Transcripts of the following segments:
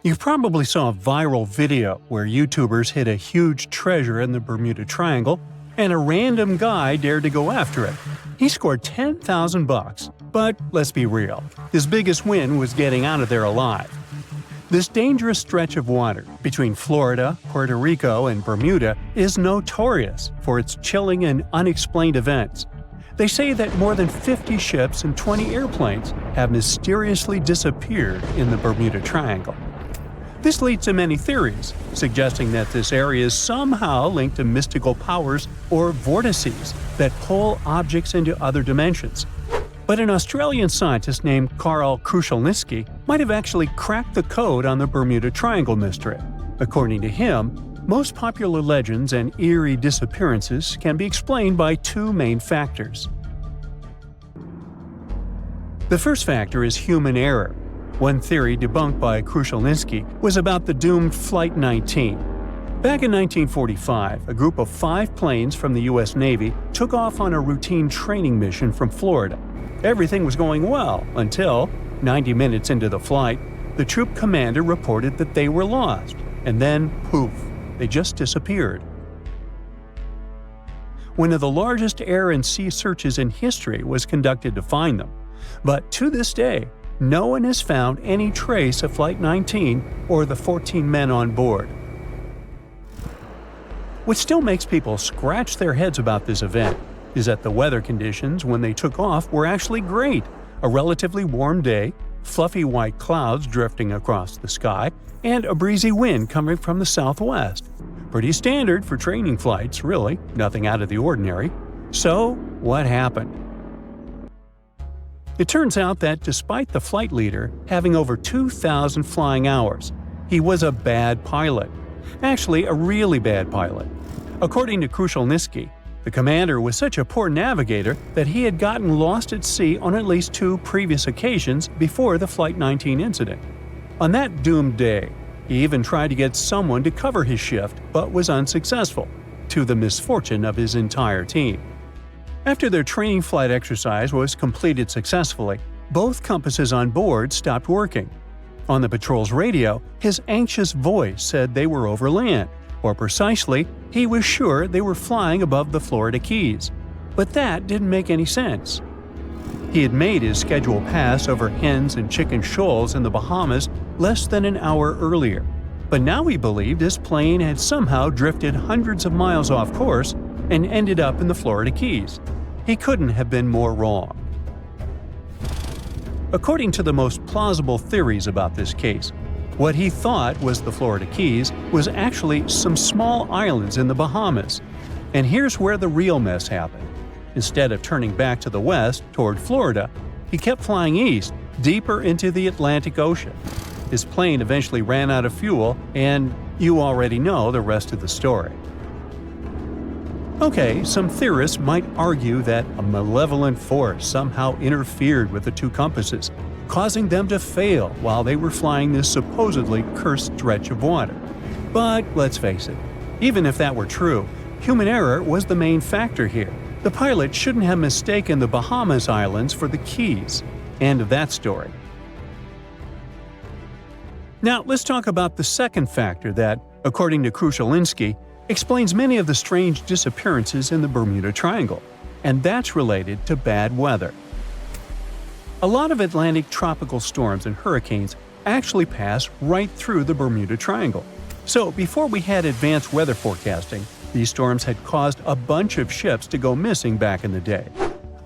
You probably saw a viral video where YouTubers hid a huge treasure in the Bermuda Triangle, and a random guy dared to go after it. He scored $10,000, but let's be real, his biggest win was getting out of there alive. This dangerous stretch of water between Florida, Puerto Rico, and Bermuda is notorious for its chilling and unexplained events. They say that more than 50 ships and 20 airplanes have mysteriously disappeared in the Bermuda Triangle. This leads to many theories, suggesting that this area is somehow linked to mystical powers or vortices that pull objects into other dimensions. But an Australian scientist named Karl Kruszelnicki might have actually cracked the code on the Bermuda Triangle mystery. According to him, most popular legends and eerie disappearances can be explained by two main factors. The first factor is human error. One theory debunked by Kruszelnicki was about the doomed Flight 19. Back in 1945, a group of 5 planes from the U.S. Navy took off on a routine training mission from Florida. Everything was going well until, 90 minutes into the flight, the troop commander reported that they were lost, and then poof, they just disappeared. One of the largest air and sea searches in history was conducted to find them, but to this day, no one has found any trace of Flight 19 or the 14 men on board. What still makes people scratch their heads about this event is that the weather conditions when they took off were actually great. A relatively warm day, fluffy white clouds drifting across the sky, and a breezy wind coming from the southwest. Pretty standard for training flights, really, nothing out of the ordinary. So, what happened? It turns out that despite the flight leader having over 2,000 flying hours, he was a bad pilot. Actually, a really bad pilot. According to Kruszelnicki, the commander was such a poor navigator that he had gotten lost at sea on at least 2 previous occasions before the Flight 19 incident. On that doomed day, he even tried to get someone to cover his shift but was unsuccessful, to the misfortune of his entire team. After their training flight exercise was completed successfully, both compasses on board stopped working. On the patrol's radio, his anxious voice said they were over land, or precisely, he was sure they were flying above the Florida Keys. But that didn't make any sense. He had made his scheduled pass over hens and chicken shoals in the Bahamas less than an hour earlier, but now he believed his plane had somehow drifted hundreds of miles off course and ended up in the Florida Keys. He couldn't have been more wrong. According to the most plausible theories about this case, what he thought was the Florida Keys was actually some small islands in the Bahamas. And here's where the real mess happened. Instead of turning back to the west, toward Florida, he kept flying east, deeper into the Atlantic Ocean. His plane eventually ran out of fuel, and you already know the rest of the story. Okay, some theorists might argue that a malevolent force somehow interfered with the 2 compasses, causing them to fail while they were flying this supposedly cursed stretch of water. But let's face it, even if that were true, human error was the main factor here. The pilot shouldn't have mistaken the Bahamas Islands for the Keys. End of that story. Now, let's talk about the second factor that, according to Kruszelnicki, explains many of the strange disappearances in the Bermuda Triangle, and that's related to bad weather. A lot of Atlantic tropical storms and hurricanes actually pass right through the Bermuda Triangle. So before we had advanced weather forecasting, these storms had caused a bunch of ships to go missing back in the day.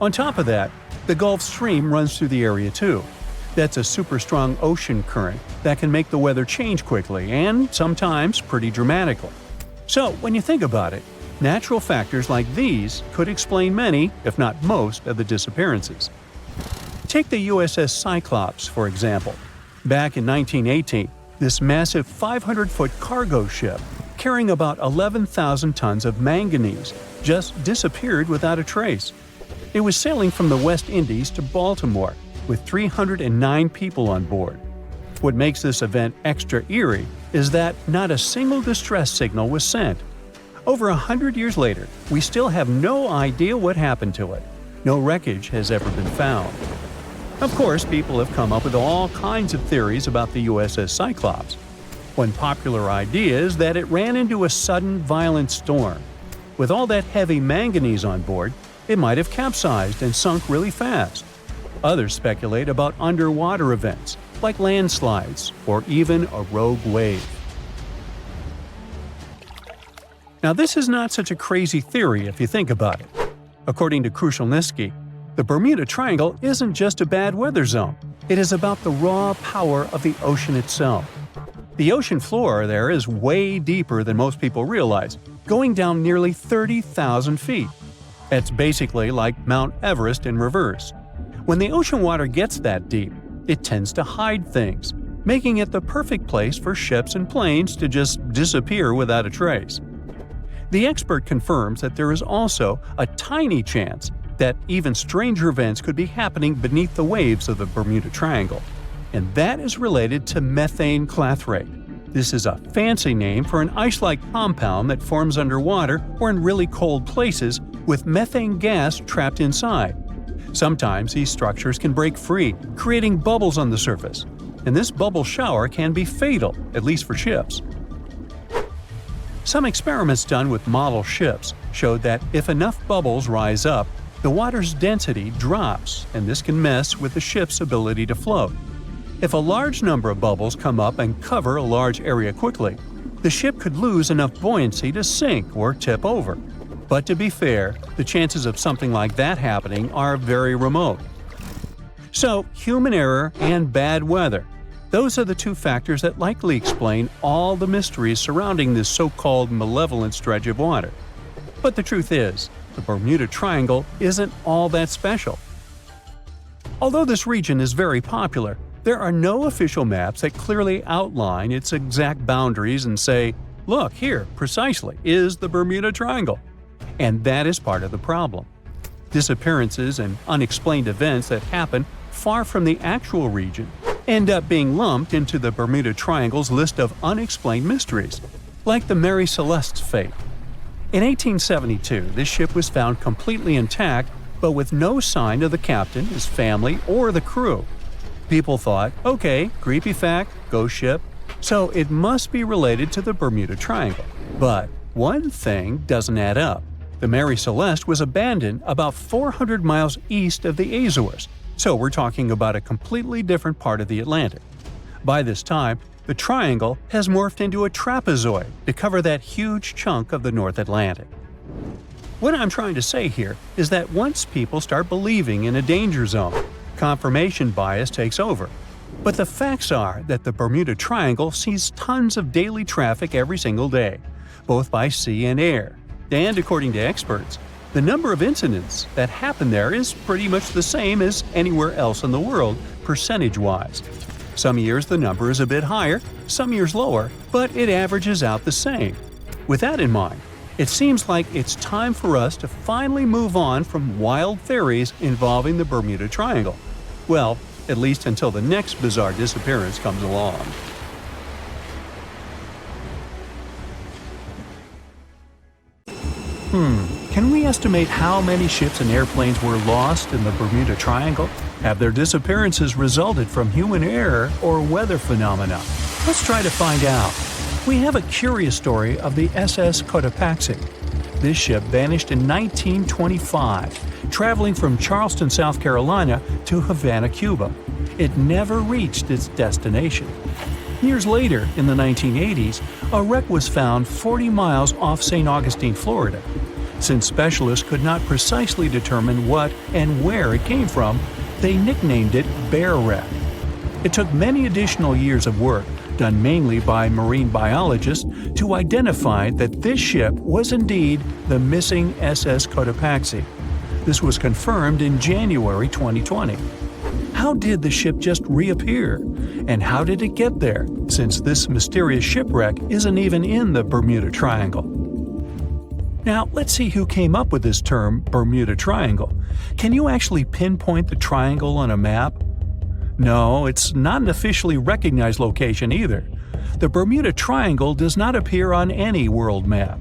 On top of that, the Gulf Stream runs through the area too. That's a super strong ocean current that can make the weather change quickly and sometimes pretty dramatically. So when you think about it, natural factors like these could explain many, if not most, of the disappearances. Take the USS Cyclops, for example. Back in 1918, this massive 500-foot cargo ship, carrying about 11,000 tons of manganese, just disappeared without a trace. It was sailing from the West Indies to Baltimore, with 309 people on board. What makes this event extra eerie is that not a single distress signal was sent. Over 100 years later, we still have no idea what happened to it. No wreckage has ever been found. Of course, people have come up with all kinds of theories about the USS Cyclops. One popular idea is that it ran into a sudden violent storm. With all that heavy manganese on board, it might have capsized and sunk really fast. Others speculate about underwater events, like landslides or even a rogue wave. Now, this is not such a crazy theory if you think about it. According to Krushelnyski, the Bermuda Triangle isn't just a bad weather zone. It is about the raw power of the ocean itself. The ocean floor there is way deeper than most people realize, going down nearly 30,000 feet. It's basically like Mount Everest in reverse. When the ocean water gets that deep, it tends to hide things, making it the perfect place for ships and planes to just disappear without a trace. The expert confirms that there is also a tiny chance that even stranger events could be happening beneath the waves of the Bermuda Triangle, and that is related to methane clathrate. This is a fancy name for an ice-like compound that forms underwater or in really cold places with methane gas trapped inside. Sometimes these structures can break free, creating bubbles on the surface, and this bubble shower can be fatal, at least for ships. Some experiments done with model ships showed that if enough bubbles rise up, the water's density drops, and this can mess with the ship's ability to float. If a large number of bubbles come up and cover a large area quickly, the ship could lose enough buoyancy to sink or tip over. But to be fair, the chances of something like that happening are very remote. So, human error and bad weather. Those are the two factors that likely explain all the mysteries surrounding this so-called malevolent stretch of water. But the truth is, the Bermuda Triangle isn't all that special. Although this region is very popular, there are no official maps that clearly outline its exact boundaries and say, "Look, here, precisely, is the Bermuda Triangle." And that is part of the problem. Disappearances and unexplained events that happen far from the actual region end up being lumped into the Bermuda Triangle's list of unexplained mysteries, like the Mary Celeste's fate. In 1872, this ship was found completely intact, but with no sign of the captain, his family, or the crew. People thought, okay, creepy fact, ghost ship, so it must be related to the Bermuda Triangle. But one thing doesn't add up. The Mary Celeste was abandoned about 400 miles east of the Azores, so we're talking about a completely different part of the Atlantic. By this time, the triangle has morphed into a trapezoid to cover that huge chunk of the North Atlantic. What I'm trying to say here is that once people start believing in a danger zone, confirmation bias takes over. But the facts are that the Bermuda Triangle sees tons of daily traffic every single day, both by sea and air. And according to experts, the number of incidents that happen there is pretty much the same as anywhere else in the world, percentage-wise. Some years the number is a bit higher, some years lower, but it averages out the same. With that in mind, it seems like it's time for us to finally move on from wild theories involving the Bermuda Triangle. Well, at least until the next bizarre disappearance comes along. Can we estimate how many ships and airplanes were lost in the Bermuda Triangle? Have their disappearances resulted from human error or weather phenomena? Let's try to find out. We have a curious story of the SS Cotopaxi. This ship vanished in 1925, traveling from Charleston, South Carolina to Havana, Cuba. It never reached its destination. Years later, in the 1980s, a wreck was found 40 miles off St. Augustine, Florida. Since specialists could not precisely determine what and where it came from, they nicknamed it Bear Wreck. It took many additional years of work, done mainly by marine biologists, to identify that this ship was indeed the missing SS Cotopaxi. This was confirmed in January 2020. How did the ship just reappear? And how did it get there, since this mysterious shipwreck isn't even in the Bermuda Triangle? Now, let's see who came up with this term, Bermuda Triangle. Can you actually pinpoint the triangle on a map? No, it's not an officially recognized location either. The Bermuda Triangle does not appear on any world map.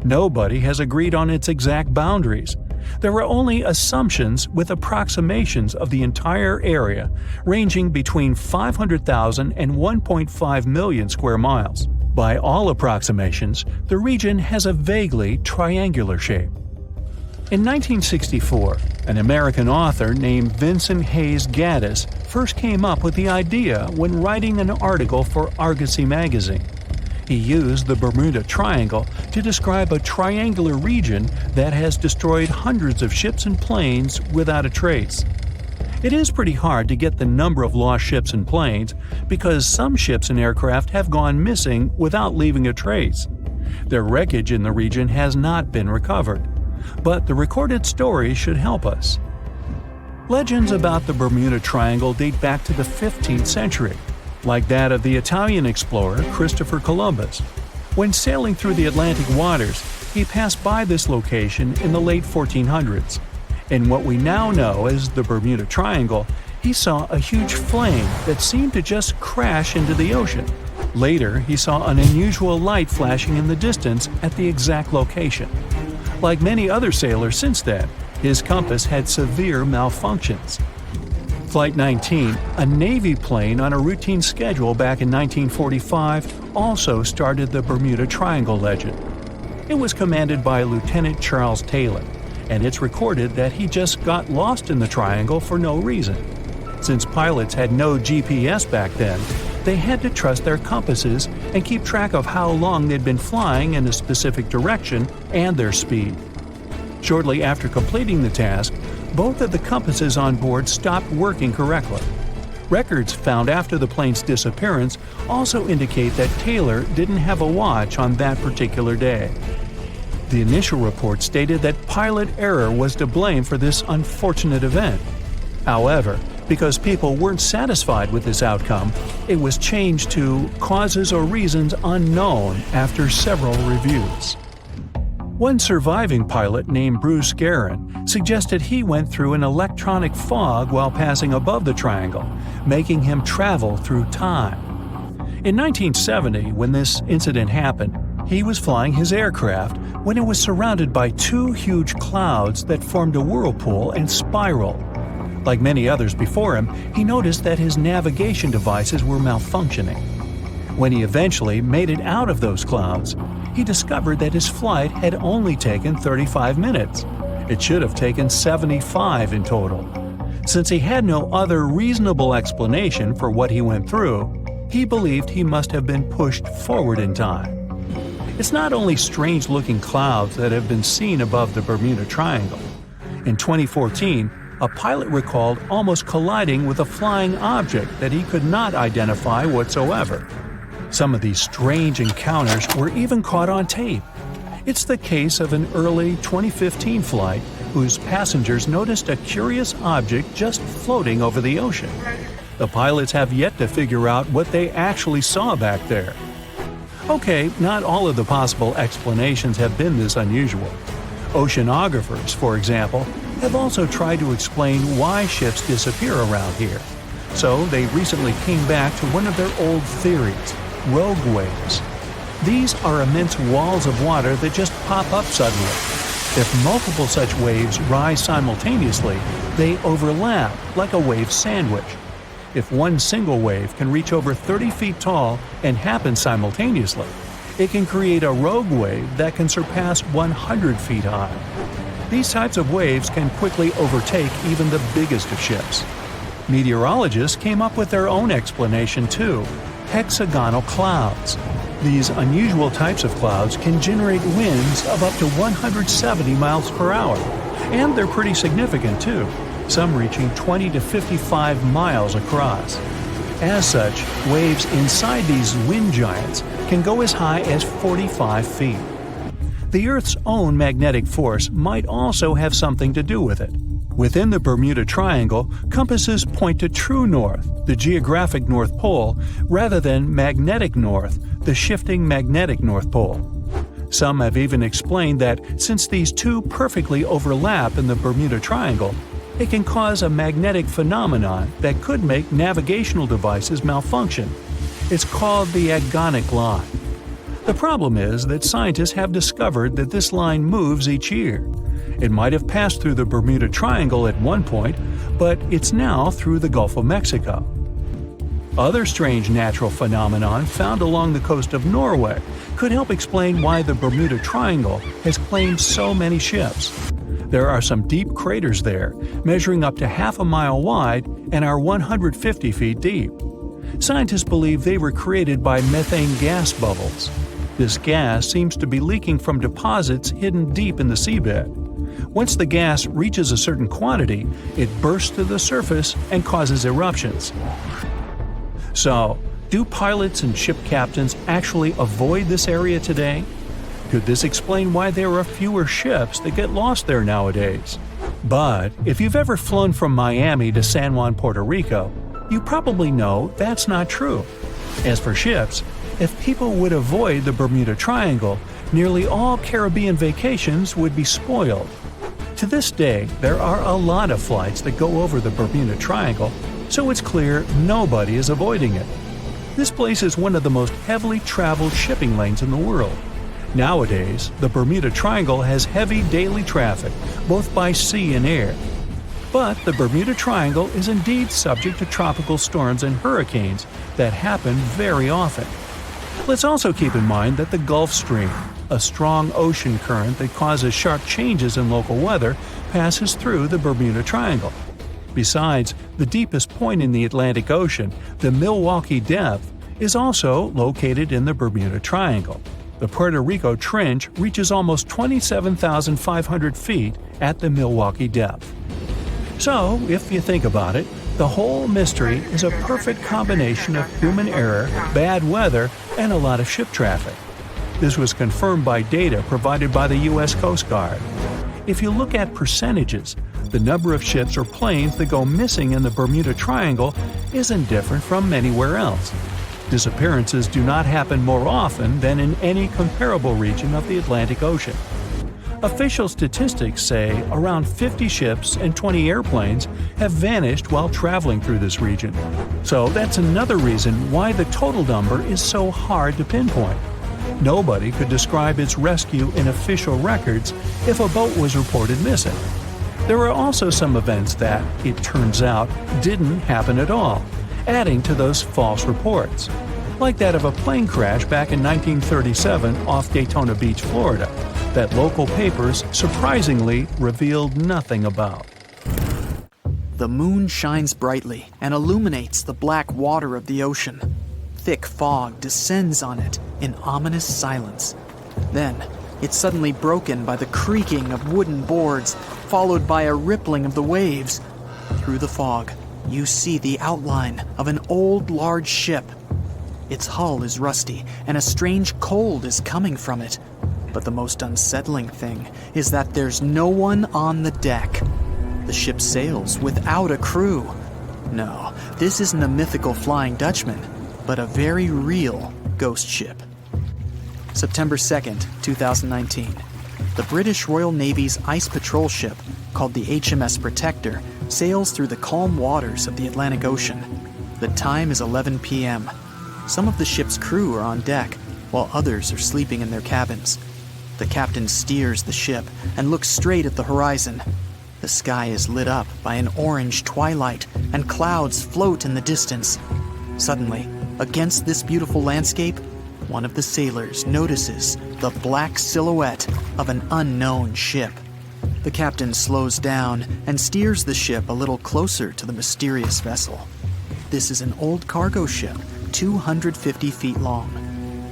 Nobody has agreed on its exact boundaries, There are only assumptions with approximations of the entire area ranging between 500,000 and 1.5 million square miles. By all approximations, the region has a vaguely triangular shape. In 1964, an American author named Vincent Hayes Gaddis first came up with the idea when writing an article for Argosy magazine. He used the Bermuda Triangle to describe a triangular region that has destroyed hundreds of ships and planes without a trace. It is pretty hard to get the number of lost ships and planes because some ships and aircraft have gone missing without leaving a trace. Their wreckage in the region has not been recovered, but the recorded stories should help us. Legends about the Bermuda Triangle date back to the 15th century, like that of the Italian explorer Christopher Columbus. When sailing through the Atlantic waters, he passed by this location in the late 1400s. In what we now know as the Bermuda Triangle, he saw a huge flame that seemed to just crash into the ocean. Later, he saw an unusual light flashing in the distance at the exact location. Like many other sailors since then, his compass had severe malfunctions. Flight 19, a Navy plane on a routine schedule back in 1945, also started the Bermuda Triangle legend. It was commanded by Lieutenant Charles Taylor, and it's recorded that he just got lost in the triangle for no reason. Since pilots had no GPS back then, they had to trust their compasses and keep track of how long they'd been flying in a specific direction and their speed. Shortly after completing the task, both of the compasses on board stopped working correctly. Records found after the plane's disappearance also indicate that Taylor didn't have a watch on that particular day. The initial report stated that pilot error was to blame for this unfortunate event. However, because people weren't satisfied with this outcome, it was changed to causes or reasons unknown after several reviews. One surviving pilot named Bruce Gernon suggested he went through an electronic fog while passing above the triangle, making him travel through time. In 1970, when this incident happened, he was flying his aircraft when it was surrounded by two huge clouds that formed a whirlpool and spiraled. Like many others before him, he noticed that his navigation devices were malfunctioning. When he eventually made it out of those clouds, he discovered that his flight had only taken 35 minutes. It should have taken 75 in total. Since he had no other reasonable explanation for what he went through, he believed he must have been pushed forward in time. It's not only strange-looking clouds that have been seen above the Bermuda Triangle. In 2014, a pilot recalled almost colliding with a flying object that he could not identify whatsoever. Some of these strange encounters were even caught on tape. It's the case of an early 2015 flight whose passengers noticed a curious object just floating over the ocean. The pilots have yet to figure out what they actually saw back there. Okay, not all of the possible explanations have been this unusual. Oceanographers, for example, have also tried to explain why ships disappear around here. So they recently came back to one of their old theories: rogue waves. These are immense walls of water that just pop up suddenly. If multiple such waves rise simultaneously, they overlap like a wave sandwich. If one single wave can reach over 30 feet tall and happen simultaneously, it can create a rogue wave that can surpass 100 feet high. These types of waves can quickly overtake even the biggest of ships. Meteorologists came up with their own explanation too: hexagonal clouds. These unusual types of clouds can generate winds of up to 170 miles per hour, and they're pretty significant too, some reaching 20 to 55 miles across. As such, waves inside these wind giants can go as high as 45 feet. The Earth's own magnetic force might also have something to do with it. Within the Bermuda Triangle, compasses point to true north, the geographic North Pole, rather than magnetic north, the shifting magnetic North Pole. Some have even explained that since these two perfectly overlap in the Bermuda Triangle, it can cause a magnetic phenomenon that could make navigational devices malfunction. It's called the agonic line. The problem is that scientists have discovered that this line moves each year. It might have passed through the Bermuda Triangle at one point, but it's now through the Gulf of Mexico. Other strange natural phenomenon found along the coast of Norway could help explain why the Bermuda Triangle has claimed so many ships. There are some deep craters there, measuring up to half a mile wide and are 150 feet deep. Scientists believe they were created by methane gas bubbles. This gas seems to be leaking from deposits hidden deep in the seabed. Once the gas reaches a certain quantity, it bursts to the surface and causes eruptions. So, do pilots and ship captains actually avoid this area today? Could this explain why there are fewer ships that get lost there nowadays? But if you've ever flown from Miami to San Juan, Puerto Rico, you probably know that's not true. As for ships, if people would avoid the Bermuda Triangle, nearly all Caribbean vacations would be spoiled. To this day, there are a lot of flights that go over the Bermuda Triangle, so it's clear nobody is avoiding it. This place is one of the most heavily traveled shipping lanes in the world. Nowadays, the Bermuda Triangle has heavy daily traffic, both by sea and air. But the Bermuda Triangle is indeed subject to tropical storms and hurricanes that happen very often. Let's also keep in mind that the Gulf Stream, a strong ocean current that causes sharp changes in local weather, passes through the Bermuda Triangle. Besides, the deepest point in the Atlantic Ocean, the Milwaukee Depth, is also located in the Bermuda Triangle. The Puerto Rico Trench reaches almost 27,500 feet at the Milwaukee Depth. So, if you think about it, the whole mystery is a perfect combination of human error, bad weather, and a lot of ship traffic. This was confirmed by data provided by the U.S. Coast Guard. If you look at percentages, the number of ships or planes that go missing in the Bermuda Triangle isn't different from anywhere else. Disappearances do not happen more often than in any comparable region of the Atlantic Ocean. Official statistics say around 50 ships and 20 airplanes have vanished while traveling through this region. So that's another reason why the total number is so hard to pinpoint. Nobody could describe its rescue in official records if a boat was reported missing. There are also some events that, it turns out, didn't happen at all, adding to those false reports, like that of a plane crash back in 1937 off Daytona Beach, Florida, that local papers surprisingly revealed nothing about. The moon shines brightly and illuminates the black water of the ocean. Thick fog descends on it in ominous silence. Then, it's suddenly broken by the creaking of wooden boards, followed by a rippling of the waves. Through the fog, you see the outline of an old large ship. Its hull is rusty, and a strange cold is coming from it. But the most unsettling thing is that there's no one on the deck. The ship sails without a crew. No, this isn't a mythical Flying Dutchman, but a very real ghost ship. September 2nd, 2019. The British Royal Navy's ice patrol ship, called the HMS Protector, sails through the calm waters of the Atlantic Ocean. The time is 11 p.m. Some of the ship's crew are on deck, while others are sleeping in their cabins. The captain steers the ship and looks straight at the horizon. The sky is lit up by an orange twilight, and clouds float in the distance. Suddenly, against this beautiful landscape, one of the sailors notices the black silhouette of an unknown ship. The captain slows down and steers the ship a little closer to the mysterious vessel. This is an old cargo ship, 250 feet long.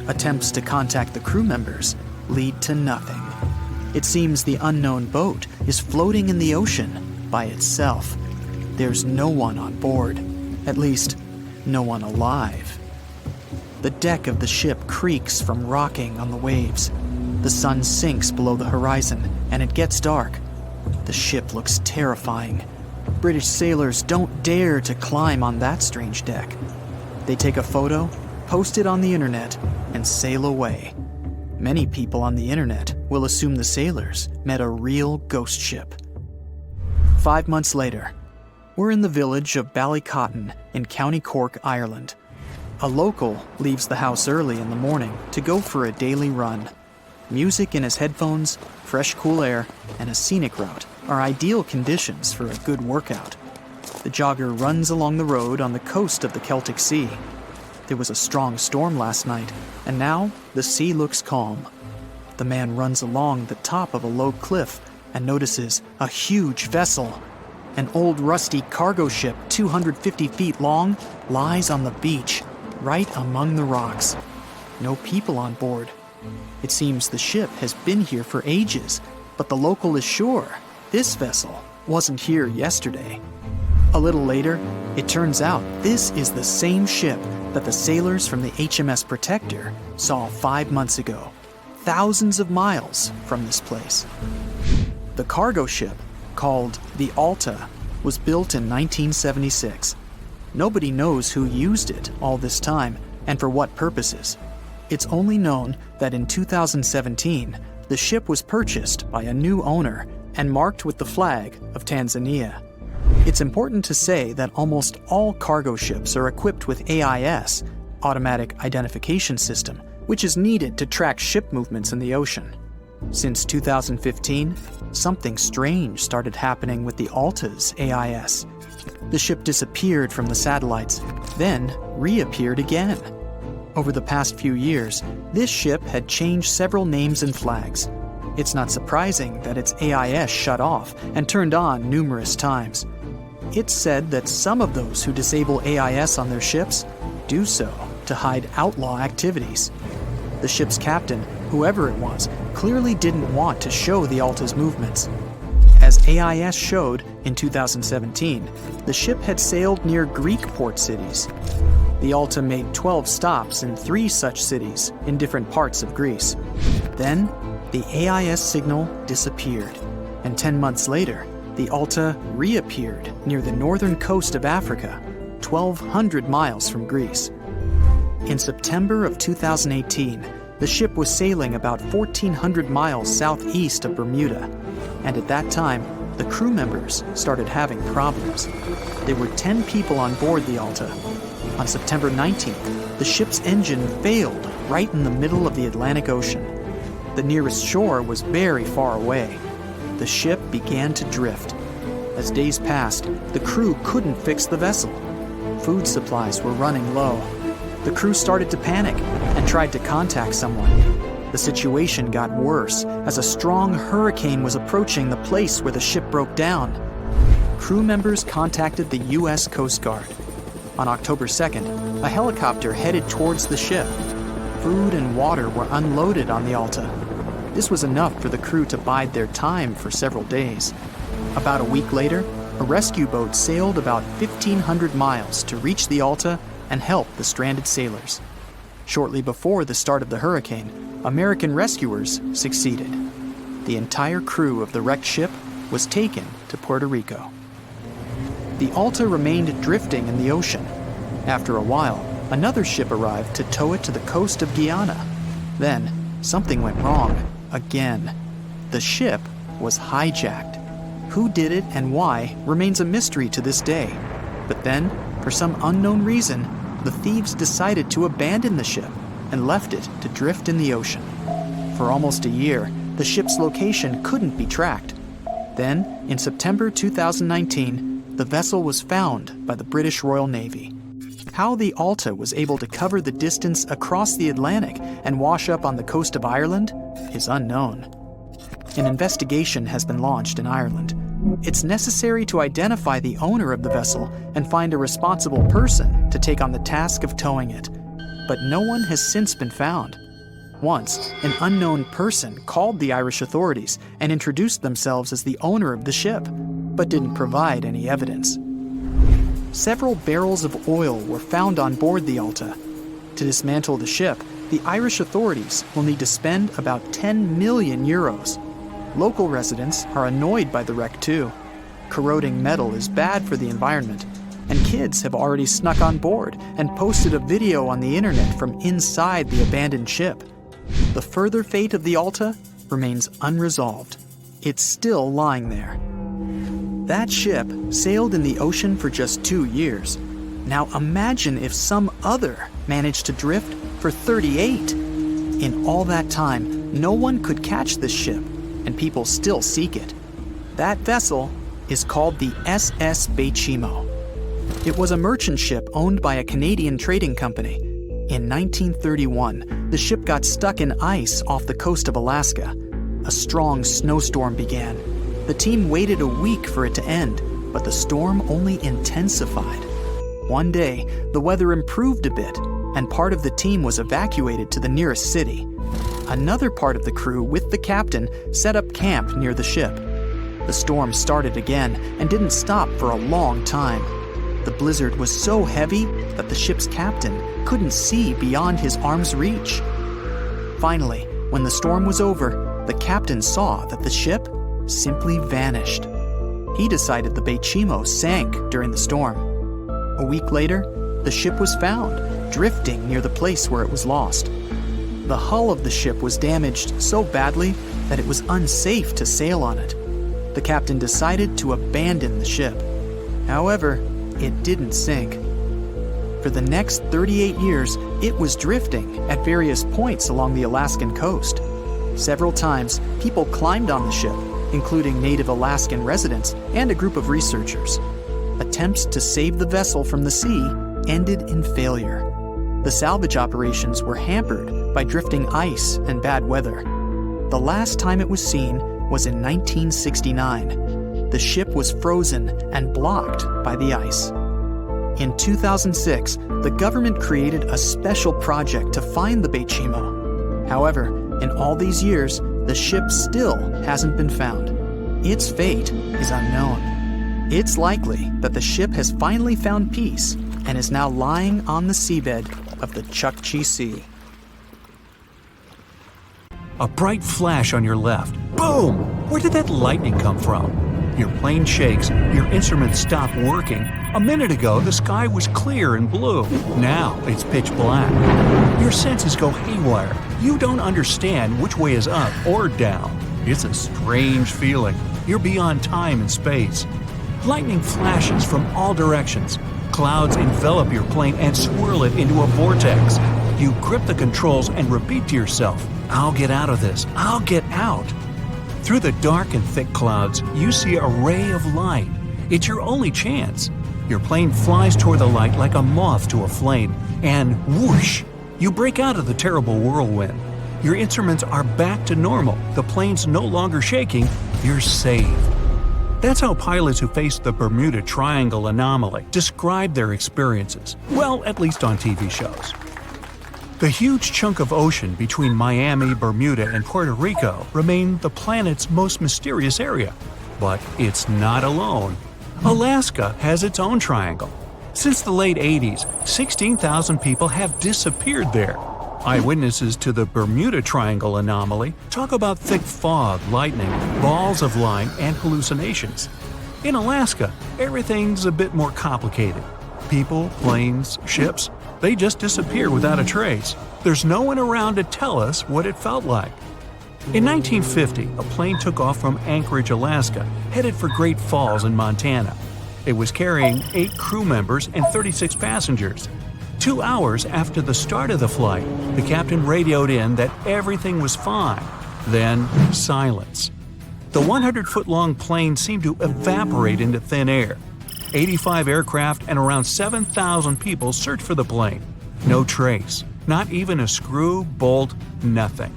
Attempts to contact the crew members lead to nothing. It seems the unknown boat is floating in the ocean by itself. There's no one on board, at least, no one alive. The deck of the ship creaks from rocking on the waves. The sun sinks below the horizon, and it gets dark. The ship looks terrifying. British sailors don't dare to climb on that strange deck. They take a photo, post it on the internet, and sail away. Many people on the internet will assume the sailors met a real ghost ship. 5 months later, we're in the village of Ballycotton in County Cork, Ireland. A local leaves the house early in the morning to go for a daily run. Music in his headphones, fresh cool air, and a scenic route are ideal conditions for a good workout. The jogger runs along the road on the coast of the Celtic Sea. There was a strong storm last night, and now the sea looks calm. The man runs along the top of a low cliff and notices a huge vessel. An old rusty cargo ship 250 feet long lies on the beach, right among the rocks. No people on board. It seems the ship has been here for ages, but the local is sure this vessel wasn't here yesterday. A little later, it turns out this is the same ship that the sailors from the HMS Protector saw 5 months ago, thousands of miles from this place. The cargo ship, called the Alta, was built in 1976. Nobody knows who used it all this time and for what purposes. It's only known that in 2017, the ship was purchased by a new owner and marked with the flag of Tanzania. It's important to say that almost all cargo ships are equipped with AIS, Automatic Identification System, which is needed to track ship movements in the ocean. Since 2015, something strange started happening with the Alta's AIS. The ship disappeared from the satellites, then reappeared again. Over the past few years, this ship had changed several names and flags. It's not surprising that its AIS shut off and turned on numerous times. It's said that some of those who disable AIS on their ships do so to hide outlaw activities. The ship's captain, whoever it was, clearly didn't want to show the Alta's movements. As AIS showed in 2017, the ship had sailed near Greek port cities. The Alta made 12 stops in 3 such cities in different parts of Greece. Then, the AIS signal disappeared, and 10 months later, the Alta reappeared near the northern coast of Africa, 1,200 miles from Greece. In September of 2018, the ship was sailing about 1,400 miles southeast of Bermuda, and at that time, the crew members started having problems. There were 10 people on board the Alta. On September 19th, the ship's engine failed right in the middle of the Atlantic Ocean. The nearest shore was very far away. The ship began to drift. As days passed, the crew couldn't fix the vessel. Food supplies were running low. The crew started to panic and tried to contact someone. The situation got worse as a strong hurricane was approaching the place where the ship broke down. Crew members contacted the U.S. Coast Guard. On October 2nd, a helicopter headed towards the ship. Food and water were unloaded on the Alta. This was enough for the crew to bide their time for several days. About a week later, a rescue boat sailed about 1,500 miles to reach the Alta and help the stranded sailors. Shortly before the start of the hurricane, American rescuers succeeded. The entire crew of the wrecked ship was taken to Puerto Rico. The Alta remained drifting in the ocean. After a while, another ship arrived to tow it to the coast of Guyana. Then, something went wrong. Again. The ship was hijacked. Who did it and why remains a mystery to this day. But then, for some unknown reason, the thieves decided to abandon the ship and left it to drift in the ocean. For almost a year, the ship's location couldn't be tracked. Then, in September 2019, the vessel was found by the British Royal Navy. How the Alta was able to cover the distance across the Atlantic and wash up on the coast of Ireland is unknown. An investigation has been launched in Ireland. It's necessary to identify the owner of the vessel and find a responsible person to take on the task of towing it. But no one has since been found. Once, an unknown person called the Irish authorities and introduced themselves as the owner of the ship, but didn't provide any evidence. Several barrels of oil were found on board the Alta. To dismantle the ship, the Irish authorities will need to spend about 10 million euros. Local residents are annoyed by the wreck too. Corroding metal is bad for the environment, and kids have already snuck on board and posted a video on the internet from inside the abandoned ship. The further fate of the Alta remains unresolved. It's still lying there. That ship sailed in the ocean for just 2 years. Now imagine if some other managed to drift for 38. In all that time, no one could catch this ship, and people still seek it. That vessel is called the SS Baychimo. It was a merchant ship owned by a Canadian trading company. In 1931, the ship got stuck in ice off the coast of Alaska. A strong snowstorm began. The team waited a week for it to end, but the storm only intensified. One day, the weather improved a bit, and part of the team was evacuated to the nearest city. Another part of the crew, with the captain, set up camp near the ship. The storm started again and didn't stop for a long time. The blizzard was so heavy that the ship's captain couldn't see beyond his arm's reach. Finally, when the storm was over, the captain saw that the ship simply vanished. He decided the Baychimo sank during the storm. A week later, the ship was found, drifting near the place where it was lost. The hull of the ship was damaged so badly that it was unsafe to sail on it. The captain decided to abandon the ship. However, it didn't sink. For the next 38 years, it was drifting at various points along the Alaskan coast. Several times, people climbed on the ship, including native Alaskan residents and a group of researchers. Attempts to save the vessel from the sea ended in failure. The salvage operations were hampered by drifting ice and bad weather. The last time it was seen was in 1969. The ship was frozen and blocked by the ice. In 2006, the government created a special project to find the Baychimo. However, in all these years, the ship still hasn't been found. Its fate is unknown. It's likely that the ship has finally found peace and is now lying on the seabed of the Chukchi Sea. A bright flash on your left. Boom! Where did that lightning come from? Your plane shakes, your instruments stop working. A minute ago, the sky was clear and blue. Now, it's pitch black. Your senses go haywire. You don't understand which way is up or down. It's a strange feeling. You're beyond time and space. Lightning flashes from all directions. Clouds envelop your plane and swirl it into a vortex. You grip the controls and repeat to yourself, "I'll get out of this. I'll get out." Through the dark and thick clouds, you see a ray of light. It's your only chance. Your plane flies toward the light like a moth to a flame, and whoosh! You break out of the terrible whirlwind. Your instruments are back to normal. The plane's no longer shaking. You're saved. That's how pilots who faced the Bermuda Triangle anomaly describe their experiences. Well, at least on TV shows. The huge chunk of ocean between Miami, Bermuda, and Puerto Rico remain the planet's most mysterious area. But it's not alone. Alaska has its own triangle. Since the late 80s, 16,000 people have disappeared there. Eyewitnesses to the Bermuda Triangle anomaly talk about thick fog, lightning, balls of light, and hallucinations. In Alaska, everything's a bit more complicated. People, planes, ships, they just disappear without a trace. There's no one around to tell us what it felt like. In 1950, a plane took off from Anchorage, Alaska, headed for Great Falls in Montana. It was carrying 8 crew members and 36 passengers. 2 hours after the start of the flight, the captain radioed in that everything was fine. Then, silence. The 100-foot-long plane seemed to evaporate into thin air. 85 aircraft and around 7,000 people searched for the plane. No trace. Not even a screw, bolt, nothing.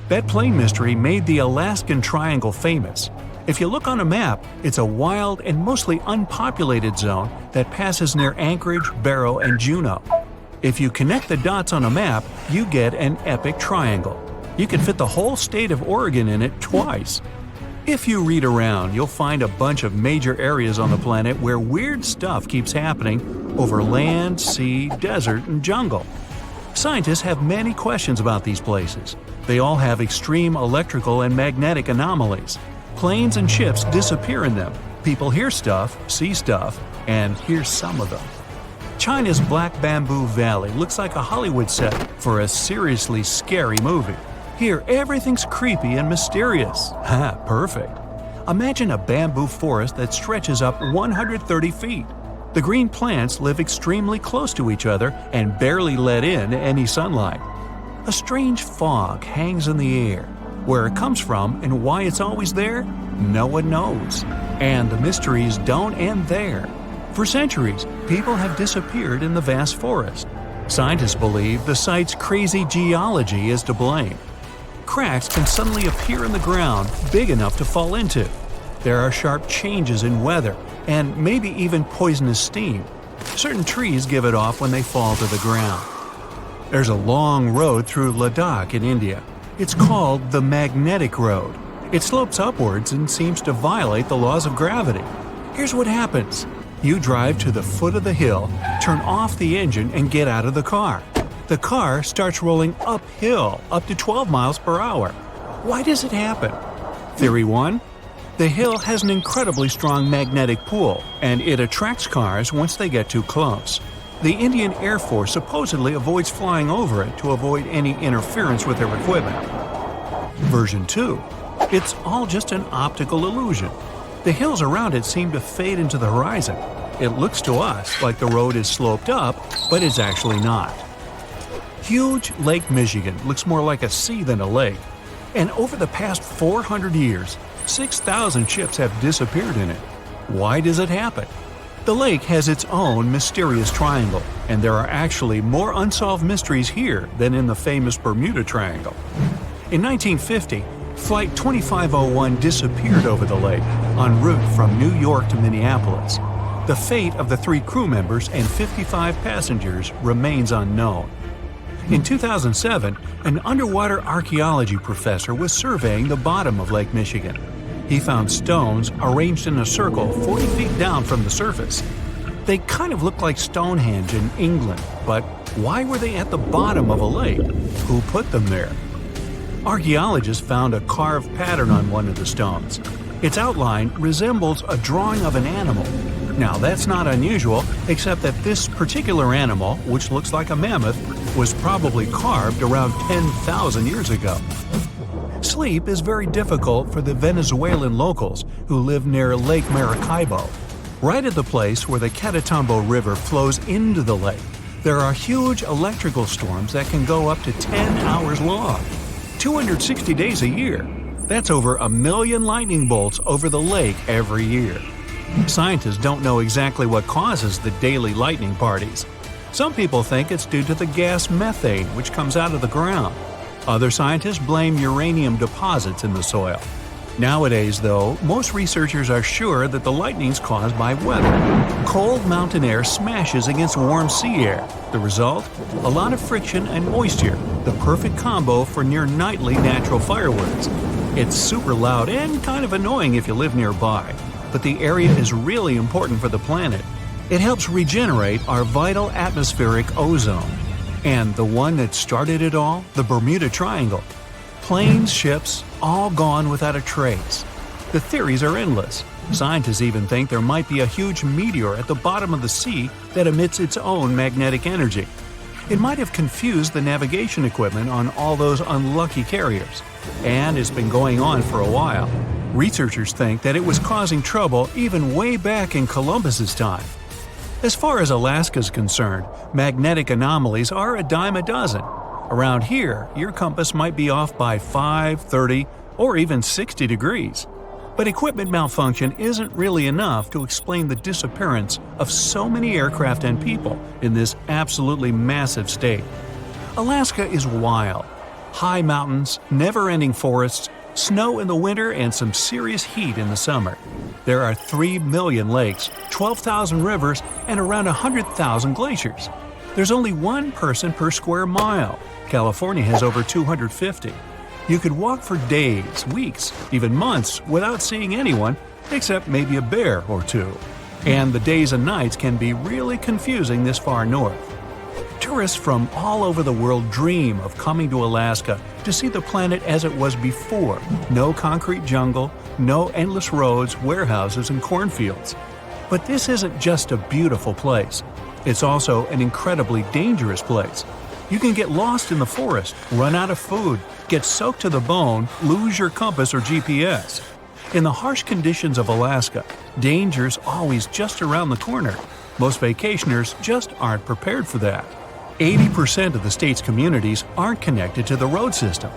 That plane mystery made the Alaskan Triangle famous. If you look on a map, it's a wild and mostly unpopulated zone that passes near Anchorage, Barrow, and Juneau. If you connect the dots on a map, you get an epic triangle. You can fit the whole state of Oregon in it twice. If you read around, you'll find a bunch of major areas on the planet where weird stuff keeps happening over land, sea, desert, and jungle. Scientists have many questions about these places. They all have extreme electrical and magnetic anomalies. Planes and ships disappear in them. People hear stuff, see stuff, and here's some of them. China's Black Bamboo Valley looks like a Hollywood set for a seriously scary movie. Here, everything's creepy and mysterious. Ha, perfect. Imagine a bamboo forest that stretches up 130 feet. The green plants live extremely close to each other and barely let in any sunlight. A strange fog hangs in the air. Where it comes from and why it's always there, no one knows. And the mysteries don't end there. For centuries, people have disappeared in the vast forest. Scientists believe the site's crazy geology is to blame. Cracks can suddenly appear in the ground big enough to fall into. There are sharp changes in weather, and maybe even poisonous steam. Certain trees give it off when they fall to the ground. There's a long road through Ladakh in India. It's called the Magnetic Road. It slopes upwards and seems to violate the laws of gravity. Here's what happens. You drive to the foot of the hill, turn off the engine, and get out of the car. The car starts rolling uphill up to 12 miles per hour. Why does it happen? Theory 1. The hill has an incredibly strong magnetic pull, and it attracts cars once they get too close. The Indian Air Force supposedly avoids flying over it to avoid any interference with their equipment. Version 2. It's all just an optical illusion. The hills around it seem to fade into the horizon. It looks to us like the road is sloped up, but it's actually not. Huge Lake Michigan looks more like a sea than a lake. And over the past 400 years, 6,000 ships have disappeared in it. Why does it happen? The lake has its own mysterious triangle, and there are actually more unsolved mysteries here than in the famous Bermuda Triangle. In 1950, Flight 2501 disappeared over the lake, en route from New York to Minneapolis. The fate of the 3 crew members and 55 passengers remains unknown. In 2007, an underwater archaeology professor was surveying the bottom of Lake Michigan. He found stones arranged in a circle 40 feet down from the surface. They kind of look like Stonehenge in England, but why were they at the bottom of a lake? Who put them there? Archaeologists found a carved pattern on one of the stones. Its outline resembles a drawing of an animal. Now, that's not unusual, except that this particular animal, which looks like a mammoth, was probably carved around 10,000 years ago. Sleep is very difficult for the Venezuelan locals who live near Lake Maracaibo. Right at the place where the Catatumbo River flows into the lake, there are huge electrical storms that can go up to 10 hours long. 260 days a year. That's over 1 million lightning bolts over the lake every year. Scientists don't know exactly what causes the daily lightning parties. Some people think it's due to the gas methane which comes out of the ground. Other scientists blame uranium deposits in the soil. Nowadays, though, most researchers are sure that the lightning's caused by weather. Cold mountain air smashes against warm sea air. The result? A lot of friction and moisture, the perfect combo for near-nightly natural fireworks. It's super loud and kind of annoying if you live nearby, but the area is really important for the planet. It helps regenerate our vital atmospheric ozone. And the one that started it all, the Bermuda Triangle. Planes, ships, all gone without a trace. The theories are endless. Scientists even think there might be a huge meteor at the bottom of the sea that emits its own magnetic energy. It might have confused the navigation equipment on all those unlucky carriers. And it's been going on for a while. Researchers think that it was causing trouble even way back in Columbus's time. As far as Alaska's concerned, magnetic anomalies are a dime a dozen. Around here, your compass might be off by 5, 30, or even 60 degrees. But equipment malfunction isn't really enough to explain the disappearance of so many aircraft and people in this absolutely massive state. Alaska is wild. High mountains, never-ending forests, snow in the winter, and some serious heat in the summer. There are 3 million lakes, 12,000 rivers, and around 100,000 glaciers. There's only 1 person per square mile. California has over 250. You could walk for days, weeks, even months without seeing anyone, except maybe a bear or 2. And the days and nights can be really confusing this far north. Tourists from all over the world dream of coming to Alaska to see the planet as it was before. No concrete jungle, no endless roads, warehouses, and cornfields. But this isn't just a beautiful place. It's also an incredibly dangerous place. You can get lost in the forest, run out of food, get soaked to the bone, lose your compass or GPS. In the harsh conditions of Alaska, danger's always just around the corner. Most vacationers just aren't prepared for that. 80% of the state's communities aren't connected to the road system.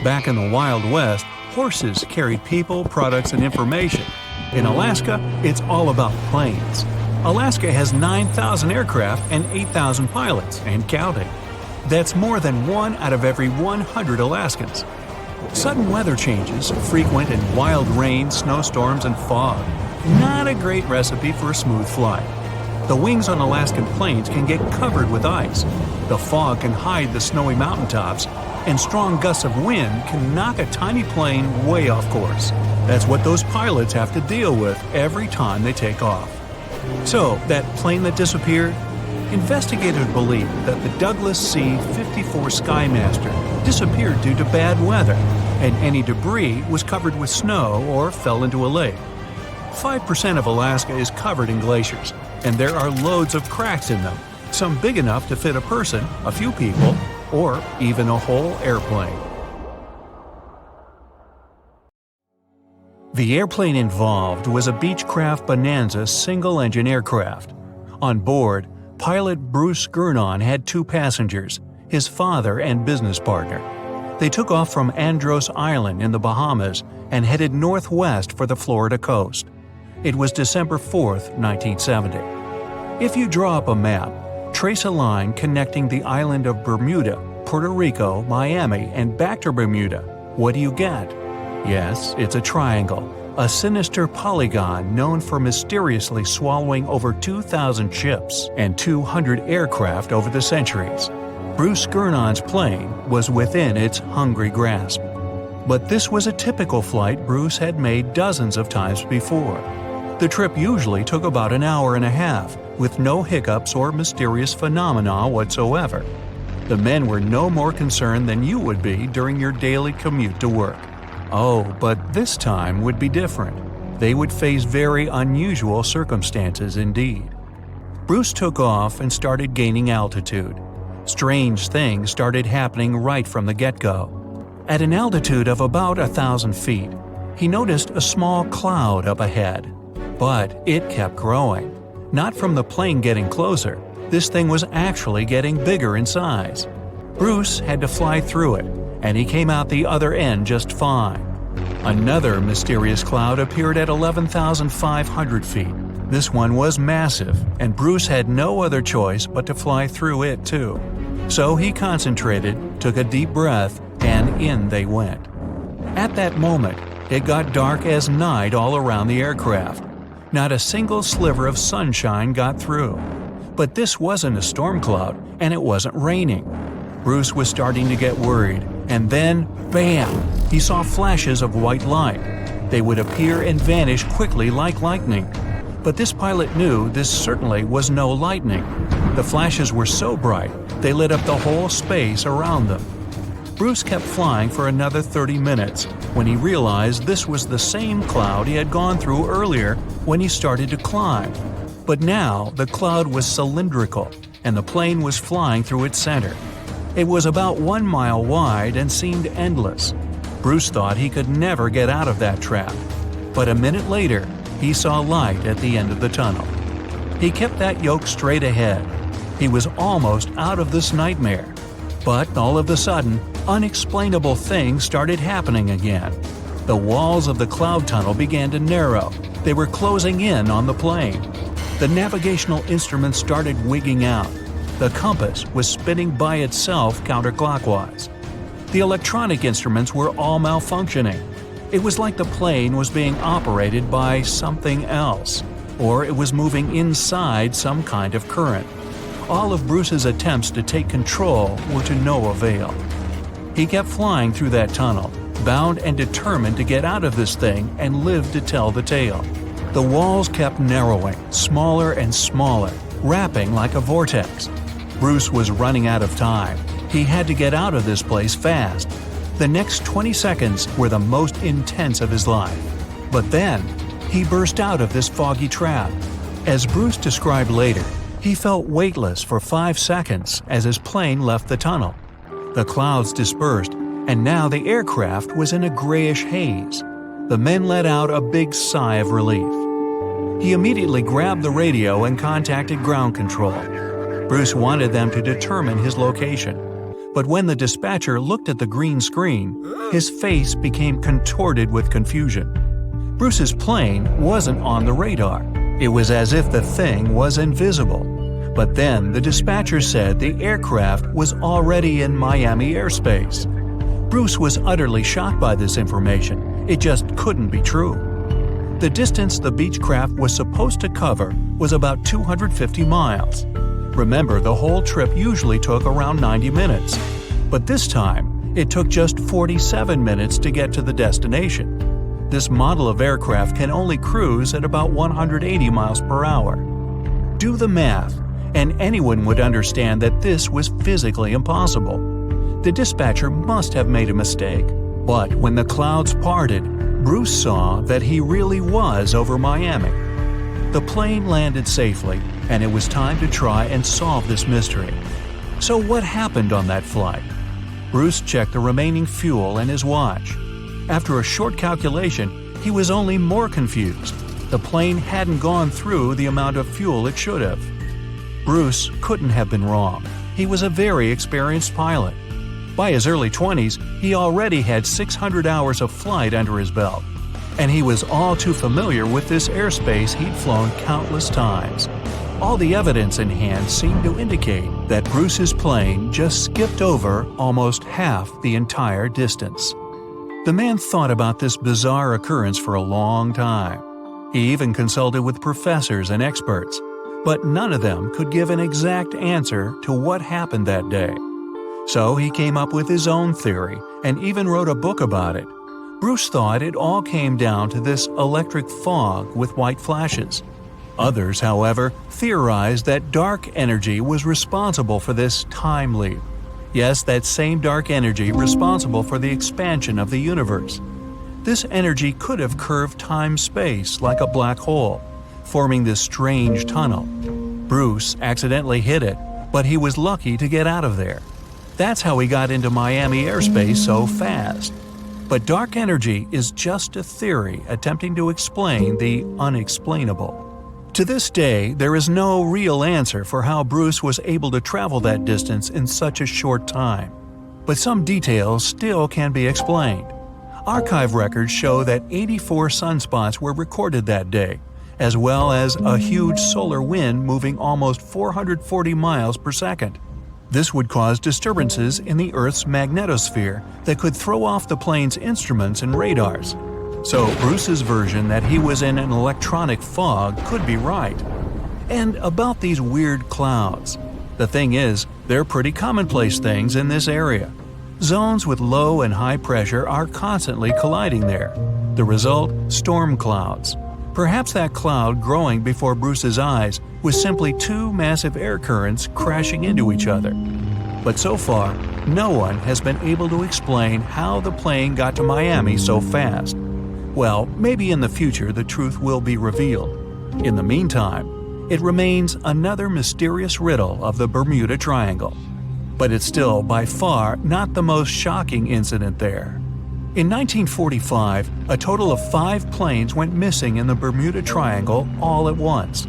Back in the Wild West, horses carried people, products, and information. In Alaska, it's all about planes. Alaska has 9,000 aircraft and 8,000 pilots, and counting. That's more than 1 out of every 100 Alaskans. Sudden weather changes, frequent and wild rain, snowstorms, and fog. Not a great recipe for a smooth flight. The wings on Alaskan plains can get covered with ice. The fog can hide the snowy mountaintops, and strong gusts of wind can knock a tiny plane way off course. That's what those pilots have to deal with every time they take off. So, that plane that disappeared? Investigators believe that the Douglas C-54 Skymaster disappeared due to bad weather, and any debris was covered with snow or fell into a lake. 5% of Alaska is covered in glaciers, and there are loads of cracks in them, some big enough to fit a person, a few people, or even a whole airplane. The airplane involved was a Beechcraft Bonanza single-engine aircraft. On board, pilot Bruce Gernon had 2 passengers, his father and business partner. They took off from Andros Island in the Bahamas and headed northwest for the Florida coast. It was December 4, 1970. If you draw up a map, trace a line connecting the island of Bermuda, Puerto Rico, Miami, and back to Bermuda, what do you get? Yes, it's a triangle, a sinister polygon known for mysteriously swallowing over 2,000 ships and 200 aircraft over the centuries. Bruce Gernon's plane was within its hungry grasp. But this was a typical flight Bruce had made dozens of times before. The trip usually took about an hour and a half, with no hiccups or mysterious phenomena whatsoever. The men were no more concerned than you would be during your daily commute to work. Oh, but this time would be different. They would face very unusual circumstances indeed. Bruce took off and started gaining altitude. Strange things started happening right from the get-go. At an altitude of about 1,000 feet, he noticed a small cloud up ahead. But it kept growing. Not from the plane getting closer, this thing was actually getting bigger in size. Bruce had to fly through it, and he came out the other end just fine. Another mysterious cloud appeared at 11,500 feet. This one was massive, and Bruce had no other choice but to fly through it too. So he concentrated, took a deep breath, and in they went. At that moment, it got dark as night all around the aircraft. Not a single sliver of sunshine got through. But this wasn't a storm cloud, and it wasn't raining. Bruce was starting to get worried, and then, bam! He saw flashes of white light. They would appear and vanish quickly like lightning. But this pilot knew this certainly was no lightning. The flashes were so bright, they lit up the whole space around them. Bruce kept flying for another 30 minutes when he realized this was the same cloud he had gone through earlier when he started to climb. But now the cloud was cylindrical, and the plane was flying through its center. It was about 1 mile wide and seemed endless. Bruce thought he could never get out of that trap. But a minute later, he saw light at the end of the tunnel. He kept that yoke straight ahead. He was almost out of this nightmare. But all of a sudden, unexplainable things started happening again. The walls of the cloud tunnel began to narrow. They were closing in on the plane. The navigational instruments started wigging out. The compass was spinning by itself counterclockwise. The electronic instruments were all malfunctioning. It was like the plane was being operated by something else, or it was moving inside some kind of current. All of Bruce's attempts to take control were to no avail. He kept flying through that tunnel, bound and determined to get out of this thing and live to tell the tale. The walls kept narrowing, smaller and smaller, wrapping like a vortex. Bruce was running out of time. He had to get out of this place fast. The next 20 seconds were the most intense of his life. But then, he burst out of this foggy trap. As Bruce described later, he felt weightless for 5 seconds as his plane left the tunnel. The clouds dispersed, and now the aircraft was in a grayish haze. The men let out a big sigh of relief. He immediately grabbed the radio and contacted ground control. Bruce wanted them to determine his location. But when the dispatcher looked at the green screen, his face became contorted with confusion. Bruce's plane wasn't on the radar. It was as if the thing was invisible. But then the dispatcher said the aircraft was already in Miami airspace. Bruce was utterly shocked by this information. It just couldn't be true. The distance the Beechcraft was supposed to cover was about 250 miles. Remember, the whole trip usually took around 90 minutes. But this time, it took just 47 minutes to get to the destination. This model of aircraft can only cruise at about 180 miles per hour. Do the math, and anyone would understand that this was physically impossible. The dispatcher must have made a mistake. But when the clouds parted, Bruce saw that he really was over Miami. The plane landed safely, and it was time to try and solve this mystery. So what happened on that flight? Bruce checked the remaining fuel and his watch. After a short calculation, he was only more confused. The plane hadn't gone through the amount of fuel it should have. Bruce couldn't have been wrong. He was a very experienced pilot. By his early 20s, he already had 600 hours of flight under his belt. And he was all too familiar with this airspace he'd flown countless times. All the evidence in hand seemed to indicate that Bruce's plane just skipped over almost half the entire distance. The man thought about this bizarre occurrence for a long time. He even consulted with professors and experts, but none of them could give an exact answer to what happened that day. So he came up with his own theory and even wrote a book about it. Bruce thought it all came down to this electric fog with white flashes. Others, however, theorized that dark energy was responsible for this time leap. Yes, that same dark energy responsible for the expansion of the universe. This energy could have curved time-space like a black hole, forming this strange tunnel. Bruce accidentally hit it, but he was lucky to get out of there. That's how he got into Miami airspace so fast. But dark energy is just a theory attempting to explain the unexplainable. To this day, there is no real answer for how Bruce was able to travel that distance in such a short time. But some details still can be explained. Archive records show that 84 sunspots were recorded that day, as well as a huge solar wind moving almost 440 miles per second. This would cause disturbances in the Earth's magnetosphere that could throw off the plane's instruments and radars. So Bruce's version that he was in an electronic fog could be right. And about these weird clouds. The thing is, they're pretty commonplace things in this area. Zones with low and high pressure are constantly colliding there. The result? Storm clouds. Perhaps that cloud growing before Bruce's eyes was simply two massive air currents crashing into each other. But so far, no one has been able to explain how the plane got to Miami so fast. Well, maybe in the future the truth will be revealed. In the meantime, it remains another mysterious riddle of the Bermuda Triangle. But it's still by far not the most shocking incident there. In 1945, a total of 5 planes went missing in the Bermuda Triangle all at once.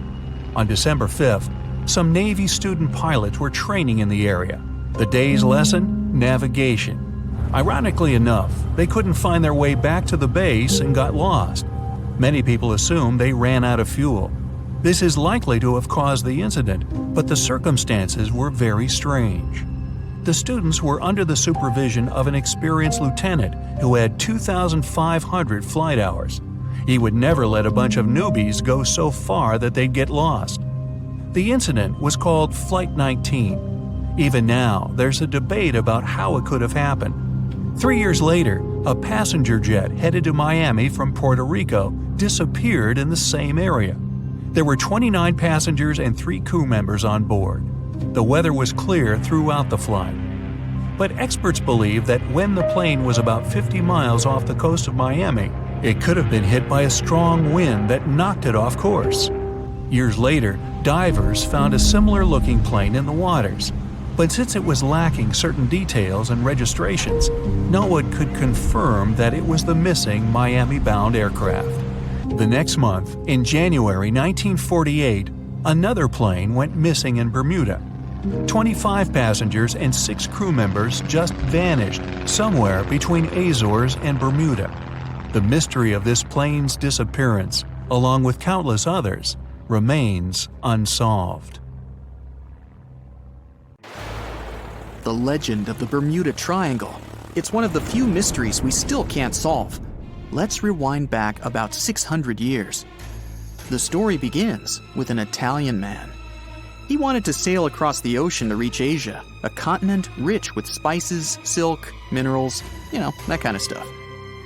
On December 5th, some Navy student pilots were training in the area. The day's lesson? Navigation. Ironically enough, they couldn't find their way back to the base and got lost. Many people assume they ran out of fuel. This is likely to have caused the incident, but the circumstances were very strange. The students were under the supervision of an experienced lieutenant who had 2,500 flight hours. He would never let a bunch of newbies go so far that they'd get lost. The incident was called Flight 19. Even now, there's a debate about how it could have happened. 3 years later, a passenger jet headed to Miami from Puerto Rico disappeared in the same area. There were 29 passengers and 3 crew members on board. The weather was clear throughout the flight. But experts believe that when the plane was about 50 miles off the coast of Miami, it could have been hit by a strong wind that knocked it off course. Years later, divers found a similar-looking plane in the waters. But since it was lacking certain details and registrations, no one could confirm that it was the missing Miami-bound aircraft. The next month, in January 1948, another plane went missing in Bermuda. 25 passengers and 6 crew members just vanished somewhere between Azores and Bermuda. The mystery of this plane's disappearance, along with countless others, remains unsolved. The legend of the Bermuda Triangle. It's one of the few mysteries we still can't solve. Let's rewind back about 600 years. The story begins with an Italian man. He wanted to sail across the ocean to reach Asia, a continent rich with spices, silk, minerals, that kind of stuff.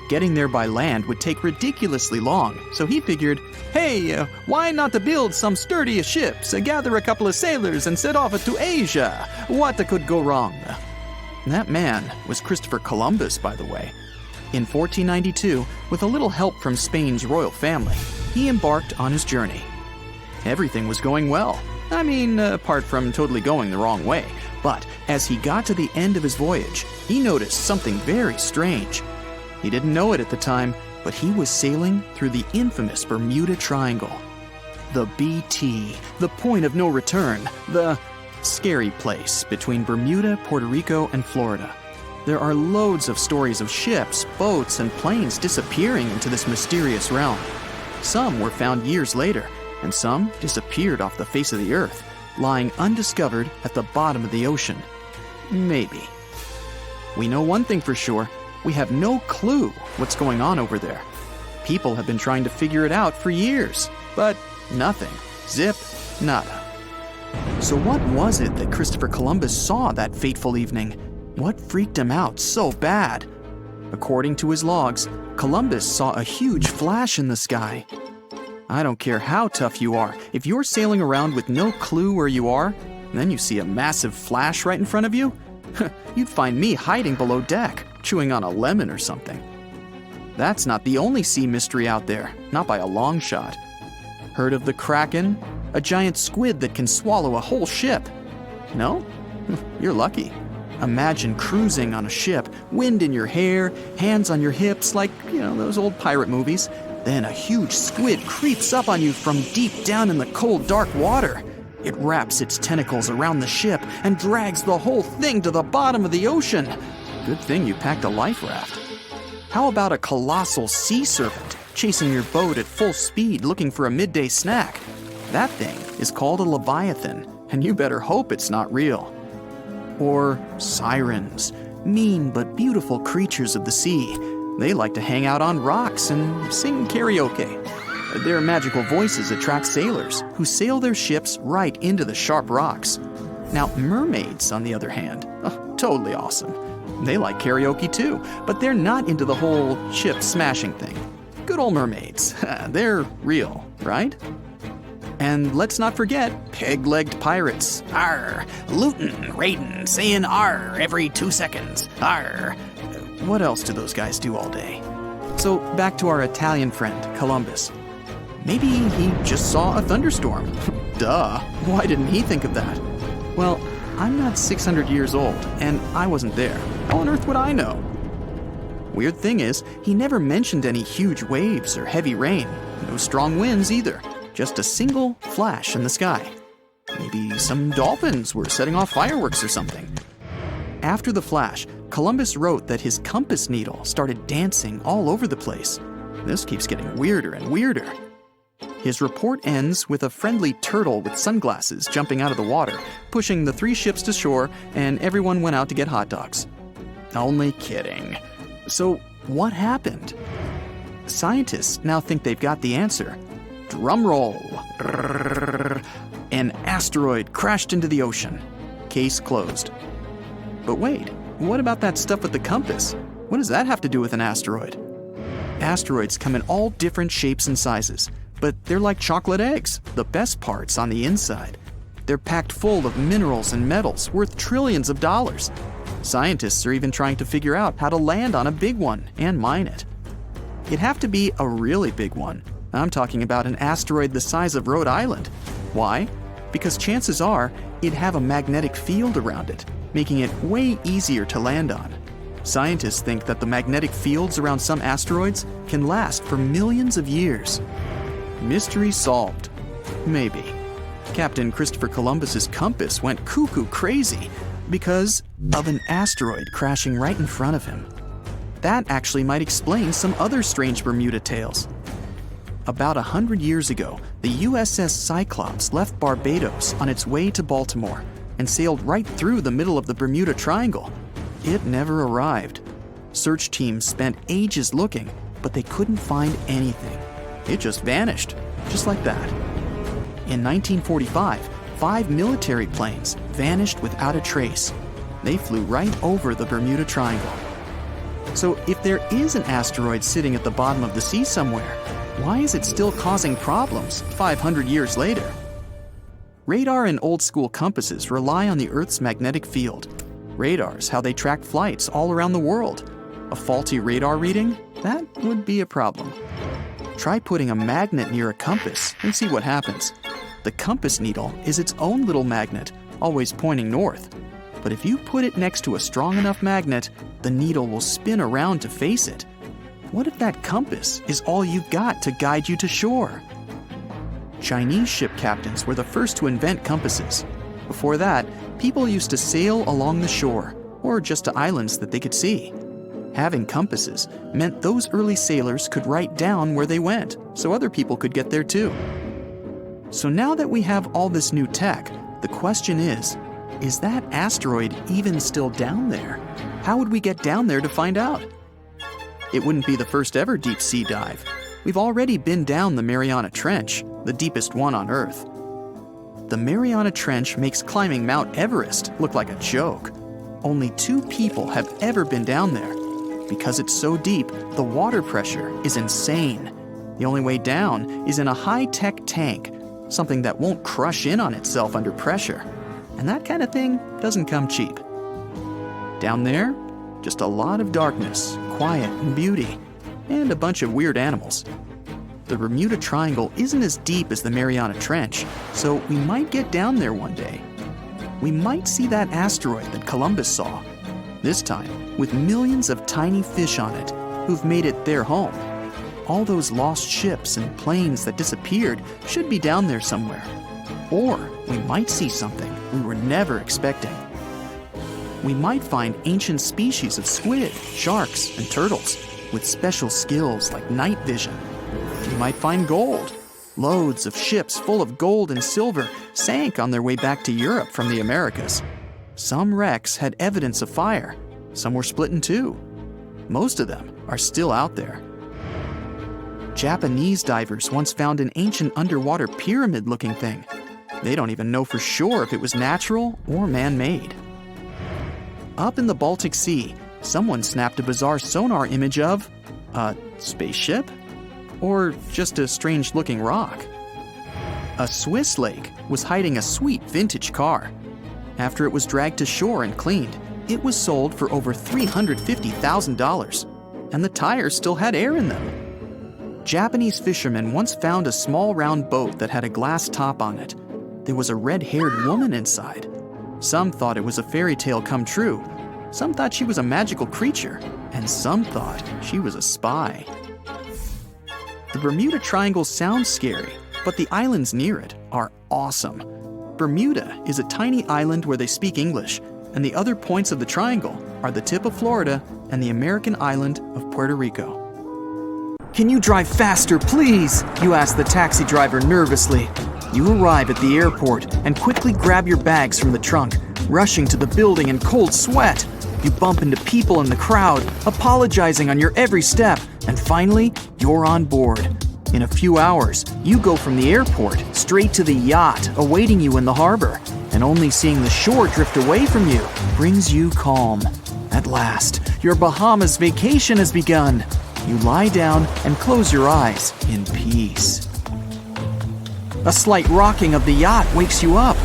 Getting there by land would take ridiculously long, so he figured, hey, why not to build some sturdy ships, gather a couple of sailors, and set off to Asia? What could go wrong? That man was Christopher Columbus, by the way. In 1492, with a little help from Spain's royal family, he embarked on his journey. Everything was going well. I mean, apart from totally going the wrong way. But as he got to the end of his voyage, he noticed something very strange. He didn't know it at the time, but he was sailing through the infamous Bermuda Triangle. The BT, the point of no return, the scary place between Bermuda, Puerto Rico, and Florida. There are loads of stories of ships, boats, and planes disappearing into this mysterious realm. Some were found years later, and some disappeared off the face of the earth, lying undiscovered at the bottom of the ocean. Maybe. We know one thing for sure. We have no clue what's going on over there. People have been trying to figure it out for years, but nothing. Zip, nada. So what was it that Christopher Columbus saw that fateful evening? What freaked him out so bad? According to his logs, Columbus saw a huge flash in the sky. I don't care how tough you are, if you're sailing around with no clue where you are, and then you see a massive flash right in front of you, you'd find me hiding below deck, chewing on a lemon or something. That's not the only sea mystery out there, not by a long shot. Heard of the Kraken? A giant squid that can swallow a whole ship. No? You're lucky. Imagine cruising on a ship, wind in your hair, hands on your hips, like, those old pirate movies. Then a huge squid creeps up on you from deep down in the cold, dark water. It wraps its tentacles around the ship and drags the whole thing to the bottom of the ocean. Good thing you packed a life raft. How about a colossal sea serpent chasing your boat at full speed looking for a midday snack? That thing is called a leviathan, and you better hope it's not real. Or sirens, mean but beautiful creatures of the sea. They like to hang out on rocks and sing karaoke. Their magical voices attract sailors who sail their ships right into the sharp rocks. Now, mermaids, on the other hand, totally awesome. They like karaoke too, but they're not into the whole ship smashing thing. Good old mermaids. They're real, right? And let's not forget peg-legged pirates. Arr! Lootin', raidin', saying arr every 2 seconds. Arr! What else do those guys do all day? So back to our Italian friend, Columbus. Maybe he just saw a thunderstorm. Duh, why didn't he think of that? Well, I'm not 600 years old, and I wasn't there. How on earth would I know? Weird thing is, he never mentioned any huge waves or heavy rain. No strong winds either. Just a single flash in the sky. Maybe some dolphins were setting off fireworks or something. After the flash, Columbus wrote that his compass needle started dancing all over the place. This keeps getting weirder and weirder. His report ends with a friendly turtle with sunglasses jumping out of the water, pushing the 3 ships to shore, and everyone went out to get hot dogs. Only kidding. So, what happened? Scientists now think they've got the answer. Drum roll. An asteroid crashed into the ocean. Case closed. But wait, what about that stuff with the compass? What does that have to do with an asteroid? Asteroids come in all different shapes and sizes, but they're like chocolate eggs, the best part's on the inside. They're packed full of minerals and metals worth trillions of dollars. Scientists are even trying to figure out how to land on a big one and mine it. It'd have to be a really big one. I'm talking about an asteroid the size of Rhode Island. Why? Because chances are it'd have a magnetic field around it, making it way easier to land on. Scientists think that the magnetic fields around some asteroids can last for millions of years. Mystery solved. Maybe. Captain Christopher Columbus's compass went cuckoo crazy because of an asteroid crashing right in front of him. That actually might explain some other strange Bermuda tales. About 100 years ago, the USS Cyclops left Barbados on its way to Baltimore and sailed right through the middle of the Bermuda Triangle. It never arrived. Search teams spent ages looking, but they couldn't find anything. It just vanished, just like that. In 1945, 5 military planes vanished without a trace. They flew right over the Bermuda Triangle. So if there is an asteroid sitting at the bottom of the sea somewhere, why is it still causing problems 500 years later? Radar and old-school compasses rely on the Earth's magnetic field. Radar's how they track flights all around the world. A faulty radar reading? That would be a problem. Try putting a magnet near a compass and see what happens. The compass needle is its own little magnet, always pointing north. But if you put it next to a strong enough magnet, the needle will spin around to face it. What if that compass is all you've got to guide you to shore? Chinese ship captains were the first to invent compasses. Before that, people used to sail along the shore, or just to islands that they could see. Having compasses meant those early sailors could write down where they went, so other people could get there too. So now that we have all this new tech, the question is that asteroid even still down there? How would we get down there to find out? It wouldn't be the first ever deep sea dive. We've already been down the Mariana Trench, the deepest one on Earth. The Mariana Trench makes climbing Mount Everest look like a joke. Only 2 people have ever been down there. Because it's so deep, the water pressure is insane. The only way down is in a high-tech tank, something that won't crush in on itself under pressure. And that kind of thing doesn't come cheap. Down there, just a lot of darkness, quiet and beauty, and a bunch of weird animals. The Bermuda Triangle isn't as deep as the Mariana Trench, so we might get down there one day. We might see that asteroid that Columbus saw, this time with millions of tiny fish on it who've made it their home. All those lost ships and planes that disappeared should be down there somewhere. Or we might see something we were never expecting. We might find ancient species of squid, sharks, and turtles with special skills like night vision. We might find gold. Loads of ships full of gold and silver sank on their way back to Europe from the Americas. Some wrecks had evidence of fire. Some were split in two. Most of them are still out there. Japanese divers once found an ancient underwater pyramid-looking thing. They don't even know for sure if it was natural or man-made. Up in the Baltic Sea, someone snapped a bizarre sonar image of a spaceship? Or just a strange-looking rock? A Swiss lake was hiding a sweet vintage car. After it was dragged to shore and cleaned, it was sold for over $350,000, and the tires still had air in them. Japanese fishermen once found a small round boat that had a glass top on it. There was a red-haired woman inside. Some thought it was a fairy tale come true. Some thought she was a magical creature, and some thought she was a spy. The Bermuda Triangle sounds scary, but the islands near it are awesome. Bermuda is a tiny island where they speak English, and the other points of the triangle are the tip of Florida and the American island of Puerto Rico. "Can you drive faster, please?" you ask the taxi driver nervously. You arrive at the airport and quickly grab your bags from the trunk, rushing to the building in cold sweat. You bump into people in the crowd, apologizing on your every step, and finally, you're on board. In a few hours, you go from the airport straight to the yacht awaiting you in the harbor, and only seeing the shore drift away from you brings you calm. At last, your Bahamas vacation has begun. You lie down and close your eyes in peace. A slight rocking of the yacht wakes you up.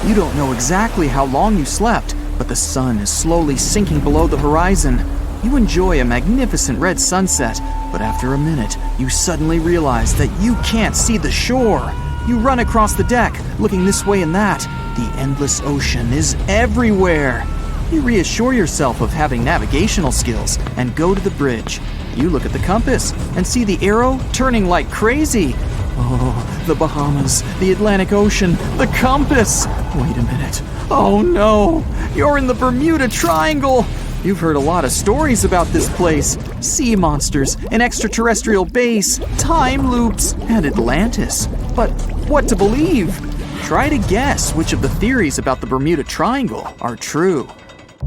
You don't know exactly how long you slept, but the sun is slowly sinking below the horizon. You enjoy a magnificent red sunset, but after a minute, you suddenly realize that you can't see the shore. You run across the deck, looking this way and that. The endless ocean is everywhere. You reassure yourself of having navigational skills and go to the bridge. You look at the compass and see the arrow turning like crazy. Oh, the Bahamas, the Atlantic Ocean, the compass. Wait a minute. Oh no, you're in the Bermuda Triangle. You've heard a lot of stories about this place. Sea monsters, an extraterrestrial base, time loops, and Atlantis. But what to believe? Try to guess which of the theories about the Bermuda Triangle are true.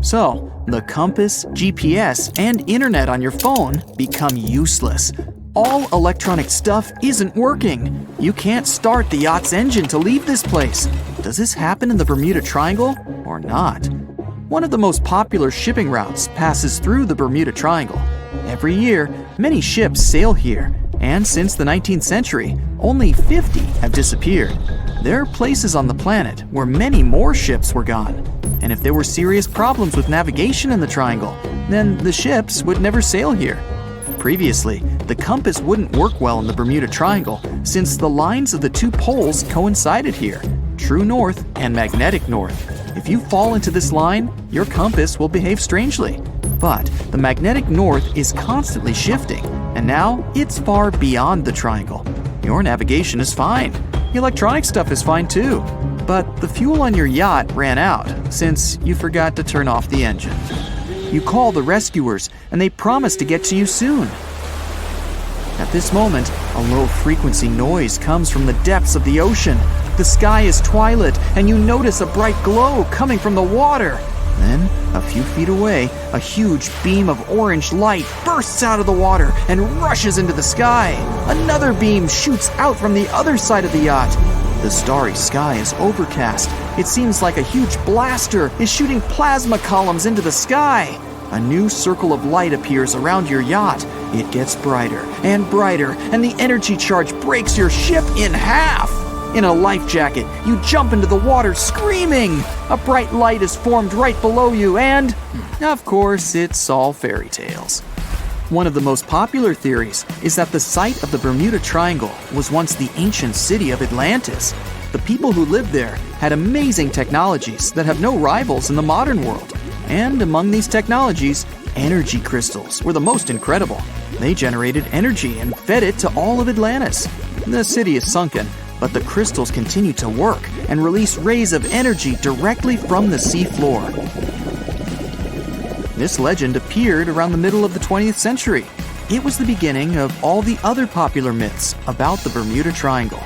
So, the compass, GPS, and internet on your phone become useless. All electronic stuff isn't working. You can't start the yacht's engine to leave this place. Does this happen in the Bermuda Triangle or not? One of the most popular shipping routes passes through the Bermuda Triangle. Every year, many ships sail here, and since the 19th century, only 50 have disappeared. There are places on the planet where many more ships were gone. And if there were serious problems with navigation in the triangle, then the ships would never sail here. Previously, the compass wouldn't work well in the Bermuda Triangle since the lines of the two poles coincided here, true north and magnetic north. If you fall into this line, your compass will behave strangely. But the magnetic north is constantly shifting, and now it's far beyond the triangle. Your navigation is fine. The electronic stuff is fine too. But the fuel on your yacht ran out since you forgot to turn off the engine. You call the rescuers, and they promise to get to you soon. At this moment, a low-frequency noise comes from the depths of the ocean. The sky is twilight, and you notice a bright glow coming from the water. Then, a few feet away, a huge beam of orange light bursts out of the water and rushes into the sky. Another beam shoots out from the other side of the yacht. The starry sky is overcast. It seems like a huge blaster is shooting plasma columns into the sky. A new circle of light appears around your yacht. It gets brighter, and the energy charge breaks your ship in half. In a life jacket, you jump into the water screaming. A bright light is formed right below you, and, of course, it's all fairy tales. One of the most popular theories is that the site of the Bermuda Triangle was once the ancient city of Atlantis. The people who lived there had amazing technologies that have no rivals in the modern world. And among these technologies, energy crystals were the most incredible. They generated energy and fed it to all of Atlantis. The city is sunken, but the crystals continue to work and release rays of energy directly from the sea floor. This legend appeared around the middle of the 20th century. It was the beginning of all the other popular myths about the Bermuda Triangle.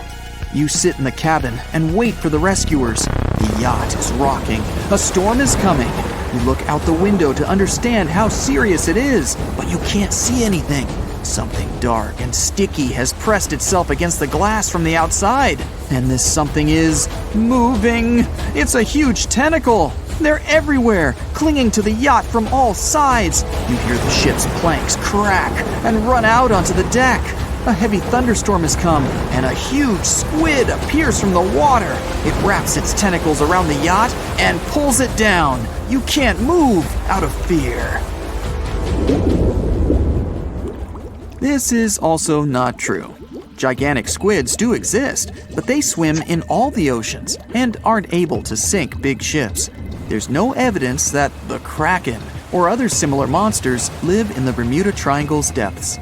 You sit in the cabin and wait for the rescuers. The yacht is rocking. A storm is coming. You look out the window to understand how serious it is, but you can't see anything. Something dark and sticky has pressed itself against the glass from the outside. And this something is moving. It's a huge tentacle. They're everywhere, clinging to the yacht from all sides. You hear the ship's planks crack and run out onto the deck. A heavy thunderstorm has come, and a huge squid appears from the water. It wraps its tentacles around the yacht and pulls it down. You can't move out of fear. This is also not true. Gigantic squids do exist, but they swim in all the oceans and aren't able to sink big ships. There's no evidence that the Kraken or other similar monsters live in the Bermuda Triangle's depths.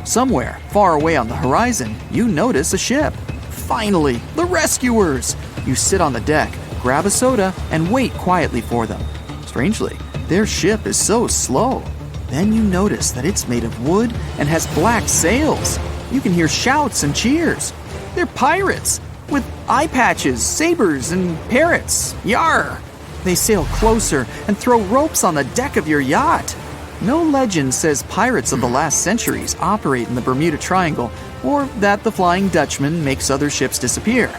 Somewhere, far away on the horizon, you notice a ship. Finally, the rescuers! You sit on the deck, grab a soda, and wait quietly for them. Strangely, their ship is so slow. Then you notice that it's made of wood and has black sails. You can hear shouts and cheers. They're pirates, with eye patches, sabers, and parrots. Yar! They sail closer and throw ropes on the deck of your yacht. No legend says pirates of the last centuries operate in the Bermuda Triangle, or that the Flying Dutchman makes other ships disappear.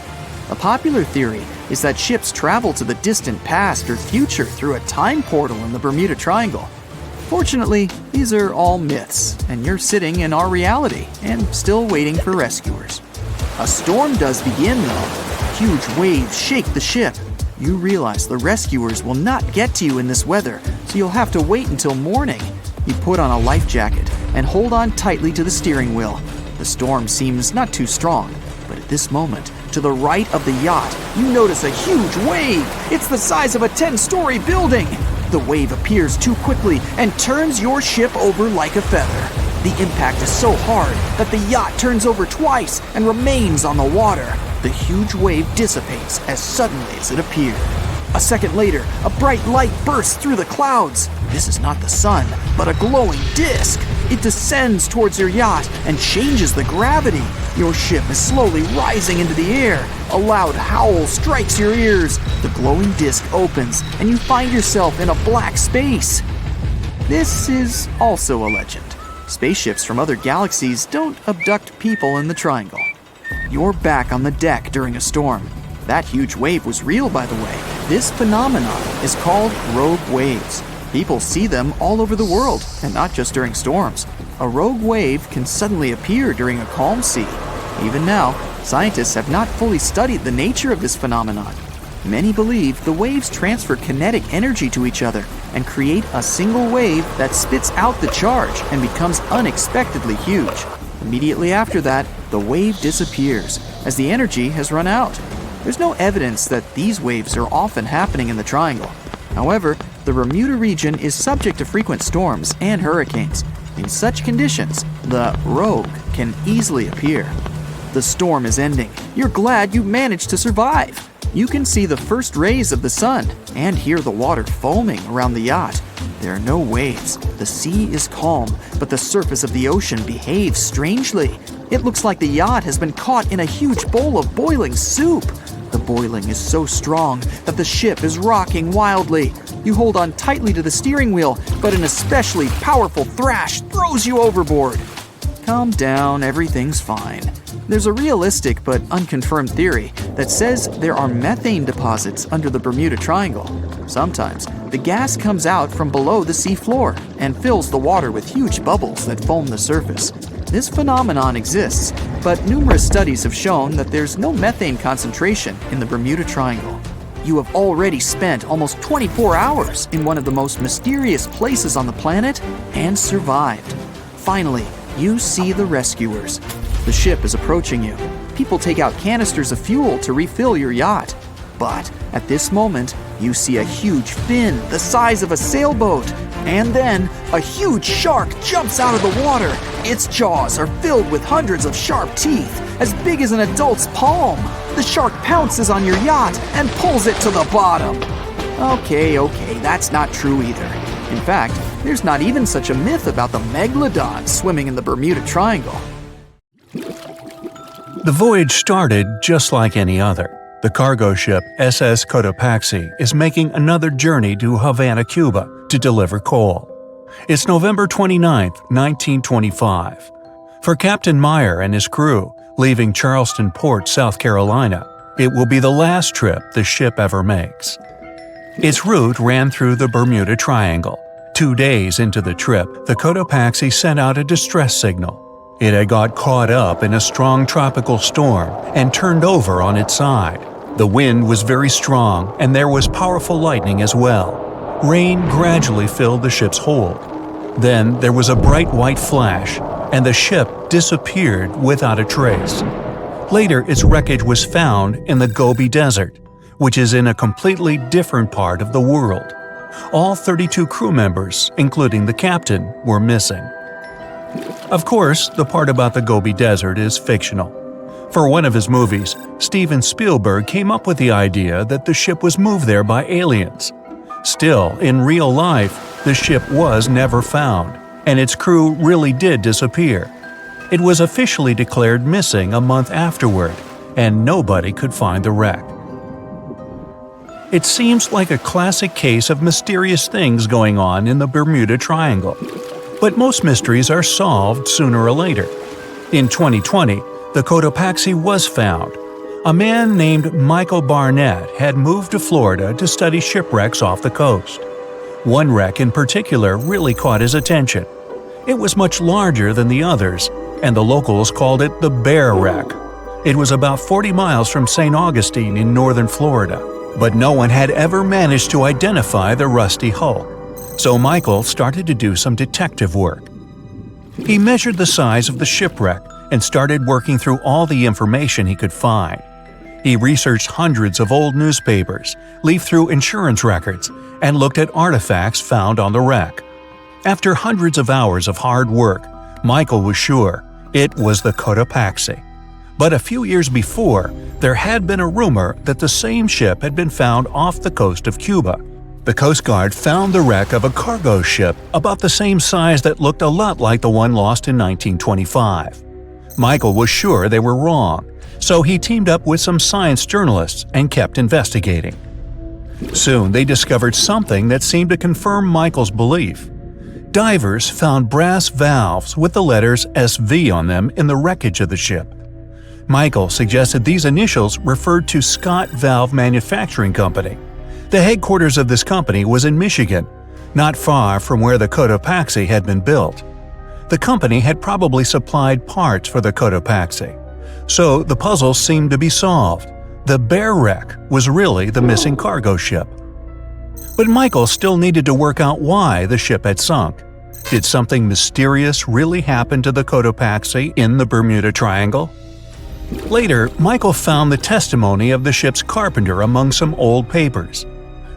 A popular theory is that ships travel to the distant past or future through a time portal in the Bermuda Triangle. Fortunately, these are all myths, and you're sitting in our reality and still waiting for rescuers. A storm does begin, though. Huge waves shake the ship. You realize the rescuers will not get to you in this weather, so you'll have to wait until morning. You put on a life jacket and hold on tightly to the steering wheel. The storm seems not too strong, but at this moment, to the right of the yacht, you notice a huge wave. It's the size of a 10-story building. The wave appears too quickly and turns your ship over like a feather. The impact is so hard that the yacht turns over twice and remains on the water. The huge wave dissipates as suddenly as it appeared. A second later, a bright light bursts through the clouds. This is not the sun, but a glowing disc. It descends towards your yacht and changes the gravity. Your ship is slowly rising into the air. A loud howl strikes your ears. The glowing disc opens, and you find yourself in a black space. This is also a legend. Spaceships from other galaxies don't abduct people in the Triangle. You're back on the deck during a storm. That huge wave was real, by the way. This phenomenon is called rogue waves. People see them all over the world, and not just during storms. A rogue wave can suddenly appear during a calm sea. Even now, scientists have not fully studied the nature of this phenomenon. Many believe the waves transfer kinetic energy to each other and create a single wave that spits out the charge and becomes unexpectedly huge. Immediately after that, the wave disappears, as the energy has run out. There's no evidence that these waves are often happening in the Triangle. However, the Bermuda region is subject to frequent storms and hurricanes. In such conditions, the rogue can easily appear. The storm is ending. You're glad you managed to survive. You can see the first rays of the sun and hear the water foaming around the yacht. There are no waves. The sea is calm, but the surface of the ocean behaves strangely. It looks like the yacht has been caught in a huge bowl of boiling soup. The boiling is so strong that the ship is rocking wildly. You hold on tightly to the steering wheel, but an especially powerful thrash throws you overboard. Calm down, everything's fine. There's a realistic but unconfirmed theory that says there are methane deposits under the Bermuda Triangle. Sometimes, the gas comes out from below the sea floor and fills the water with huge bubbles that foam the surface. This phenomenon exists, but numerous studies have shown that there's no methane concentration in the Bermuda Triangle. You have already spent almost 24 hours in one of the most mysterious places on the planet and survived. Finally, you see the rescuers. The ship is approaching you. People take out canisters of fuel to refill your yacht. But at this moment, you see a huge fin the size of a sailboat. And then, a huge shark jumps out of the water. Its jaws are filled with hundreds of sharp teeth, as big as an adult's palm. The shark pounces on your yacht and pulls it to the bottom. Okay, that's not true either. In fact, there's not even such a myth about the megalodon swimming in the Bermuda Triangle. The voyage started just like any other. The cargo ship SS Cotopaxi is making another journey to Havana, Cuba, to deliver coal. It's November 29, 1925. For Captain Meyer and his crew, leaving Charleston Port, South Carolina, it will be the last trip the ship ever makes. Its route ran through the Bermuda Triangle. 2 days into the trip, the Cotopaxi sent out a distress signal. It had got caught up in a strong tropical storm and turned over on its side. The wind was very strong and there was powerful lightning as well. Rain gradually filled the ship's hold. Then there was a bright white flash, and the ship disappeared without a trace. Later, its wreckage was found in the Gobi Desert, which is in a completely different part of the world. All 32 crew members, including the captain, were missing. Of course, the part about the Gobi Desert is fictional. For one of his movies, Steven Spielberg came up with the idea that the ship was moved there by aliens. Still, in real life, the ship was never found, and its crew really did disappear. It was officially declared missing a month afterward, and nobody could find the wreck. It seems like a classic case of mysterious things going on in the Bermuda Triangle. But most mysteries are solved sooner or later. In 2020, the Cotopaxi was found. A man named Michael Barnett had moved to Florida to study shipwrecks off the coast. One wreck in particular really caught his attention. It was much larger than the others, and the locals called it the Bear Wreck. It was about 40 miles from St. Augustine in northern Florida, but no one had ever managed to identify the rusty hull. So Michael started to do some detective work. He measured the size of the shipwreck and started working through all the information he could find. He researched hundreds of old newspapers, leafed through insurance records, and looked at artifacts found on the wreck. After hundreds of hours of hard work, Michael was sure it was the Cotopaxi. But a few years before, there had been a rumor that the same ship had been found off the coast of Cuba. The Coast Guard found the wreck of a cargo ship about the same size that looked a lot like the one lost in 1925. Michael was sure they were wrong, so he teamed up with some science journalists and kept investigating. Soon they discovered something that seemed to confirm Michael's belief. Divers found brass valves with the letters SV on them in the wreckage of the ship. Michael suggested these initials referred to Scott Valve Manufacturing Company. The headquarters of this company was in Michigan, not far from where the Cotopaxi had been built. The company had probably supplied parts for the Cotopaxi. So the puzzle seemed to be solved. The Bear wreck was really the missing cargo ship. But Michael still needed to work out why the ship had sunk. Did something mysterious really happen to the Cotopaxi in the Bermuda Triangle? Later, Michael found the testimony of the ship's carpenter among some old papers.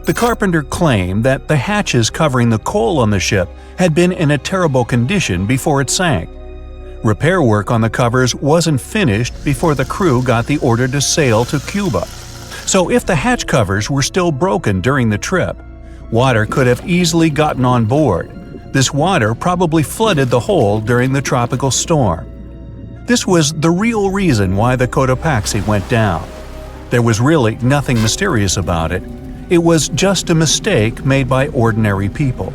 The carpenter claimed that the hatches covering the coal on the ship had been in a terrible condition before it sank. Repair work on the covers wasn't finished before the crew got the order to sail to Cuba. So if the hatch covers were still broken during the trip, water could have easily gotten on board. This water probably flooded the hold during the tropical storm. This was the real reason why the Cotopaxi went down. There was really nothing mysterious about it. It was just a mistake made by ordinary people.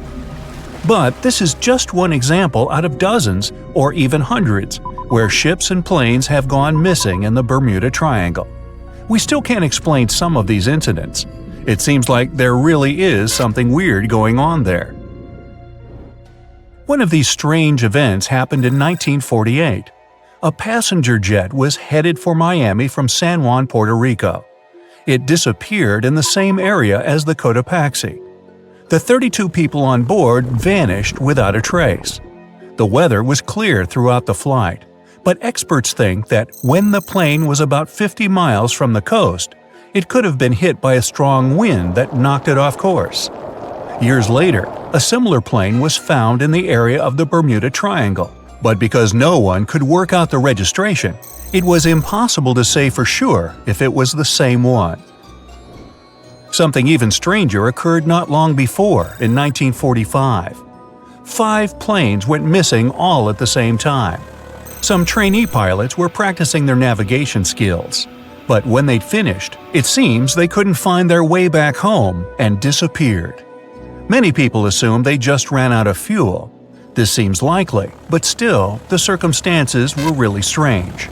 But this is just one example out of dozens or even hundreds where ships and planes have gone missing in the Bermuda Triangle. We still can't explain some of these incidents. It seems like there really is something weird going on there. One of these strange events happened in 1948. A passenger jet was headed for Miami from San Juan, Puerto Rico. It disappeared in the same area as the Cotopaxi. The 32 people on board vanished without a trace. The weather was clear throughout the flight, but experts think that when the plane was about 50 miles from the coast, it could have been hit by a strong wind that knocked it off course. Years later, a similar plane was found in the area of the Bermuda Triangle, but because no one could work out the registration, it was impossible to say for sure if it was the same one. Something even stranger occurred not long before, in 1945. 5 planes went missing all at the same time. Some trainee pilots were practicing their navigation skills, but when they'd finished, it seems they couldn't find their way back home and disappeared. Many people assume they just ran out of fuel. This seems likely, but still, the circumstances were really strange.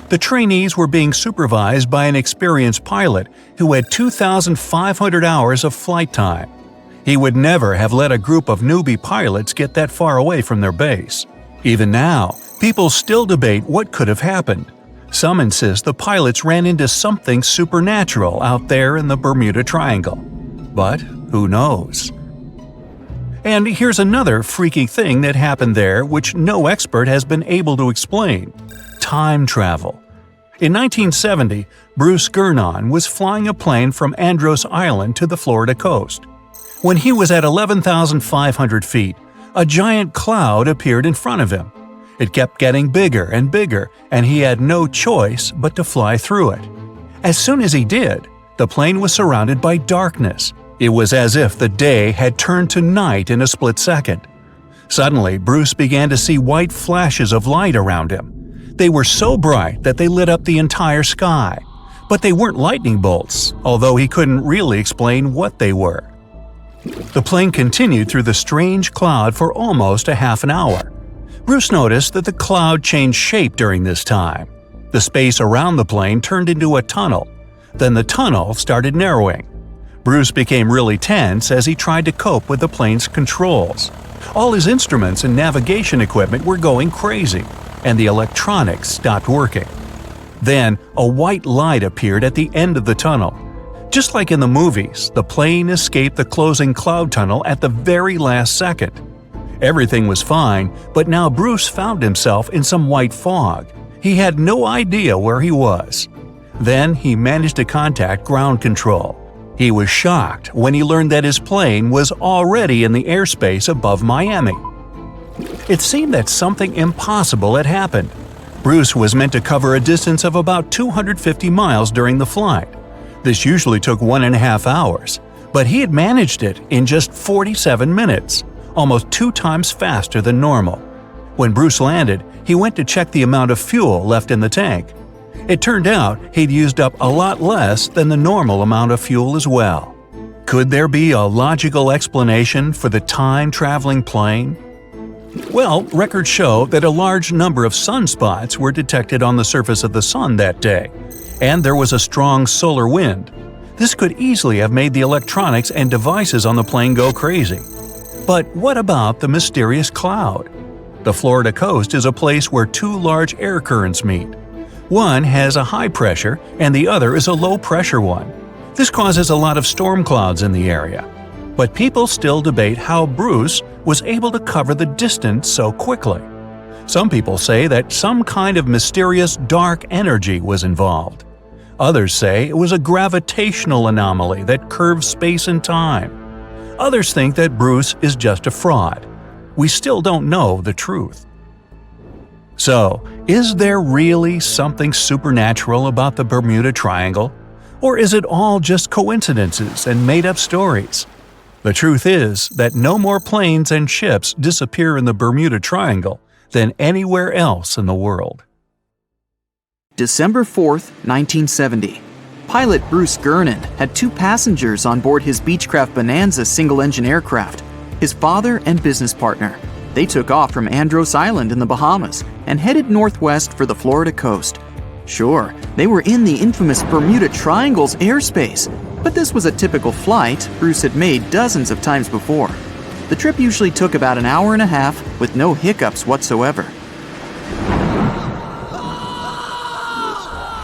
The trainees were being supervised by an experienced pilot who had 2,500 hours of flight time. He would never have let a group of newbie pilots get that far away from their base. Even now, people still debate what could have happened. Some insist the pilots ran into something supernatural out there in the Bermuda Triangle. But who knows? And here's another freaky thing that happened there which no expert has been able to explain. Time travel. In 1970, Bruce Gernon was flying a plane from Andros Island to the Florida coast. When he was at 11,500 feet, a giant cloud appeared in front of him. It kept getting bigger and bigger, and he had no choice but to fly through it. As soon as he did, the plane was surrounded by darkness. It was as if the day had turned to night in a split second. Suddenly, Bruce began to see white flashes of light around him. They were so bright that they lit up the entire sky. But they weren't lightning bolts, although he couldn't really explain what they were. The plane continued through the strange cloud for almost a half an hour. Bruce noticed that the cloud changed shape during this time. The space around the plane turned into a tunnel. Then the tunnel started narrowing. Bruce became really tense as he tried to cope with the plane's controls. All his instruments and navigation equipment were going crazy, and the electronics stopped working. Then, a white light appeared at the end of the tunnel. Just like in the movies, the plane escaped the closing cloud tunnel at the very last second. Everything was fine, but now Bruce found himself in some white fog. He had no idea where he was. Then he managed to contact ground control. He was shocked when he learned that his plane was already in the airspace above Miami. It seemed that something impossible had happened. Bruce was meant to cover a distance of about 250 miles during the flight. This usually took 1.5 hours, but he had managed it in just 47 minutes, almost 2 times faster than normal. When Bruce landed, he went to check the amount of fuel left in the tank. It turned out he'd used up a lot less than the normal amount of fuel as well. Could there be a logical explanation for the time-traveling plane? Well, records show that a large number of sunspots were detected on the surface of the sun that day, and there was a strong solar wind. This could easily have made the electronics and devices on the plane go crazy. But what about the mysterious cloud? The Florida coast is a place where 2 large air currents meet. One has a high pressure and the other is a low pressure one. This causes a lot of storm clouds in the area. But people still debate how Bruce was able to cover the distance so quickly. Some people say that some kind of mysterious dark energy was involved. Others say it was a gravitational anomaly that curves space and time. Others think that Bruce is just a fraud. We still don't know the truth. So, is there really something supernatural about the Bermuda Triangle? Or is it all just coincidences and made-up stories? The truth is that no more planes and ships disappear in the Bermuda Triangle than anywhere else in the world. December 4th, 1970. Pilot Bruce Gernon had 2 passengers on board his Beechcraft Bonanza single-engine aircraft, his father and business partner. They took off from Andros Island in the Bahamas and headed northwest for the Florida coast. Sure, they were in the infamous Bermuda Triangle's airspace, but this was a typical flight Bruce had made dozens of times before. The trip usually took about an hour and a half with no hiccups whatsoever.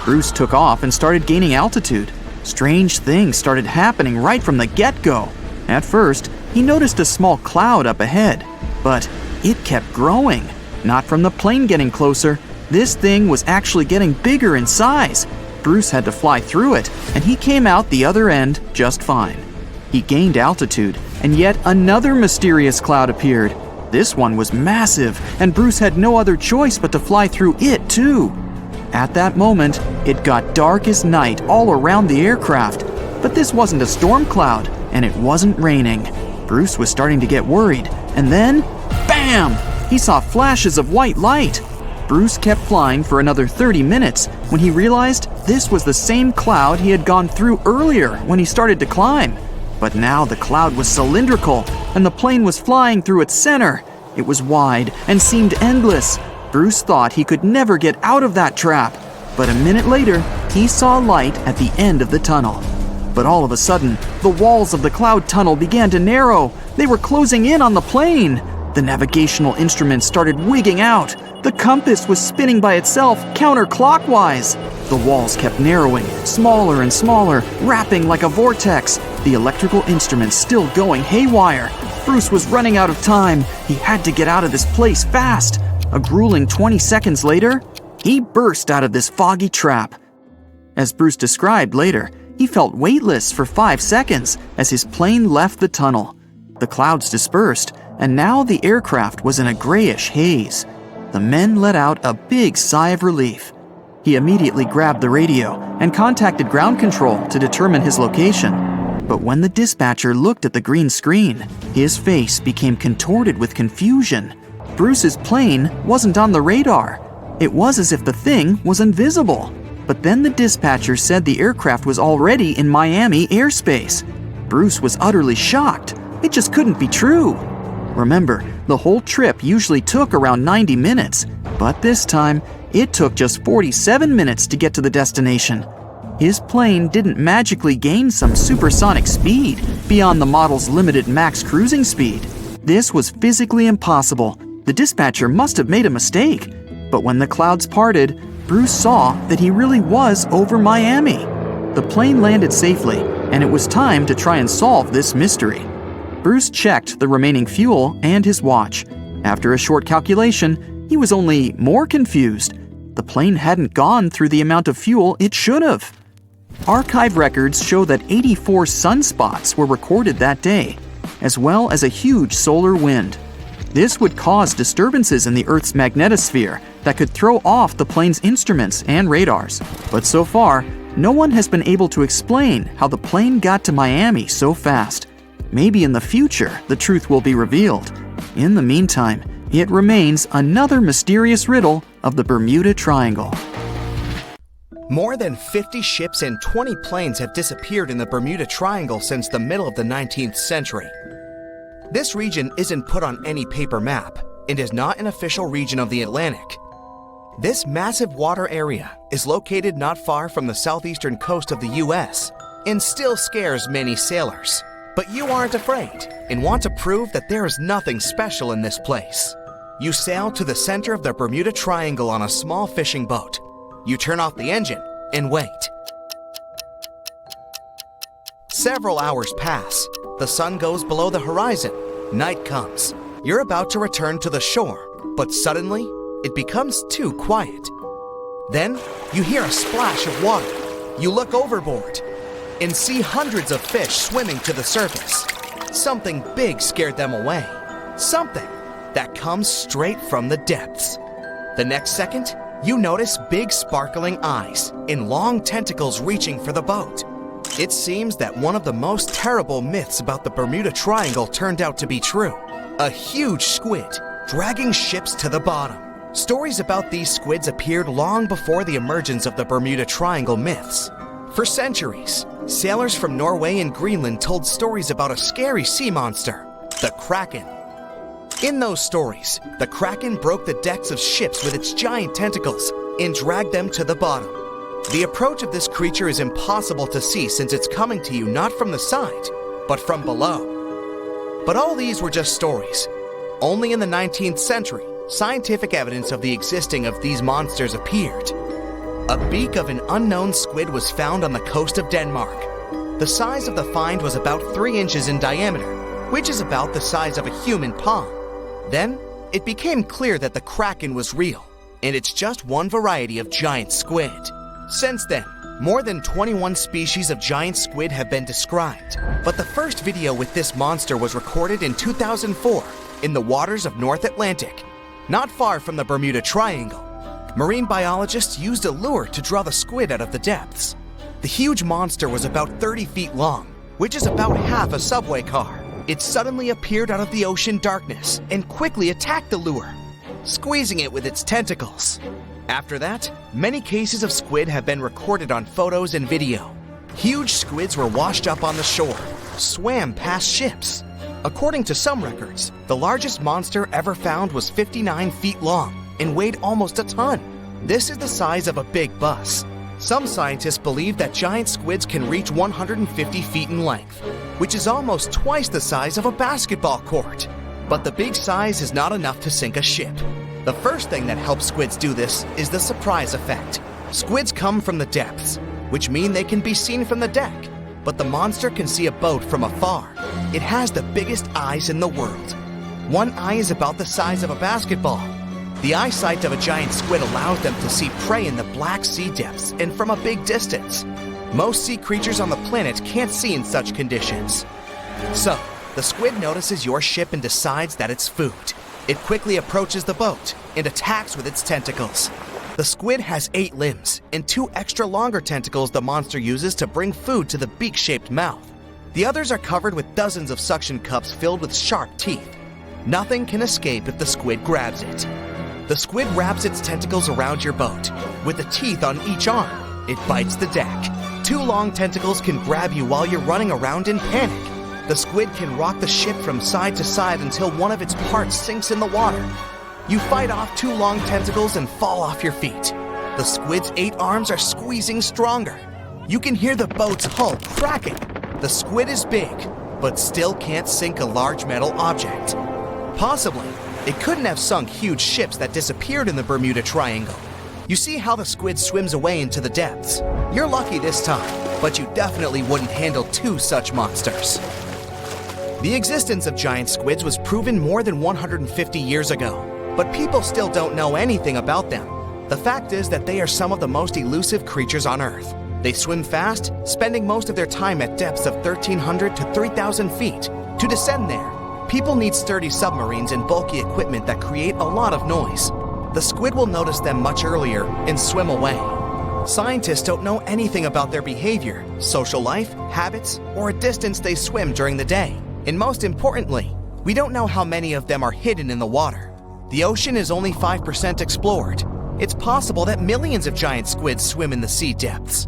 Bruce took off and started gaining altitude. Strange things started happening right from the get-go. At first, he noticed a small cloud up ahead, but it kept growing. Not from the plane getting closer. This thing was actually getting bigger in size. Bruce had to fly through it, and he came out the other end just fine. He gained altitude, and yet another mysterious cloud appeared. This one was massive, and Bruce had no other choice but to fly through it too. At that moment, it got dark as night all around the aircraft. But this wasn't a storm cloud, and it wasn't raining. Bruce was starting to get worried, and then, bam! He saw flashes of white light. Bruce kept flying for another 30 minutes when he realized this was the same cloud he had gone through earlier when he started to climb. But now the cloud was cylindrical, and the plane was flying through its center. It was wide and seemed endless. Bruce thought he could never get out of that trap. But a minute later, he saw light at the end of the tunnel. But all of a sudden, the walls of the cloud tunnel began to narrow. They were closing in on the plane. The navigational instruments started wigging out. The compass was spinning by itself counterclockwise. The walls kept narrowing, smaller and smaller, wrapping like a vortex. The electrical instruments still going haywire. Bruce was running out of time. He had to get out of this place fast. A grueling 20 seconds later, he burst out of this foggy trap. As Bruce described later, he felt weightless for 5 seconds as his plane left the tunnel. The clouds dispersed, and now the aircraft was in a grayish haze. The men let out a big sigh of relief. He immediately grabbed the radio and contacted ground control to determine his location. But when the dispatcher looked at the green screen, his face became contorted with confusion. Bruce's plane wasn't on the radar. It was as if the thing was invisible. But then the dispatcher said the aircraft was already in Miami airspace. Bruce was utterly shocked. It just couldn't be true. Remember, the whole trip usually took around 90 minutes, but this time, it took just 47 minutes to get to the destination. His plane didn't magically gain some supersonic speed beyond the model's limited max cruising speed. This was physically impossible. The dispatcher must have made a mistake. But when the clouds parted, Bruce saw that he really was over Miami. The plane landed safely, and it was time to try and solve this mystery. Bruce checked the remaining fuel and his watch. After a short calculation, he was only more confused. The plane hadn't gone through the amount of fuel it should have. Archive records show that 84 sunspots were recorded that day, as well as a huge solar wind. This would cause disturbances in the Earth's magnetosphere that could throw off the plane's instruments and radars. But so far, no one has been able to explain how the plane got to Miami so fast. Maybe in the future, the truth will be revealed. In the meantime, it remains another mysterious riddle of the Bermuda Triangle. More than 50 ships and 20 planes have disappeared in the Bermuda Triangle since the middle of the 19th century. This region isn't put on any paper map and is not an official region of the Atlantic. This massive water area is located not far from the southeastern coast of the US and still scares many sailors. But you aren't afraid and want to prove that there is nothing special in this place. You sail to the center of the Bermuda Triangle on a small fishing boat. You turn off the engine and wait. Several hours pass. The sun goes below the horizon. Night comes. You're about to return to the shore, but suddenly, it becomes too quiet. Then, you hear a splash of water. You look overboard and see hundreds of fish swimming to the surface. Something big scared them away. Something that comes straight from the depths. The next second, you notice big sparkling eyes and long tentacles reaching for the boat. It seems that one of the most terrible myths about the Bermuda Triangle turned out to be true. A huge squid dragging ships to the bottom. Stories about these squids appeared long before the emergence of the Bermuda Triangle myths. For centuries, sailors from Norway and Greenland told stories about a scary sea monster, the Kraken. In those stories, the Kraken broke the decks of ships with its giant tentacles and dragged them to the bottom. The approach of this creature is impossible to see since it's coming to you not from the side, but from below. But all these were just stories. Only in the 19th century, scientific evidence of the existing of these monsters appeared. A beak of an unknown squid was found on the coast of Denmark. The size of the find was about 3 inches in diameter, which is about the size of a human palm. Then, it became clear that the Kraken was real, and it's just one variety of giant squid. Since then, more than 21 species of giant squid have been described, but the first video with this monster was recorded in 2004 in the waters of North Atlantic, not far from the Bermuda Triangle. Marine biologists used a lure to draw the squid out of the depths. The huge monster was about 30 feet long, which is about half a subway car. It suddenly appeared out of the ocean darkness and quickly attacked the lure, squeezing it with its tentacles. After that, many cases of squid have been recorded on photos and video. Huge squids were washed up on the shore, swam past ships. According to some records, the largest monster ever found was 59 feet long and weighed almost a ton. This is the size of a big bus. Some scientists believe that giant squids can reach 150 feet in length, which is almost twice the size of a basketball court. But the big size is not enough to sink a ship. The first thing that helps squids do this is the surprise effect. Squids come from the depths, which mean they can be seen from the deck, but the monster can see a boat from afar. It has the biggest eyes in the world. One eye is about the size of a basketball. The eyesight of a giant squid allows them to see prey in the Black Sea depths and from a big distance. Most sea creatures on the planet can't see in such conditions. So, the squid notices your ship and decides that it's food. It quickly approaches the boat and attacks with its tentacles. The squid has 8 limbs and 2 extra longer tentacles the monster uses to bring food to the beak-shaped mouth. The others are covered with dozens of suction cups filled with sharp teeth. Nothing can escape if the squid grabs it. The squid wraps its tentacles around your boat. With the teeth on each arm, it bites the deck. 2 long tentacles can grab you while you're running around in panic. The squid can rock the ship from side to side until one of its parts sinks in the water. You fight off 2 long tentacles and fall off your feet. The squid's 8 arms are squeezing stronger. You can hear the boat's hull cracking. The squid is big, but still can't sink a large metal object. Possibly, it couldn't have sunk huge ships that disappeared in the Bermuda Triangle. You see how the squid swims away into the depths. You're lucky this time, but you definitely wouldn't handle 2 such monsters. The existence of giant squids was proven more than 150 years ago, but people still don't know anything about them. The fact is that they are some of the most elusive creatures on Earth. They swim fast, spending most of their time at depths of 1,300 to 3,000 feet. To descend there, People need sturdy submarines and bulky equipment that create a lot of noise. The squid will notice them much earlier and swim away. Scientists don't know anything about their behavior, social life, habits, or a distance they swim during the day. And most importantly, we don't know how many of them are hidden in the water. The ocean is only 5% explored. It's possible that millions of giant squids swim in the sea depths.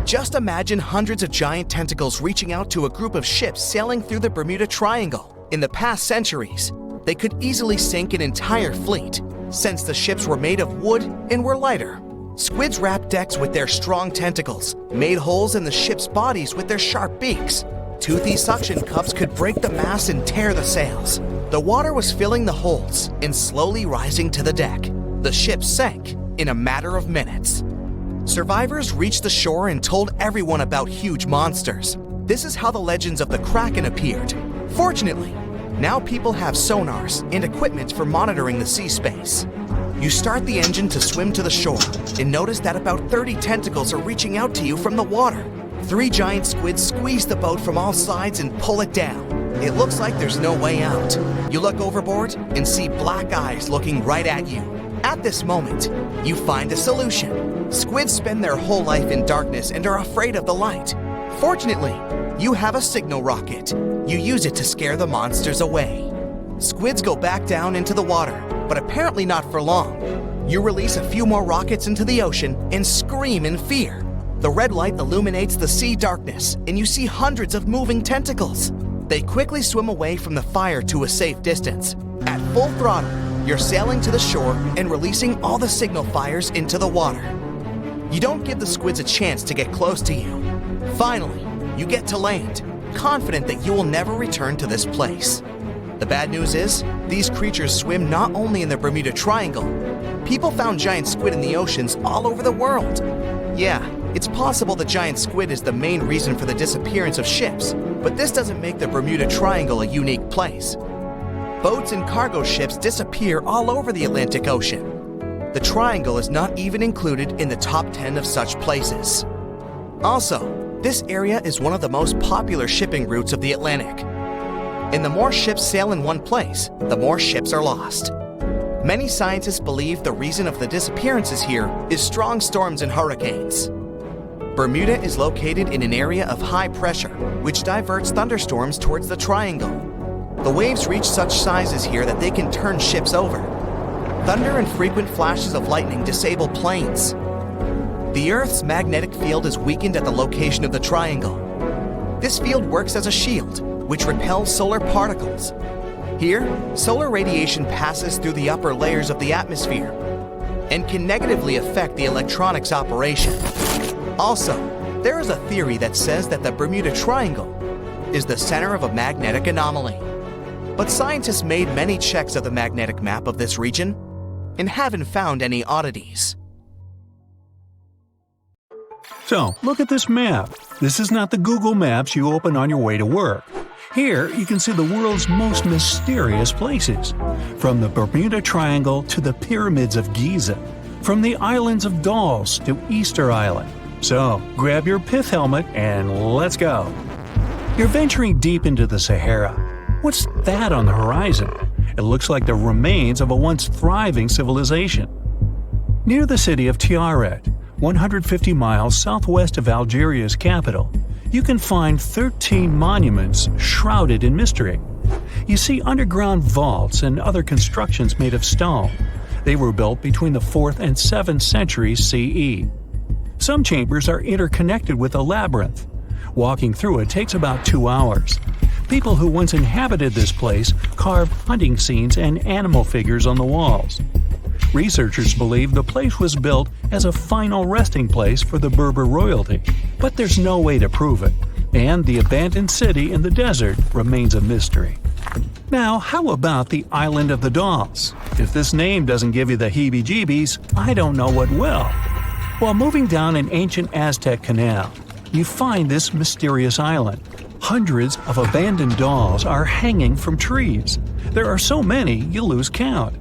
Just imagine hundreds of giant tentacles reaching out to a group of ships sailing through the Bermuda Triangle. In the past centuries, they could easily sink an entire fleet, since the ships were made of wood and were lighter. Squids wrapped decks with their strong tentacles, made holes in the ship's bodies with their sharp beaks. Toothy suction cups could break the masts and tear the sails. The water was filling the holes and slowly rising to the deck. The ship sank in a matter of minutes. Survivors reached the shore and told everyone about huge monsters. This is how the legends of the Kraken appeared. Fortunately, now people have sonars and equipment for monitoring the sea space. You start the engine to swim to the shore and notice that about 30 tentacles are reaching out to you from the water. 3 giant squids squeeze the boat from all sides and pull it down. It looks like there's no way out. You look overboard and see black eyes looking right at you. At this moment, you find a solution. Squids spend their whole life in darkness and are afraid of the light. Fortunately, you have a signal rocket. You use it to scare the monsters away. Squids go back down into the water, but apparently not for long. You release a few more rockets into the ocean and scream in fear. The red light illuminates the sea darkness, and you see hundreds of moving tentacles. They quickly swim away from the fire to a safe distance. At full throttle, you're sailing to the shore and releasing all the signal fires into the water. You don't give the squids a chance to get close to you. Finally, you get to land, confident that you will never return to this place. The bad news is, these creatures swim not only in the Bermuda Triangle. People found giant squid in the oceans all over the world. Yeah, it's possible the giant squid is the main reason for the disappearance of ships, but this doesn't make the Bermuda Triangle a unique place. Boats and cargo ships disappear all over the Atlantic Ocean. The Triangle is not even included in the top 10 of such places. Also, this area is one of the most popular shipping routes of the Atlantic. And the more ships sail in one place, the more ships are lost. Many scientists believe the reason of the disappearances here is strong storms and hurricanes. Bermuda is located in an area of high pressure, which diverts thunderstorms towards the triangle. The waves reach such sizes here that they can turn ships over. Thunder and frequent flashes of lightning disable planes. The Earth's magnetic field is weakened at the location of the triangle. This field works as a shield, which repels solar particles. Here, solar radiation passes through the upper layers of the atmosphere and can negatively affect the electronics operation. Also, there is a theory that says that the Bermuda Triangle is the center of a magnetic anomaly. But scientists made many checks of the magnetic map of this region and haven't found any oddities. So, look at this map. This is not the Google Maps you open on your way to work. Here, you can see the world's most mysterious places, from the Bermuda Triangle to the pyramids of Giza, from the islands of Dolls to Easter Island. So, grab your pith helmet and let's go. You're venturing deep into the Sahara. What's that on the horizon? It looks like the remains of a once thriving civilization. Near the city of Tiaret, 150 miles southwest of Algeria's capital, you can find 13 monuments shrouded in mystery. You see underground vaults and other constructions made of stone. They were built between the 4th and 7th centuries CE. Some chambers are interconnected with a labyrinth. Walking through it takes about 2 hours. People who once inhabited this place carved hunting scenes and animal figures on the walls. Researchers believe the place was built as a final resting place for the Berber royalty, but there's no way to prove it, and the abandoned city in the desert remains a mystery. Now, how about the Island of the Dolls? If this name doesn't give you the heebie-jeebies, I don't know what will. While moving down an ancient Aztec canal, you find this mysterious island. Hundreds of abandoned dolls are hanging from trees. There are so many, you lose count.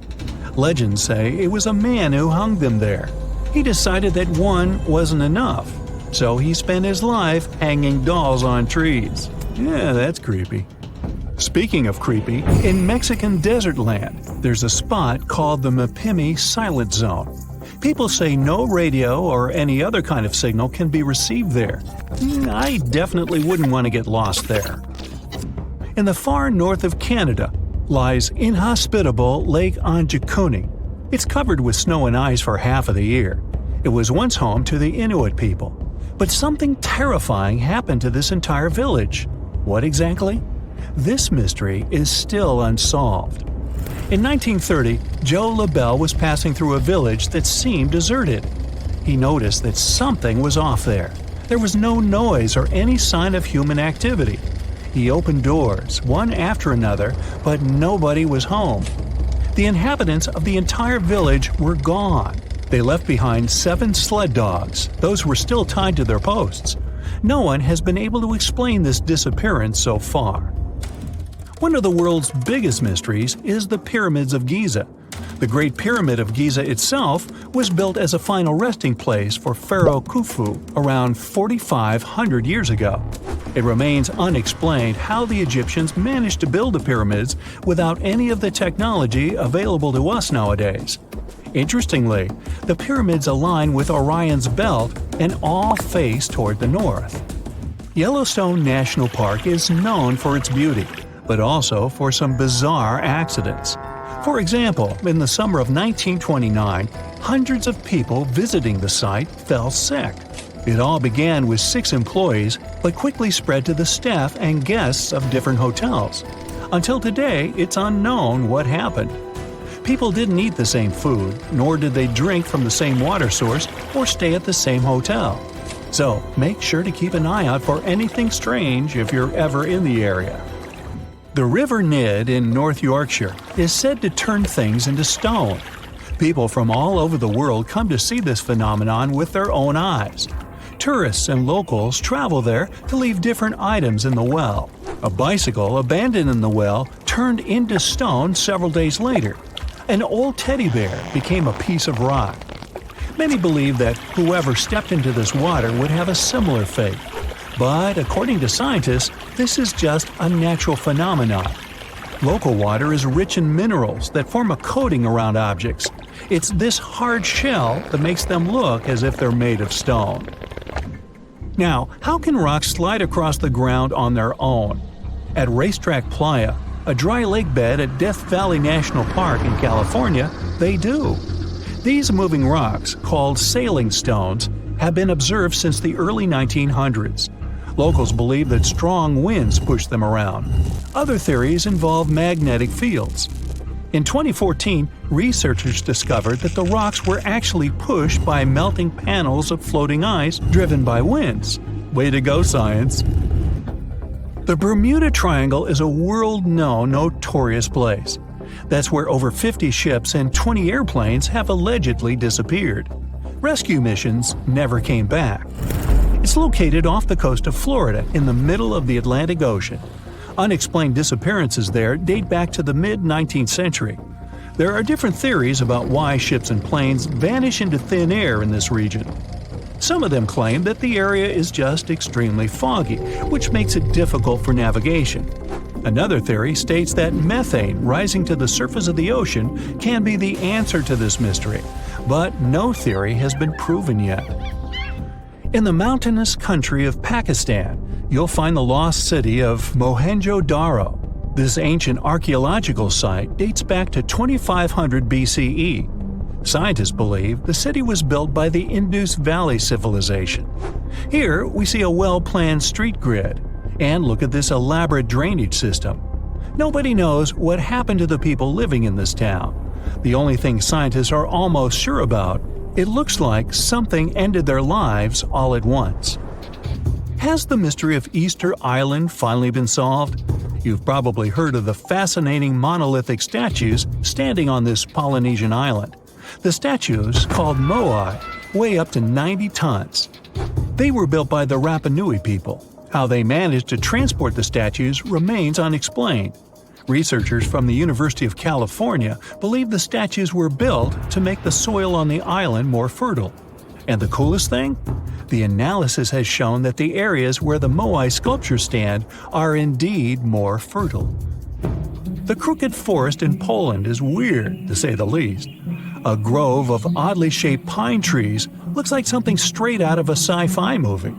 Legends say it was a man who hung them there. He decided that one wasn't enough, so he spent his life hanging dolls on trees. Yeah, that's creepy. Speaking of creepy, in Mexican desert land, there's a spot called the Mapimi Silent Zone. People say no radio or any other kind of signal can be received there. I definitely wouldn't want to get lost there. In the far north of Canada lies inhospitable Lake Anjikuni. It's covered with snow and ice for half of the year. It was once home to the Inuit people. But something terrifying happened to this entire village. What exactly? This mystery is still unsolved. In 1930, Joe LaBelle was passing through a village that seemed deserted. He noticed that something was off there. There was no noise or any sign of human activity. He opened doors, one after another, but nobody was home. The inhabitants of the entire village were gone. They left behind 7 sled dogs. Those were still tied to their posts. No one has been able to explain this disappearance so far. One of the world's biggest mysteries is the Pyramids of Giza. The Great Pyramid of Giza itself was built as a final resting place for Pharaoh Khufu around 4,500 years ago. It remains unexplained how the Egyptians managed to build the pyramids without any of the technology available to us nowadays. Interestingly, the pyramids align with Orion's belt and all face toward the north. Yellowstone National Park is known for its beauty, but also for some bizarre accidents. For example, in the summer of 1929, hundreds of people visiting the site fell sick. It all began with 6 employees, but quickly spread to the staff and guests of different hotels. Until today, it's unknown what happened. People didn't eat the same food, nor did they drink from the same water source or stay at the same hotel. So, make sure to keep an eye out for anything strange if you're ever in the area. The River Nid in North Yorkshire is said to turn things into stone. People from all over the world come to see this phenomenon with their own eyes. Tourists and locals travel there to leave different items in the well. A bicycle abandoned in the well turned into stone several days later. An old teddy bear became a piece of rock. Many believe that whoever stepped into this water would have a similar fate. But according to scientists, this is just a natural phenomenon. Local water is rich in minerals that form a coating around objects. It's this hard shell that makes them look as if they're made of stone. Now, how can rocks slide across the ground on their own? At Racetrack Playa, a dry lake bed at Death Valley National Park in California, they do. These moving rocks, called sailing stones, have been observed since the early 1900s. Locals believe that strong winds push them around. Other theories involve magnetic fields. In 2014, researchers discovered that the rocks were actually pushed by melting panels of floating ice driven by winds. Way to go, science! The Bermuda Triangle is a world-known, notorious place. That's where over 50 ships and 20 airplanes have allegedly disappeared. Rescue missions never came back. It's located off the coast of Florida in the middle of the Atlantic Ocean. Unexplained disappearances there date back to the mid-19th century. There are different theories about why ships and planes vanish into thin air in this region. Some of them claim that the area is just extremely foggy, which makes it difficult for navigation. Another theory states that methane rising to the surface of the ocean can be the answer to this mystery, but no theory has been proven yet. In the mountainous country of Pakistan, you'll find the lost city of Mohenjo-Daro. This ancient archaeological site dates back to 2500 BCE. Scientists believe the city was built by the Indus Valley civilization. Here we see a well-planned street grid. And look at this elaborate drainage system. Nobody knows what happened to the people living in this town. The only thing scientists are almost sure about, it looks like something ended their lives all at once. Has the mystery of Easter Island finally been solved? You've probably heard of the fascinating monolithic statues standing on this Polynesian island. The statues, called moai, weigh up to 90 tons. They were built by the Rapa Nui people. How they managed to transport the statues remains unexplained. Researchers from the University of California believe the statues were built to make the soil on the island more fertile. And the coolest thing? The analysis has shown that the areas where the Moai sculptures stand are indeed more fertile. The crooked forest in Poland is weird, to say the least. A grove of oddly shaped pine trees looks like something straight out of a sci-fi movie.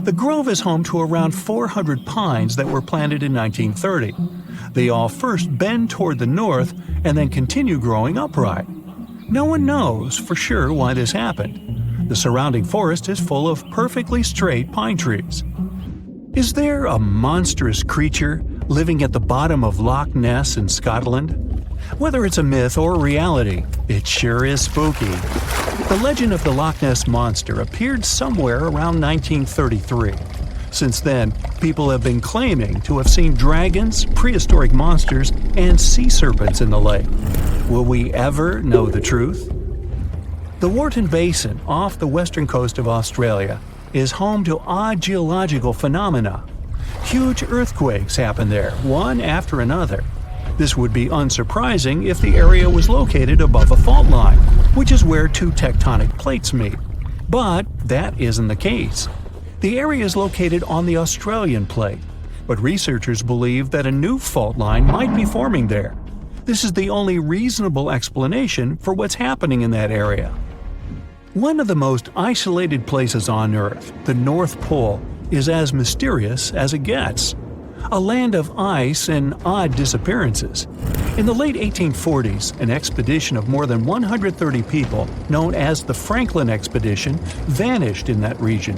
The grove is home to around 400 pines that were planted in 1930. They all first bend toward the north and then continue growing upright. No one knows for sure why this happened. The surrounding forest is full of perfectly straight pine trees. Is there a monstrous creature living at the bottom of Loch Ness in Scotland? Whether it's a myth or reality, it sure is spooky. The legend of the Loch Ness Monster appeared somewhere around 1933. Since then, people have been claiming to have seen dragons, prehistoric monsters, and sea serpents in the lake. Will we ever know the truth? The Wharton Basin off the western coast of Australia is home to odd geological phenomena. Huge earthquakes happen there, one after another. This would be unsurprising if the area was located above a fault line, which is where two tectonic plates meet. But that isn't the case. The area is located on the Australian plate, but researchers believe that a new fault line might be forming there. This is the only reasonable explanation for what's happening in that area. One of the most isolated places on Earth, the North Pole, is as mysterious as it gets. A land of ice and odd disappearances. In the late 1840s, an expedition of more than 130 people, known as the Franklin Expedition, vanished in that region.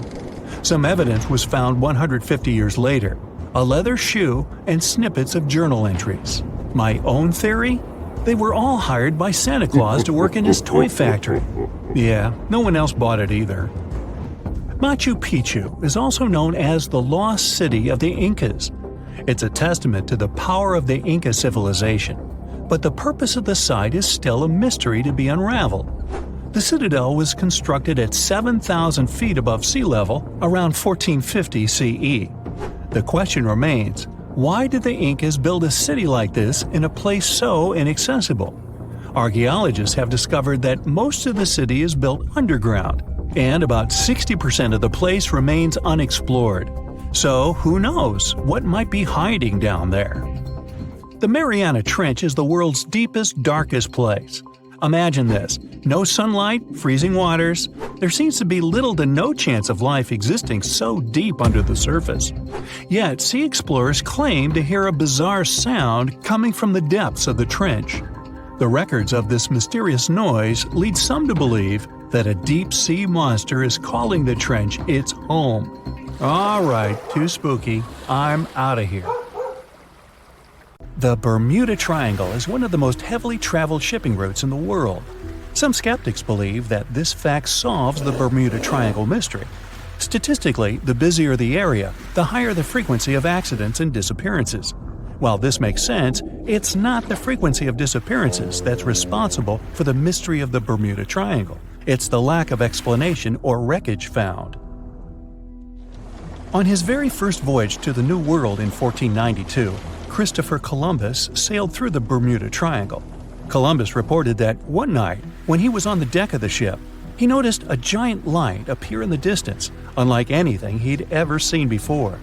Some evidence was found 150 years later, a leather shoe and snippets of journal entries. My own theory? They were all hired by Santa Claus to work in his toy factory. Yeah, no one else bought it either. Machu Picchu is also known as the Lost City of the Incas. It's a testament to the power of the Inca civilization, but the purpose of the site is still a mystery to be unraveled. The citadel was constructed at 7,000 feet above sea level around 1450 CE. The question remains, why did the Incas build a city like this in a place so inaccessible? Archaeologists have discovered that most of the city is built underground, and about 60% of the place remains unexplored. So who knows what might be hiding down there? The Mariana Trench is the world's deepest, darkest place. Imagine this: no sunlight, freezing waters. There seems to be little to no chance of life existing so deep under the surface. Yet, sea explorers claim to hear a bizarre sound coming from the depths of the trench. The records of this mysterious noise lead some to believe that a deep-sea monster is calling the trench its home. Alright, too spooky. I'm out of here. The Bermuda Triangle is one of the most heavily traveled shipping routes in the world. Some skeptics believe that this fact solves the Bermuda Triangle mystery. Statistically, the busier the area, the higher the frequency of accidents and disappearances. While this makes sense, it's not the frequency of disappearances that's responsible for the mystery of the Bermuda Triangle. It's the lack of explanation or wreckage found. On his very first voyage to the New World in 1492, Christopher Columbus sailed through the Bermuda Triangle. Columbus reported that one night, when he was on the deck of the ship, he noticed a giant light appear in the distance, unlike anything he'd ever seen before.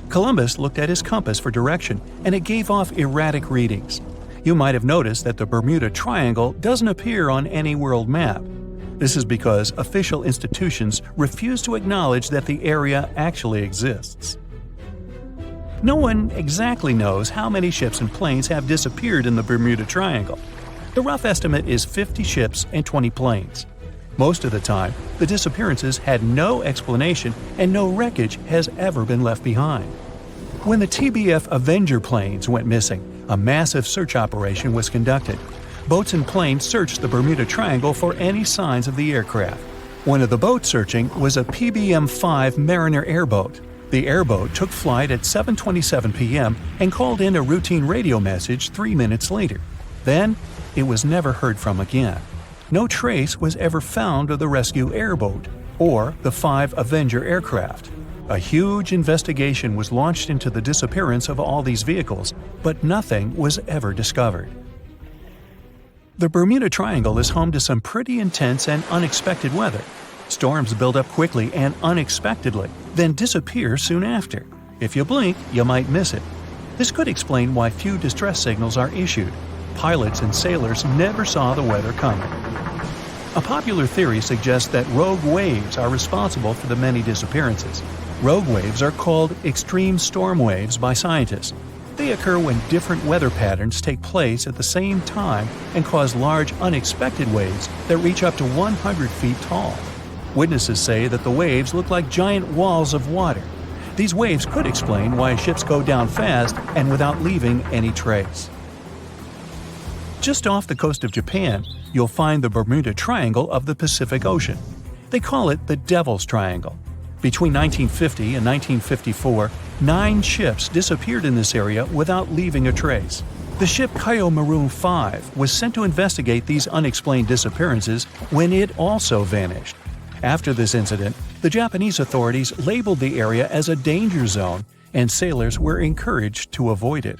Columbus looked at his compass for direction, and it gave off erratic readings. You might have noticed that the Bermuda Triangle doesn't appear on any world map. This is because official institutions refuse to acknowledge that the area actually exists. No one exactly knows how many ships and planes have disappeared in the Bermuda Triangle. The rough estimate is 50 ships and 20 planes. Most of the time, the disappearances had no explanation and no wreckage has ever been left behind. When the TBF Avenger planes went missing, a massive search operation was conducted. Boats and planes searched the Bermuda Triangle for any signs of the aircraft. One of the boats searching was a PBM-5 Mariner airboat. The airboat took flight at 7:27 p.m. and called in a routine radio message 3 minutes later. Then, it was never heard from again. No trace was ever found of the rescue airboat or the 5 Avenger aircraft. A huge investigation was launched into the disappearance of all these vehicles, but nothing was ever discovered. The Bermuda Triangle is home to some pretty intense and unexpected weather. Storms build up quickly and unexpectedly, then disappear soon after. If you blink, you might miss it. This could explain why few distress signals are issued. Pilots and sailors never saw the weather coming. A popular theory suggests that rogue waves are responsible for the many disappearances. Rogue waves are called extreme storm waves by scientists. They occur when different weather patterns take place at the same time and cause large unexpected waves that reach up to 100 feet tall. Witnesses say that the waves look like giant walls of water. These waves could explain why ships go down fast and without leaving any trace. Just off the coast of Japan, you'll find the Bermuda Triangle of the Pacific Ocean. They call it the Devil's Triangle. Between 1950 and 1954, 9 ships disappeared in this area without leaving a trace. The ship Maru 5 was sent to investigate these unexplained disappearances when it also vanished. After this incident, the Japanese authorities labeled the area as a danger zone, and sailors were encouraged to avoid it.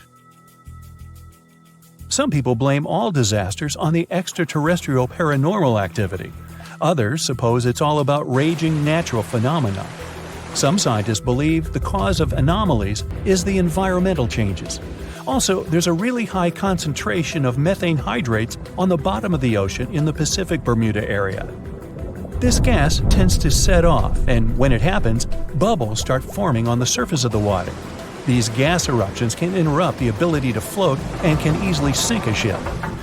Some people blame all disasters on the extraterrestrial paranormal activity. Others suppose it's all about raging natural phenomena. Some scientists believe the cause of anomalies is the environmental changes. Also, there's a really high concentration of methane hydrates on the bottom of the ocean in the Pacific Bermuda area. This gas tends to set off, and when it happens, bubbles start forming on the surface of the water. These gas eruptions can interrupt the ability to float and can easily sink a ship.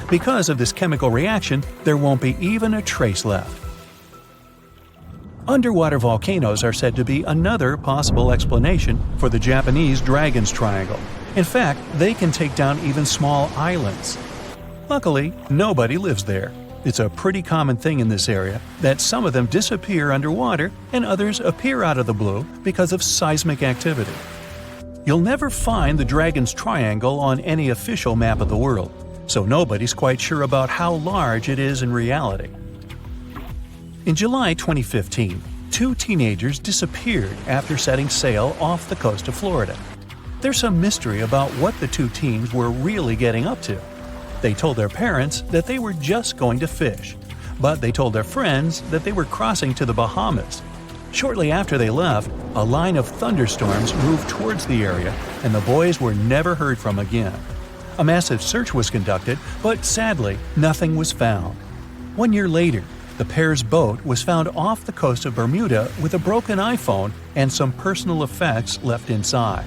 Because of this chemical reaction, there won't be even a trace left. Underwater volcanoes are said to be another possible explanation for the Japanese Dragon's Triangle. In fact, they can take down even small islands. Luckily, nobody lives there. It's a pretty common thing in this area that some of them disappear underwater and others appear out of the blue because of seismic activity. You'll never find the Dragon's Triangle on any official map of the world, so nobody's quite sure about how large it is in reality. In July 2015, 2 teenagers disappeared after setting sail off the coast of Florida. There's some mystery about what the 2 teens were really getting up to. They told their parents that they were just going to fish, but they told their friends that they were crossing to the Bahamas. Shortly after they left, a line of thunderstorms moved towards the area, and the boys were never heard from again. A massive search was conducted, but sadly, nothing was found. 1 year later, the pair's boat was found off the coast of Bermuda with a broken iPhone and some personal effects left inside.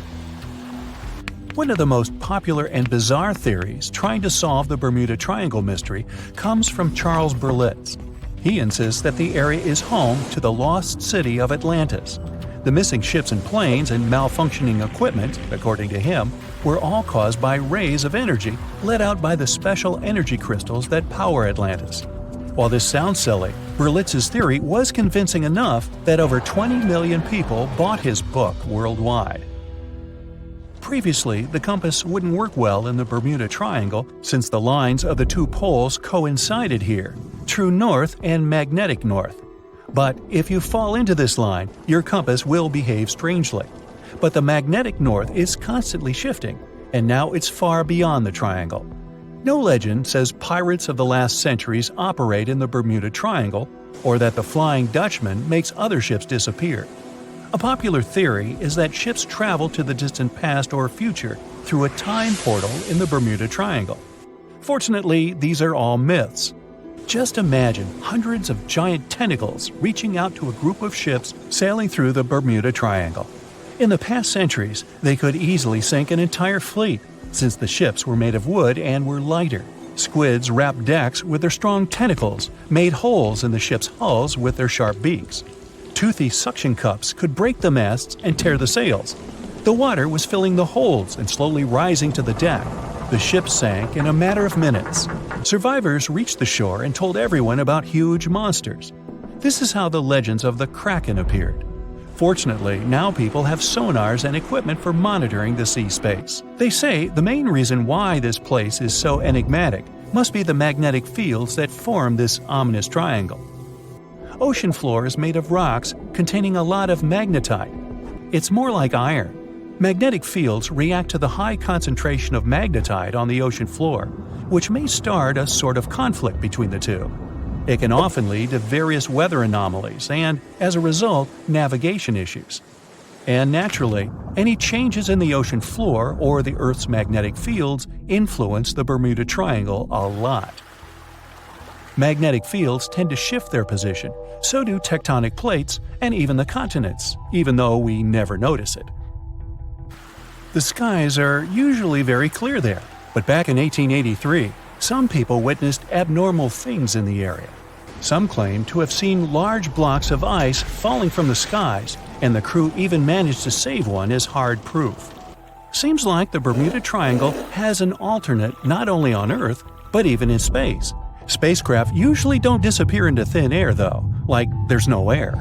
One of the most popular and bizarre theories trying to solve the Bermuda Triangle mystery comes from Charles Berlitz. He insists that the area is home to the lost city of Atlantis. The missing ships and planes and malfunctioning equipment, according to him, were all caused by rays of energy let out by the special energy crystals that power Atlantis. While this sounds silly, Berlitz's theory was convincing enough that over 20 million people bought his book worldwide. Previously, the compass wouldn't work well in the Bermuda Triangle since the lines of the 2 poles coincided here, true north and magnetic north. But if you fall into this line, your compass will behave strangely. But the magnetic north is constantly shifting, and now it's far beyond the triangle. No legend says pirates of the last centuries operate in the Bermuda Triangle, or that the Flying Dutchman makes other ships disappear. A popular theory is that ships travel to the distant past or future through a time portal in the Bermuda Triangle. Fortunately, these are all myths. Just imagine hundreds of giant tentacles reaching out to a group of ships sailing through the Bermuda Triangle. In the past centuries, they could easily sink an entire fleet, since the ships were made of wood and were lighter. Squids wrapped decks with their strong tentacles, made holes in the ship's hulls with their sharp beaks. Toothy suction cups could break the masts and tear the sails. The water was filling the holds and slowly rising to the deck. The ship sank in a matter of minutes. Survivors reached the shore and told everyone about huge monsters. This is how the legends of the Kraken appeared. Fortunately, now people have sonars and equipment for monitoring the sea space. They say the main reason why this place is so enigmatic must be the magnetic fields that form this ominous triangle. Ocean floor is made of rocks containing a lot of magnetite. It's more like iron. Magnetic fields react to the high concentration of magnetite on the ocean floor, which may start a sort of conflict between the two. It can often lead to various weather anomalies and, as a result, navigation issues. And naturally, any changes in the ocean floor or the Earth's magnetic fields influence the Bermuda Triangle a lot. Magnetic fields tend to shift their position, so do tectonic plates and even the continents, even though we never notice it. The skies are usually very clear there, but back in 1883, some people witnessed abnormal things in the area. Some claim to have seen large blocks of ice falling from the skies, and the crew even managed to save one as hard proof. Seems like the Bermuda Triangle has an alternate not only on Earth, but even in space. Spacecraft usually don't disappear into thin air though, like there's no air.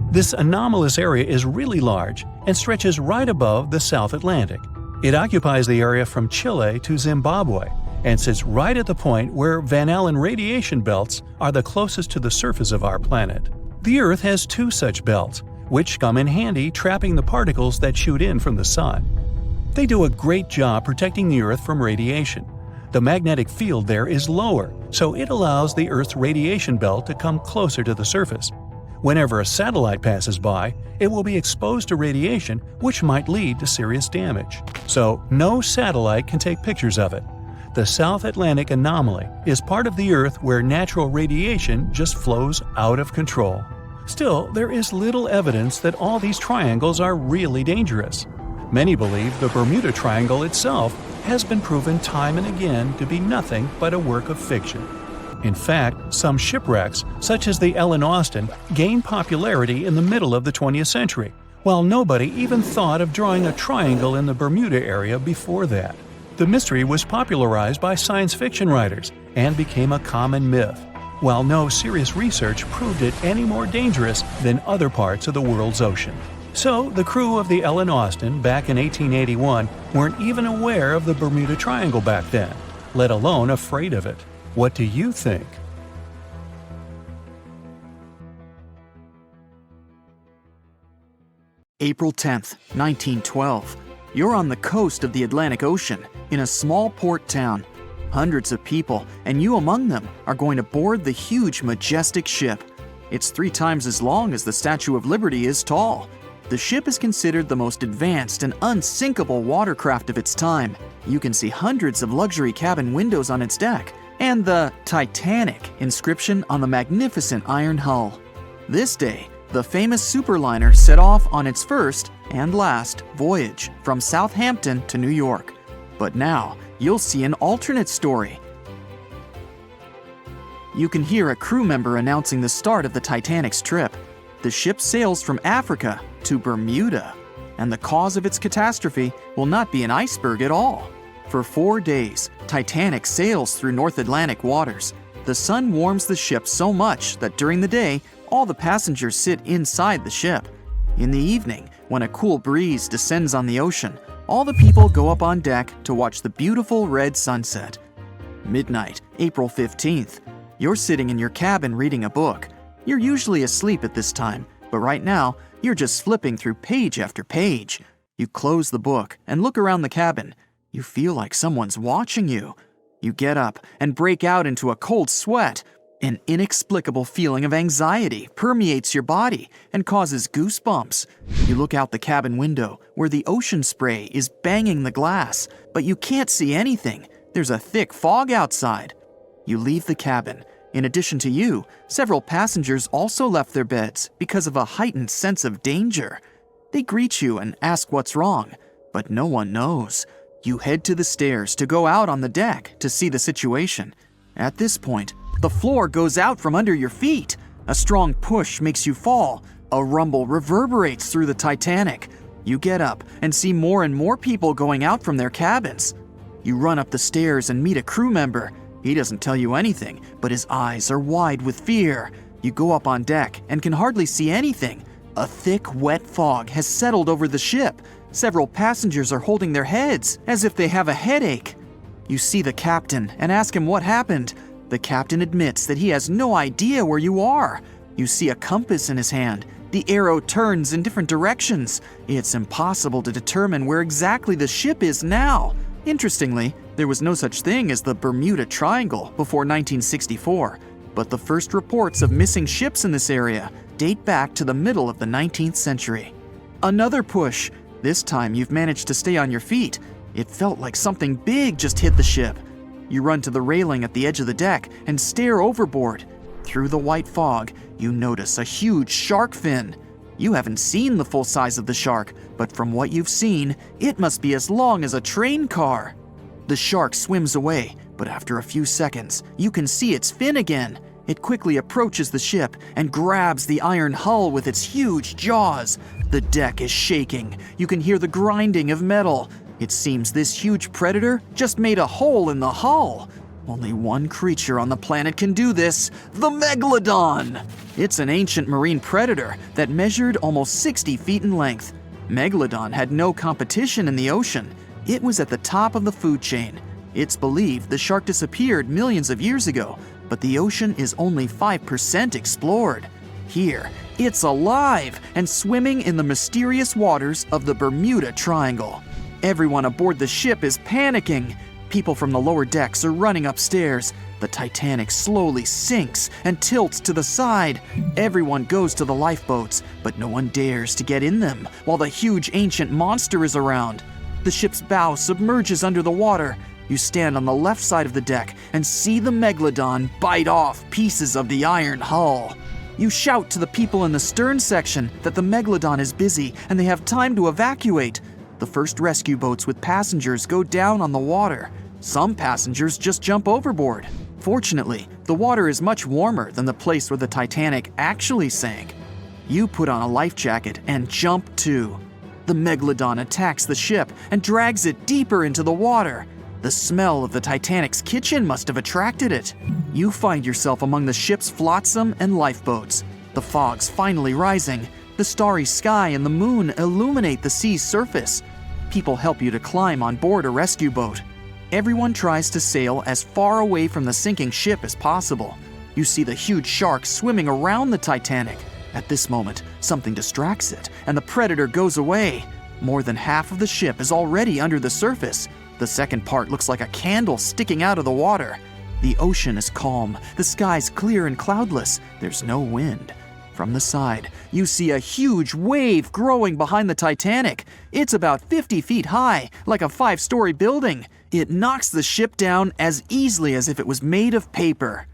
This anomalous area is really large and stretches right above the South Atlantic. It occupies the area from Chile to Zimbabwe and sits right at the point where Van Allen radiation belts are the closest to the surface of our planet. The Earth has two such belts, which come in handy trapping the particles that shoot in from the Sun. They do a great job protecting the Earth from radiation. The magnetic field there is lower, so it allows the Earth's radiation belt to come closer to the surface. Whenever a satellite passes by, it will be exposed to radiation, which might lead to serious damage. So, no satellite can take pictures of it. The South Atlantic anomaly is part of the Earth where natural radiation just flows out of control. Still, there is little evidence that all these triangles are really dangerous. Many believe the Bermuda Triangle itself has been proven time and again to be nothing but a work of fiction. In fact, some shipwrecks, such as the Ellen Austin, gained popularity in the middle of the 20th century, while nobody even thought of drawing a triangle in the Bermuda area before that. The mystery was popularized by science fiction writers and became a common myth, while no serious research proved it any more dangerous than other parts of the world's ocean. So, the crew of the Ellen Austin back in 1881 weren't even aware of the Bermuda Triangle back then, let alone afraid of it. What do you think? April 10th, 1912. You're on the coast of the Atlantic Ocean, in a small port town. Hundreds of people, and you among them, are going to board the huge, majestic ship. It's 3 times as long as the Statue of Liberty is tall. The ship is considered the most advanced and unsinkable watercraft of its time. You can see hundreds of luxury cabin windows on its deck, and the Titanic inscription on the magnificent iron hull. This day, the famous superliner set off on its first and last voyage from Southampton to New York. But now, you'll see an alternate story. You can hear a crew member announcing the start of the Titanic's trip. The ship sails from Africa to Bermuda, and the cause of its catastrophe will not be an iceberg at all. For 4 days, Titanic sails through North Atlantic waters. The sun warms the ship so much that during the day, all the passengers sit inside the ship. In the evening, when a cool breeze descends on the ocean, all the people go up on deck to watch the beautiful red sunset. Midnight, April 15th. You're sitting in your cabin reading a book. You're usually asleep at this time, but right now, you're just flipping through page after page. You close the book and look around the cabin. You feel like someone's watching you. You get up and break out into a cold sweat. An inexplicable feeling of anxiety permeates your body and causes goosebumps. You look out the cabin window where the ocean spray is banging the glass, but you can't see anything. There's a thick fog outside. You leave the cabin. In addition to you, several passengers also left their beds because of a heightened sense of danger. They greet you and ask what's wrong, but no one knows. You head to the stairs to go out on the deck to see the situation. At this point, the floor goes out from under your feet. A strong push makes you fall. A rumble reverberates through the Titanic. You get up and see more and more people going out from their cabins. You run up the stairs and meet a crew member. He doesn't tell you anything, but his eyes are wide with fear. You go up on deck and can hardly see anything. A thick, wet fog has settled over the ship. Several passengers are holding their heads as if they have a headache. You see the captain and ask him what happened. The captain admits that he has no idea where you are. You see a compass in his hand. The arrow turns in different directions. It's impossible to determine where exactly the ship is now. Interestingly, there was no such thing as the Bermuda Triangle before 1964. but the first reports of missing ships in this area date back to the middle of the 19th century. Another push. This time you've managed to stay on your feet. It felt like something big just hit the ship. You run to the railing at the edge of the deck and stare overboard. Through the white fog, you notice a huge shark fin. You haven't seen the full size of the shark, but from what you've seen, it must be as long as a train car. The shark swims away, but after a few seconds, you can see its fin again. It quickly approaches the ship and grabs the iron hull with its huge jaws. The deck is shaking. You can hear the grinding of metal. It seems this huge predator just made a hole in the hull. Only one creature on the planet can do this, the Megalodon. It's an ancient marine predator that measured almost 60 feet in length. Megalodon had no competition in the ocean. It was at the top of the food chain. It's believed the shark disappeared millions of years ago, but the ocean is only 5% explored. Here, it's alive and swimming in the mysterious waters of the Bermuda Triangle. Everyone aboard the ship is panicking. People from the lower decks are running upstairs. The Titanic slowly sinks and tilts to the side. Everyone goes to the lifeboats, but no one dares to get in them while the huge ancient monster is around. The ship's bow submerges under the water. You stand on the left side of the deck and see the Megalodon bite off pieces of the iron hull. You shout to the people in the stern section that the Megalodon is busy and they have time to evacuate. The first rescue boats with passengers go down on the water. Some passengers just jump overboard. Fortunately, the water is much warmer than the place where the Titanic actually sank. You put on a life jacket and jump too. The Megalodon attacks the ship and drags it deeper into the water. The smell of the Titanic's kitchen must have attracted it. You find yourself among the ship's flotsam and lifeboats. The fog's finally rising. The starry sky and the moon illuminate the sea's surface. People help you to climb on board a rescue boat. Everyone tries to sail as far away from the sinking ship as possible. You see the huge shark swimming around the Titanic. At this moment, something distracts it, and the predator goes away. More than half of the ship is already under the surface. The second part looks like a candle sticking out of the water. The ocean is calm. The sky's clear and cloudless. There's no wind. From the side, you see a huge wave growing behind the Titanic. It's about 50 feet high, like a 5-story building. It knocks the ship down as easily as if it was made of paper.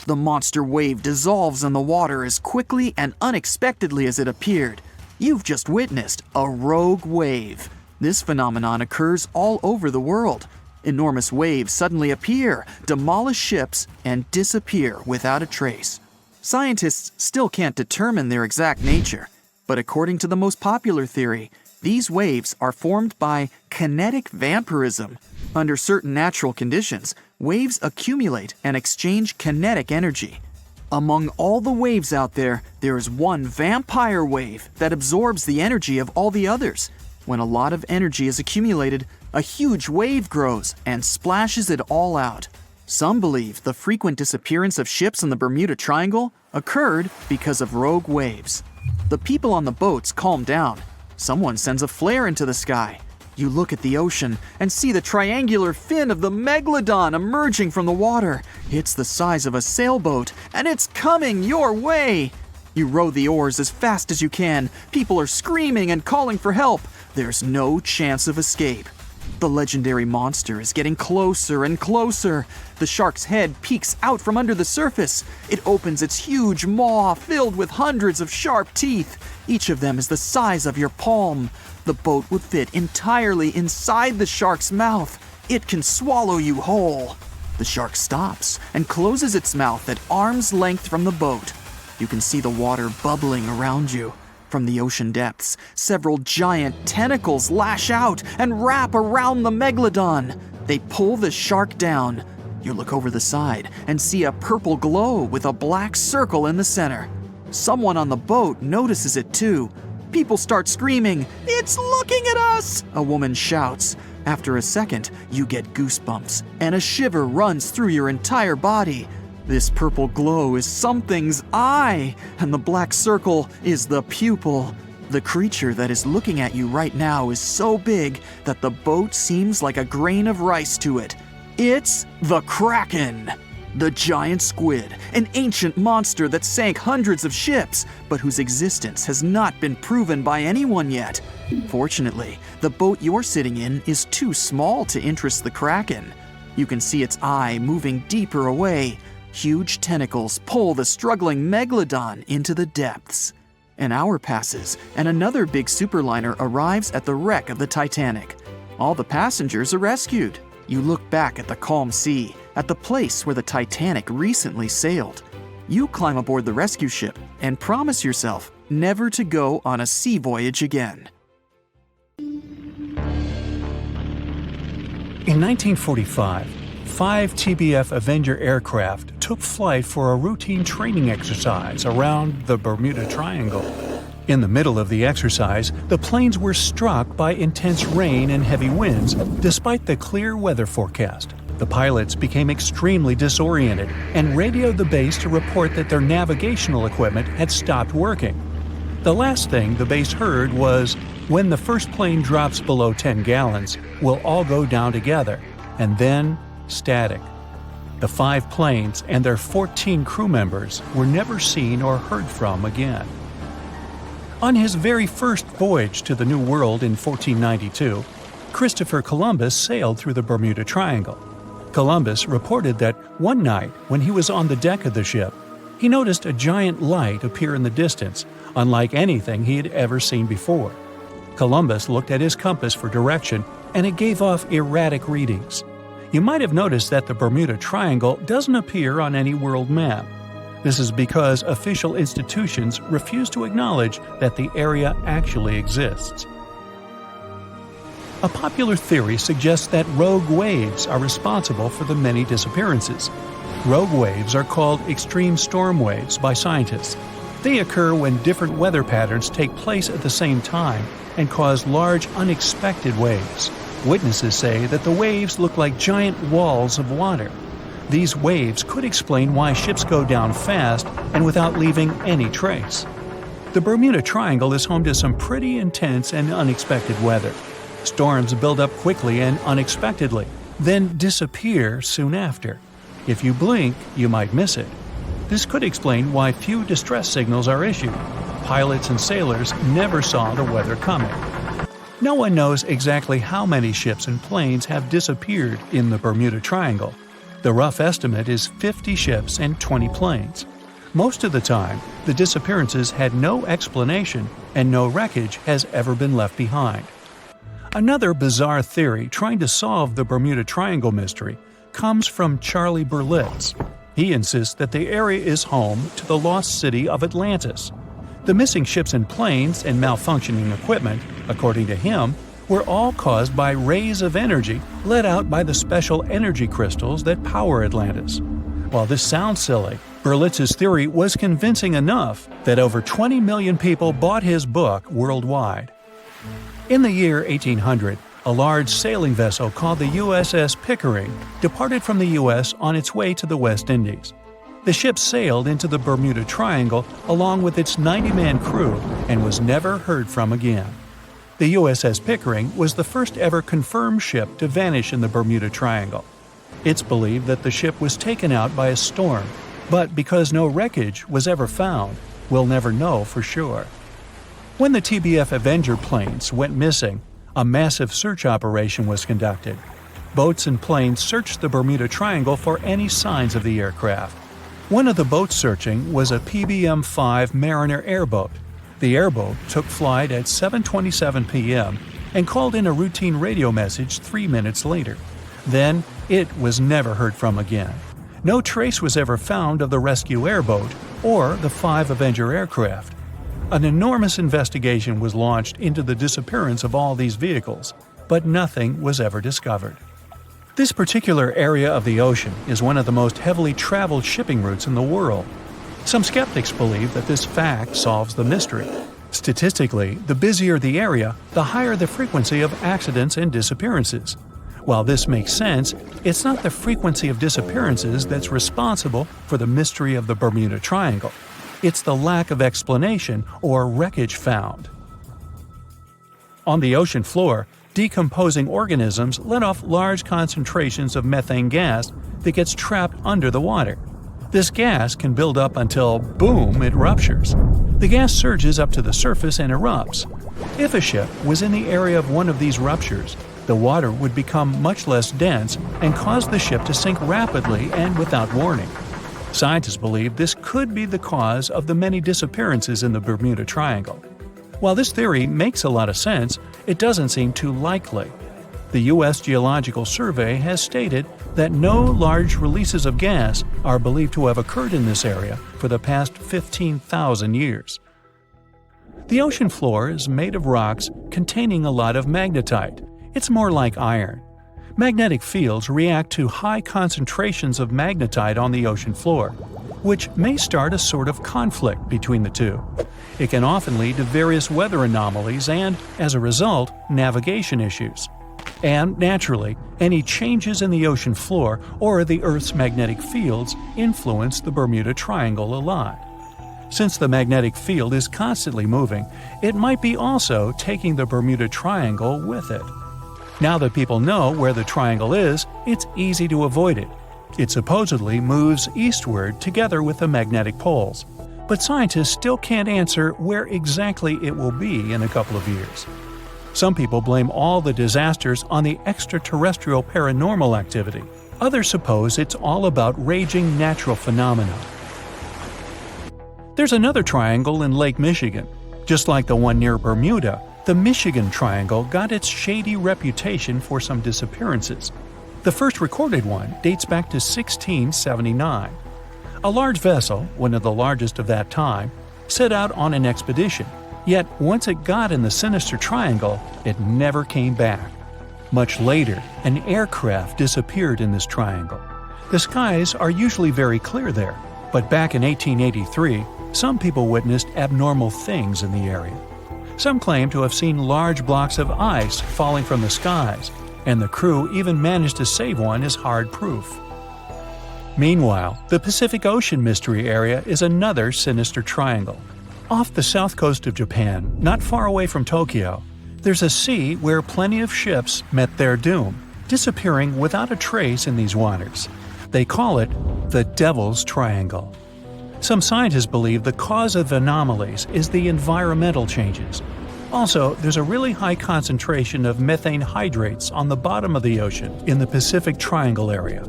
The monster wave dissolves in the water as quickly and unexpectedly as it appeared. You've just witnessed a rogue wave. This phenomenon occurs all over the world. Enormous waves suddenly appear, demolish ships, and disappear without a trace. Scientists still can't determine their exact nature, but according to the most popular theory, these waves are formed by kinetic vampirism. Under certain natural conditions, waves accumulate and exchange kinetic energy. Among all the waves out there, there is one vampire wave that absorbs the energy of all the others. When a lot of energy is accumulated, a huge wave grows and splashes it all out. Some believe the frequent disappearance of ships in the Bermuda Triangle occurred because of rogue waves. The people on the boats calm down. Someone sends a flare into the sky. You look at the ocean and see the triangular fin of the Megalodon emerging from the water. It's the size of a sailboat, and it's coming your way. You row the oars as fast as you can. People are screaming and calling for help. There's no chance of escape. The legendary monster is getting closer and closer. The shark's head peeks out from under the surface. It opens its huge maw filled with hundreds of sharp teeth. Each of them is the size of your palm. The boat would fit entirely inside the shark's mouth. It can swallow you whole. The shark stops and closes its mouth at arm's length from the boat. You can see the water bubbling around you. From the ocean depths, several giant tentacles lash out and wrap around the Megalodon. They pull the shark down. You look over the side and see a purple glow with a black circle in the center. Someone on the boat notices it too. People start screaming, "It's looking at us!" a woman shouts. After a second, you get goosebumps, and a shiver runs through your entire body. This purple glow is something's eye, and the black circle is the pupil. The creature that is looking at you right now is so big that the boat seems like a grain of rice to it. It's the Kraken! The giant squid, an ancient monster that sank hundreds of ships, but whose existence has not been proven by anyone yet. Fortunately, the boat you're sitting in is too small to interest the Kraken. You can see its eye moving deeper away. Huge tentacles pull the struggling megalodon into the depths. An hour passes, and another big superliner arrives at the wreck of the Titanic. All the passengers are rescued. You look back at the calm sea, at the place where the Titanic recently sailed. You climb aboard the rescue ship and promise yourself never to go on a sea voyage again. In 1945, 5 TBF Avenger aircraft took flight for a routine training exercise around the Bermuda Triangle. In the middle of the exercise, the planes were struck by intense rain and heavy winds, despite the clear weather forecast. The pilots became extremely disoriented and radioed the base to report that their navigational equipment had stopped working. The last thing the base heard was, "When the first plane drops below 10 gallons, we'll all go down together," and then static. The 5 planes and their 14 crew members were never seen or heard from again. On his very first voyage to the New World in 1492, Christopher Columbus sailed through the Bermuda Triangle. Columbus reported that one night when he was on the deck of the ship, he noticed a giant light appear in the distance, unlike anything he had ever seen before. Columbus looked at his compass for direction, and it gave off erratic readings. You might have noticed that the Bermuda Triangle doesn't appear on any world map. This is because official institutions refuse to acknowledge that the area actually exists. A popular theory suggests that rogue waves are responsible for the many disappearances. Rogue waves are called extreme storm waves by scientists. They occur when different weather patterns take place at the same time and cause large, unexpected waves. Witnesses say that the waves look like giant walls of water. These waves could explain why ships go down fast and without leaving any trace. The Bermuda Triangle is home to some pretty intense and unexpected weather. Storms build up quickly and unexpectedly, then disappear soon after. If you blink, you might miss it. This could explain why few distress signals are issued. Pilots and sailors never saw the weather coming. No one knows exactly how many ships and planes have disappeared in the Bermuda Triangle. The rough estimate is 50 ships and 20 planes. Most of the time, the disappearances had no explanation and no wreckage has ever been left behind. Another bizarre theory trying to solve the Bermuda Triangle mystery comes from Charlie Berlitz. He insists that the area is home to the lost city of Atlantis. The missing ships and planes and malfunctioning equipment, according to him, were all caused by rays of energy let out by the special energy crystals that power Atlantis. While this sounds silly, Berlitz's theory was convincing enough that over 20 million people bought his book worldwide. In the year 1800, a large sailing vessel called the USS Pickering departed from the U.S. on its way to the West Indies. The ship sailed into the Bermuda Triangle along with its 90-man crew and was never heard from again. The USS Pickering was the first ever confirmed ship to vanish in the Bermuda Triangle. It's believed that the ship was taken out by a storm, but because no wreckage was ever found, we'll never know for sure. When the TBF Avenger planes went missing, a massive search operation was conducted. Boats and planes searched the Bermuda Triangle for any signs of the aircraft. One of the boats searching was a PBM-5 Mariner airboat. The airboat took flight at 7:27 p.m. and called in a routine radio message 3 minutes later. Then, it was never heard from again. No trace was ever found of the rescue airboat or the 5 Avenger aircraft. An enormous investigation was launched into the disappearance of all these vehicles, but nothing was ever discovered. This particular area of the ocean is one of the most heavily traveled shipping routes in the world. Some skeptics believe that this fact solves the mystery. Statistically, the busier the area, the higher the frequency of accidents and disappearances. While this makes sense, it's not the frequency of disappearances that's responsible for the mystery of the Bermuda Triangle. It's the lack of explanation or wreckage found. On the ocean floor, decomposing organisms let off large concentrations of methane gas that gets trapped under the water. This gas can build up until, boom, it ruptures. The gas surges up to the surface and erupts. If a ship was in the area of one of these ruptures, the water would become much less dense and cause the ship to sink rapidly and without warning. Scientists believe this could be the cause of the many disappearances in the Bermuda Triangle. While this theory makes a lot of sense, it doesn't seem too likely. The U.S. Geological Survey has stated that no large releases of gas are believed to have occurred in this area for the past 15,000 years. The ocean floor is made of rocks containing a lot of magnetite. It's more like iron. Magnetic fields react to high concentrations of magnetite on the ocean floor, which may start a sort of conflict between the two. It can often lead to various weather anomalies and, as a result, navigation issues. And, naturally, any changes in the ocean floor or the Earth's magnetic fields influence the Bermuda Triangle a lot. Since the magnetic field is constantly moving, it might be also taking the Bermuda Triangle with it. Now that people know where the triangle is, it's easy to avoid it. It supposedly moves eastward together with the magnetic poles, but scientists still can't answer where exactly it will be in a couple of years. Some people blame all the disasters on the extraterrestrial paranormal activity. Others suppose it's all about raging natural phenomena. There's another triangle in Lake Michigan. Just like the one near Bermuda, the Michigan Triangle got its shady reputation for some disappearances. The first recorded one dates back to 1679. A large vessel, one of the largest of that time, set out on an expedition. Yet, once it got in the sinister triangle, it never came back. Much later, an aircraft disappeared in this triangle. The skies are usually very clear there, but back in 1883, some people witnessed abnormal things in the area. Some claim to have seen large blocks of ice falling from the skies, and the crew even managed to save one as hard proof. Meanwhile, the Pacific Ocean Mystery Area is another sinister triangle. Off the south coast of Japan, not far away from Tokyo, there's a sea where plenty of ships met their doom, disappearing without a trace in these waters. They call it the Devil's Triangle. Some scientists believe the cause of anomalies is the environmental changes. Also, there's a really high concentration of methane hydrates on the bottom of the ocean in the Pacific Triangle area.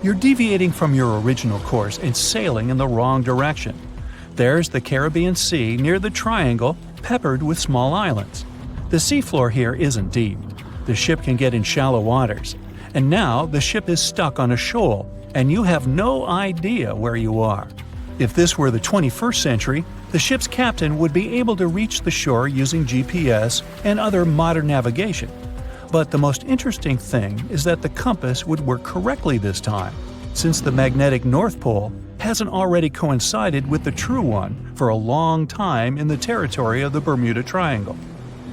You're deviating from your original course and sailing in the wrong direction. There's the Caribbean Sea near the triangle, peppered with small islands. The seafloor here isn't deep. The ship can get in shallow waters. And now the ship is stuck on a shoal, and you have no idea where you are. If this were the 21st century, the ship's captain would be able to reach the shore using GPS and other modern navigation. But the most interesting thing is that the compass would work correctly this time, since the magnetic North Pole hasn't already coincided with the true one for a long time in the territory of the Bermuda Triangle.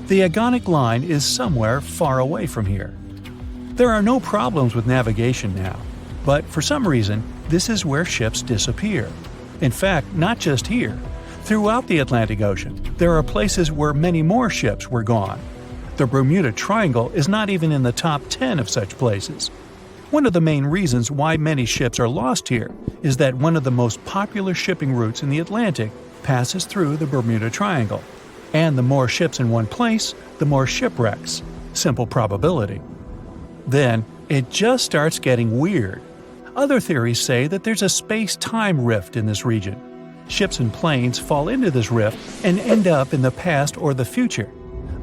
The agonic line is somewhere far away from here. There are no problems with navigation now, but for some reason, this is where ships disappear. In fact, not just here. Throughout the Atlantic Ocean, there are places where many more ships were gone. The Bermuda Triangle is not even in the top 10 of such places. One of the main reasons why many ships are lost here is that one of the most popular shipping routes in the Atlantic passes through the Bermuda Triangle. And the more ships in one place, the more shipwrecks. Simple probability. Then, it just starts getting weird. Other theories say that there's a space-time rift in this region. Ships and planes fall into this rift and end up in the past or the future.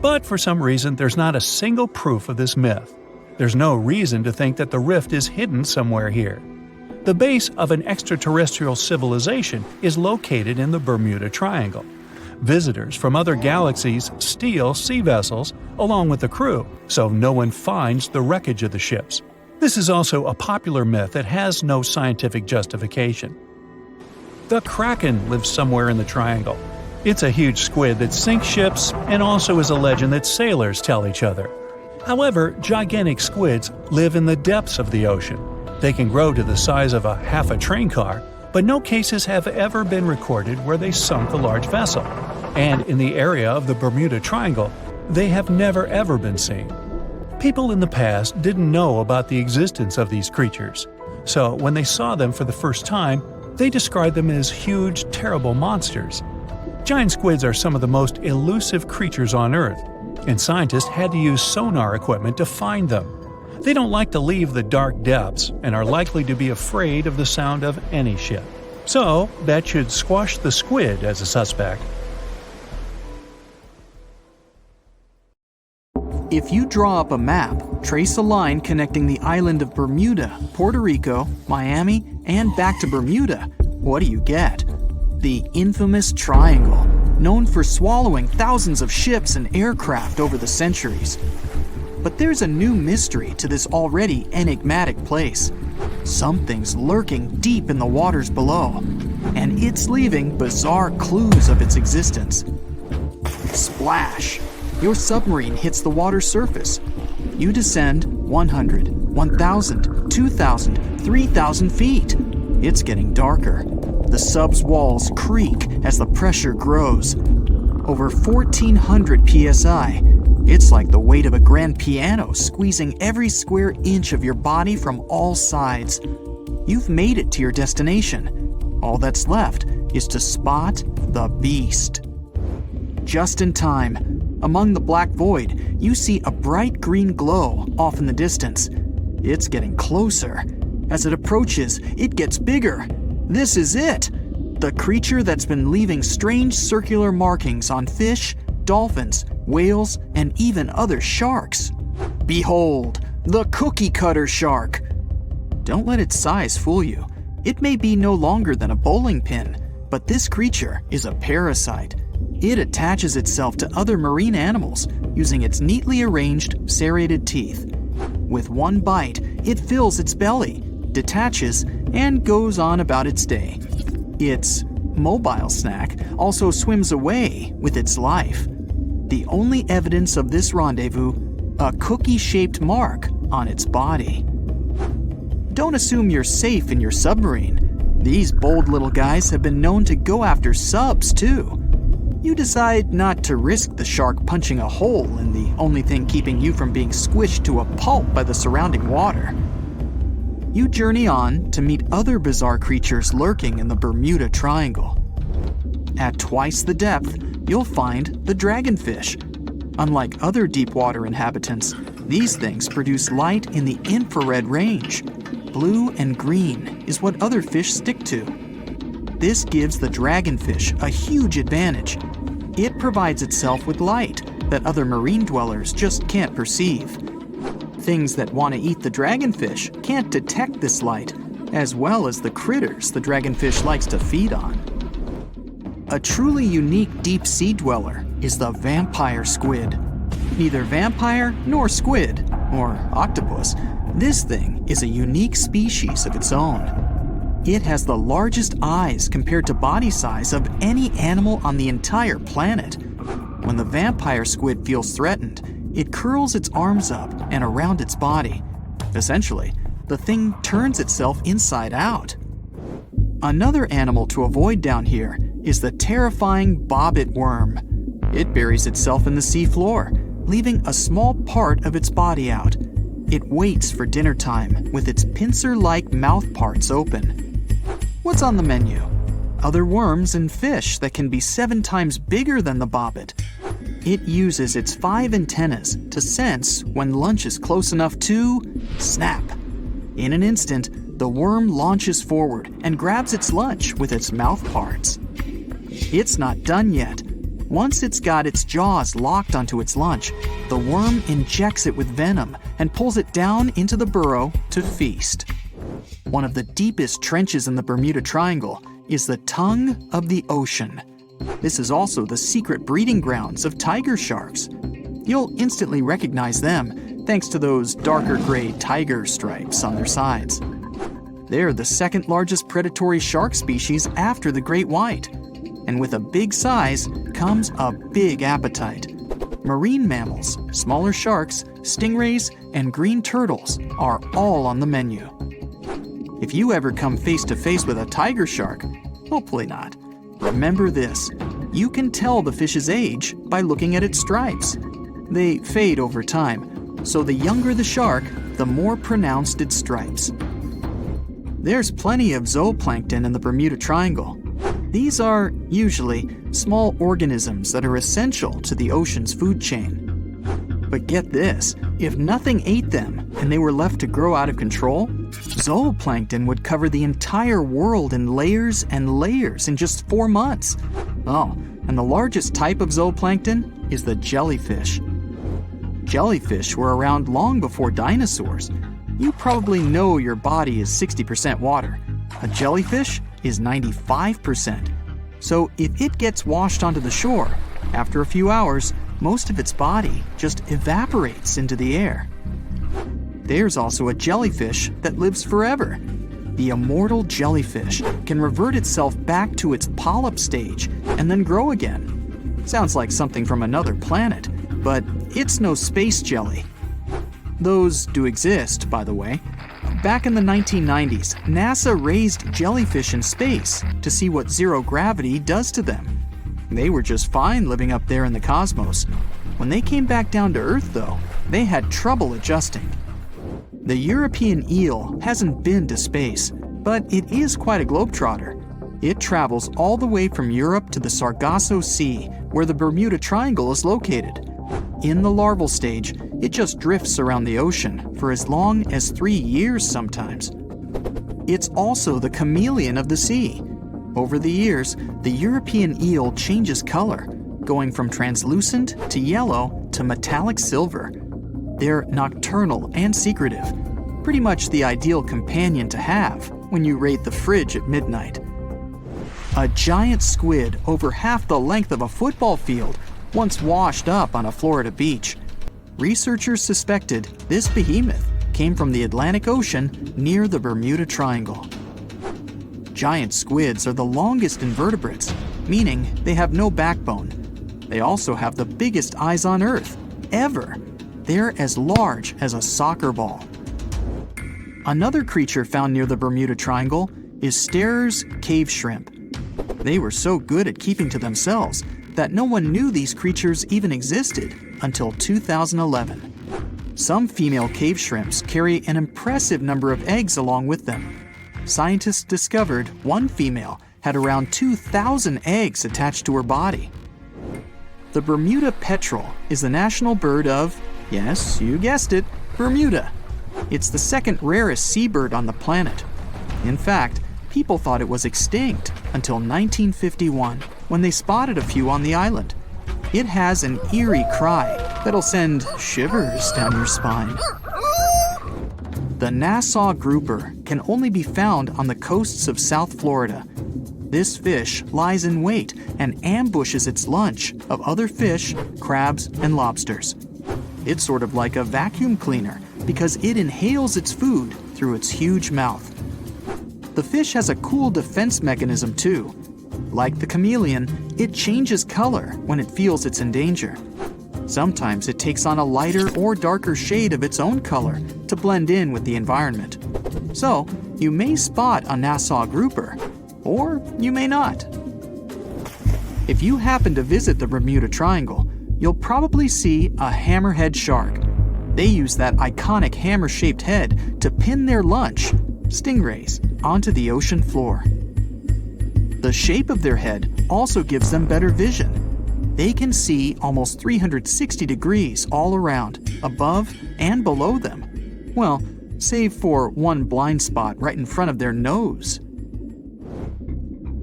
But for some reason, there's not a single proof of this myth. There's no reason to think that the rift is hidden somewhere here. The base of an extraterrestrial civilization is located in the Bermuda Triangle. Visitors from other galaxies steal sea vessels along with the crew, so no one finds the wreckage of the ships. This is also a popular myth that has no scientific justification. The Kraken lives somewhere in the triangle. It's a huge squid that sinks ships and also is a legend that sailors tell each other. However, gigantic squids live in the depths of the ocean. They can grow to the size of half a train car, but no cases have ever been recorded where they sunk a large vessel. And in the area of the Bermuda Triangle, they have never ever been seen. People in the past didn't know about the existence of these creatures, so when they saw them for the first time, they described them as huge, terrible monsters. Giant squids are some of the most elusive creatures on Earth, and scientists had to use sonar equipment to find them. They don't like to leave the dark depths and are likely to be afraid of the sound of any ship. So, that should squash the squid as a suspect. If you draw up a map, trace a line connecting the island of Bermuda, Puerto Rico, Miami, and back to Bermuda, what do you get? The infamous triangle, known for swallowing thousands of ships and aircraft over the centuries. But there's a new mystery to this already enigmatic place. Something's lurking deep in the waters below, and it's leaving bizarre clues of its existence. Splash! Your submarine hits the water surface. You descend 100, 1,000, 2,000, 3,000 feet. It's getting darker. The sub's walls creak as the pressure grows. Over 1,400 psi. It's like the weight of a grand piano squeezing every square inch of your body from all sides. You've made it to your destination. All that's left is to spot the beast. Just in time. Among the black void, you see a bright green glow off in the distance. It's getting closer. As it approaches, it gets bigger. This is it! The creature that's been leaving strange circular markings on fish, dolphins, whales, and even other sharks. Behold, the cookie cutter shark! Don't let its size fool you. It may be no longer than a bowling pin, but this creature is a parasite. It attaches itself to other marine animals using its neatly arranged, serrated teeth. With one bite, it fills its belly, detaches, and goes on about its day. Its mobile snack also swims away with its life. The only evidence of this rendezvous, a cookie-shaped mark on its body. Don't assume you're safe in your submarine. These bold little guys have been known to go after subs too. You decide not to risk the shark punching a hole in the only thing keeping you from being squished to a pulp by the surrounding water. You journey on to meet other bizarre creatures lurking in the Bermuda Triangle. At twice the depth, you'll find the dragonfish. Unlike other deep-water inhabitants, these things produce light in the infrared range. Blue and green is what other fish stick to. This gives the dragonfish a huge advantage. It provides itself with light that other marine dwellers just can't perceive. Things that want to eat the dragonfish can't detect this light, as well as the critters the dragonfish likes to feed on. A truly unique deep-sea dweller is the vampire squid. Neither vampire nor squid, or octopus, this thing is a unique species of its own. It has the largest eyes compared to body size of any animal on the entire planet. When the vampire squid feels threatened, it curls its arms up and around its body. Essentially, the thing turns itself inside out. Another animal to avoid down here is the terrifying bobbit worm. It buries itself in the seafloor, leaving a small part of its body out. It waits for dinner time with its pincer-like mouth parts open. What's on the menu? Other worms and fish that can be 7 times bigger than the bobbit. It uses its 5 antennas to sense when lunch is close enough to snap. In an instant, the worm launches forward and grabs its lunch with its mouth parts. It's not done yet. Once it's got its jaws locked onto its lunch, the worm injects it with venom and pulls it down into the burrow to feast. One of the deepest trenches in the Bermuda Triangle is the tongue of the ocean. This is also the secret breeding grounds of tiger sharks. You'll instantly recognize them thanks to those darker gray tiger stripes on their sides. They're the second largest predatory shark species after the great white. And with a big size comes a big appetite. Marine mammals, smaller sharks, stingrays, and green turtles are all on the menu. If you ever come face to face with a tiger shark, hopefully not, remember this: you can tell the fish's age by looking at its stripes. They fade over time, So the younger the shark, the more pronounced its stripes. There's plenty of zooplankton in the Bermuda Triangle. These are, usually, small organisms that are essential to the ocean's food chain. But get this, if nothing ate them and they were left to grow out of control, zooplankton would cover the entire world in layers and layers in just 4 months. Oh, and the largest type of zooplankton is the jellyfish. Jellyfish were around long before dinosaurs. You probably know your body is 60% water. A jellyfish is 95%. So if it gets washed onto the shore, after a few hours, most of its body just evaporates into the air. There's also a jellyfish that lives forever. The immortal jellyfish can revert itself back to its polyp stage and then grow again. Sounds like something from another planet, but it's no space jelly. Those do exist, by the way. Back in the 1990s, NASA raised jellyfish in space to see what zero gravity does to them. They were just fine living up there in the cosmos. When they came back down to Earth, though, they had trouble adjusting. The European eel hasn't been to space, but it is quite a globetrotter. It travels all the way from Europe to the Sargasso Sea, where the Bermuda Triangle is located. In the larval stage, it just drifts around the ocean for as long as 3 years sometimes. It's also the chameleon of the sea. Over the years, the European eel changes color, going from translucent to yellow to metallic silver. They're nocturnal and secretive, pretty much the ideal companion to have when you raid the fridge at midnight. A giant squid over half the length of a football field once washed up on a Florida beach. Researchers suspected this behemoth came from the Atlantic Ocean near the Bermuda Triangle. Giant squids are the longest invertebrates, meaning they have no backbone. They also have the biggest eyes on Earth, ever. They're as large as a soccer ball. Another creature found near the Bermuda Triangle is Sterer's cave shrimp. They were so good at keeping to themselves that no one knew these creatures even existed until 2011. Some female cave shrimps carry an impressive number of eggs along with them. Scientists discovered one female had around 2,000 eggs attached to her body. The Bermuda petrel is the national bird of, yes, you guessed it, Bermuda. It's the second rarest seabird on the planet. In fact, people thought it was extinct until 1951, when they spotted a few on the island. It has an eerie cry that'll send shivers down your spine. The Nassau grouper can only be found on the coasts of South Florida. This fish lies in wait and ambushes its lunch of other fish, crabs, and lobsters. It's sort of like a vacuum cleaner because it inhales its food through its huge mouth. The fish has a cool defense mechanism too. Like the chameleon, it changes color when it feels it's in danger. Sometimes it takes on a lighter or darker shade of its own color to blend in with the environment. So, you may spot a Nassau grouper, or you may not. If you happen to visit the Bermuda Triangle, you'll probably see a hammerhead shark. They use that iconic hammer-shaped head to pin their lunch, stingrays, onto the ocean floor. The shape of their head also gives them better vision. They can see almost 360 degrees all around, above and below them. Well, save for one blind spot right in front of their nose.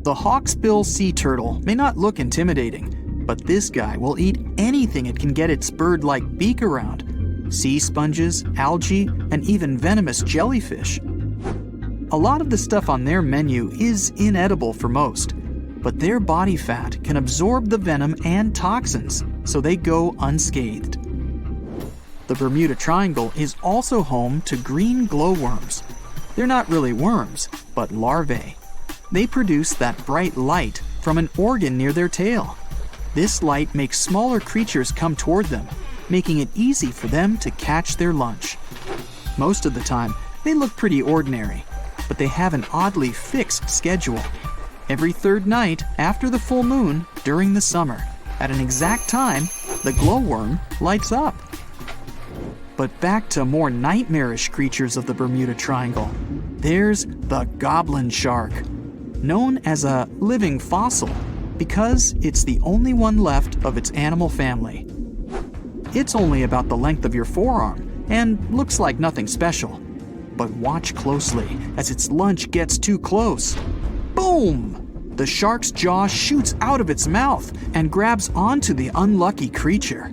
The hawksbill sea turtle may not look intimidating, but this guy will eat anything it can get its bird-like beak around. Sea sponges, algae, and even venomous jellyfish. A lot of the stuff on their menu is inedible for most, but their body fat can absorb the venom and toxins, so they go unscathed. The Bermuda Triangle is also home to green glowworms. They're not really worms, but larvae. They produce that bright light from an organ near their tail. This light makes smaller creatures come toward them, making it easy for them to catch their lunch. Most of the time, they look pretty ordinary, but they have an oddly fixed schedule. Every third night after the full moon during the summer, at an exact time, the glowworm lights up. But back to more nightmarish creatures of the Bermuda Triangle. There's the goblin shark, known as a living fossil because it's the only one left of its animal family. It's only about the length of your forearm and looks like nothing special. But watch closely as its lunch gets too close. Boom! The shark's jaw shoots out of its mouth and grabs onto the unlucky creature.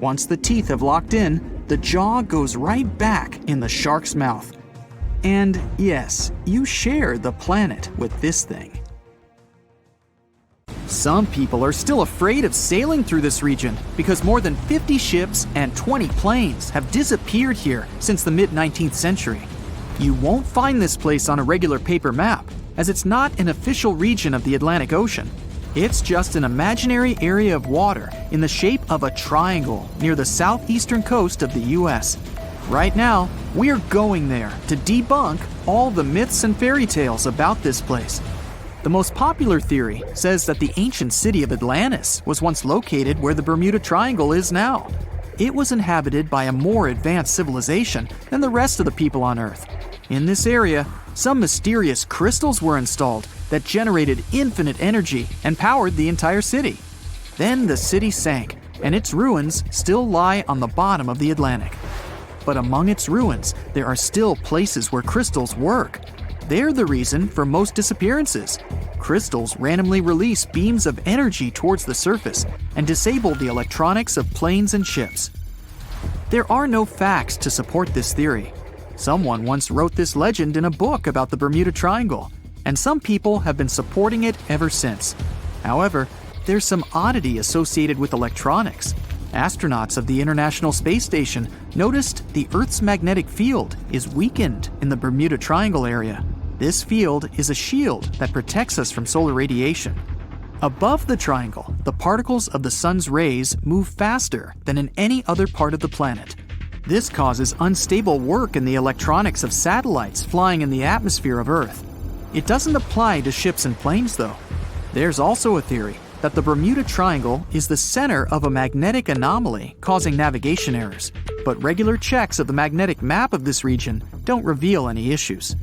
Once the teeth have locked in, the jaw goes right back in the shark's mouth. And yes, you share the planet with this thing. Some people are still afraid of sailing through this region because more than 50 ships and 20 planes have disappeared here since the mid-19th century. You won't find this place on a regular paper map, as it's not an official region of the Atlantic Ocean. It's just an imaginary area of water in the shape of a triangle near the southeastern coast of the US. Right now, we're going there to debunk all the myths and fairy tales about this place. The most popular theory says that the ancient city of Atlantis was once located where the Bermuda Triangle is now. It was inhabited by a more advanced civilization than the rest of the people on Earth. In this area, some mysterious crystals were installed that generated infinite energy and powered the entire city. Then the city sank, and its ruins still lie on the bottom of the Atlantic. But among its ruins, there are still places where crystals work. They're the reason for most disappearances. Crystals randomly release beams of energy towards the surface and disable the electronics of planes and ships. There are no facts to support this theory. Someone once wrote this legend in a book about the Bermuda Triangle, and some people have been supporting it ever since. However, there's some oddity associated with electronics. Astronauts of the International Space Station noticed the Earth's magnetic field is weakened in the Bermuda Triangle area. This field is a shield that protects us from solar radiation. Above the triangle, the particles of the sun's rays move faster than in any other part of the planet. This causes unstable work in the electronics of satellites flying in the atmosphere of Earth. It doesn't apply to ships and planes, though. There's also a theory that the Bermuda Triangle is the center of a magnetic anomaly causing navigation errors, but regular checks of the magnetic map of this region don't reveal any issues.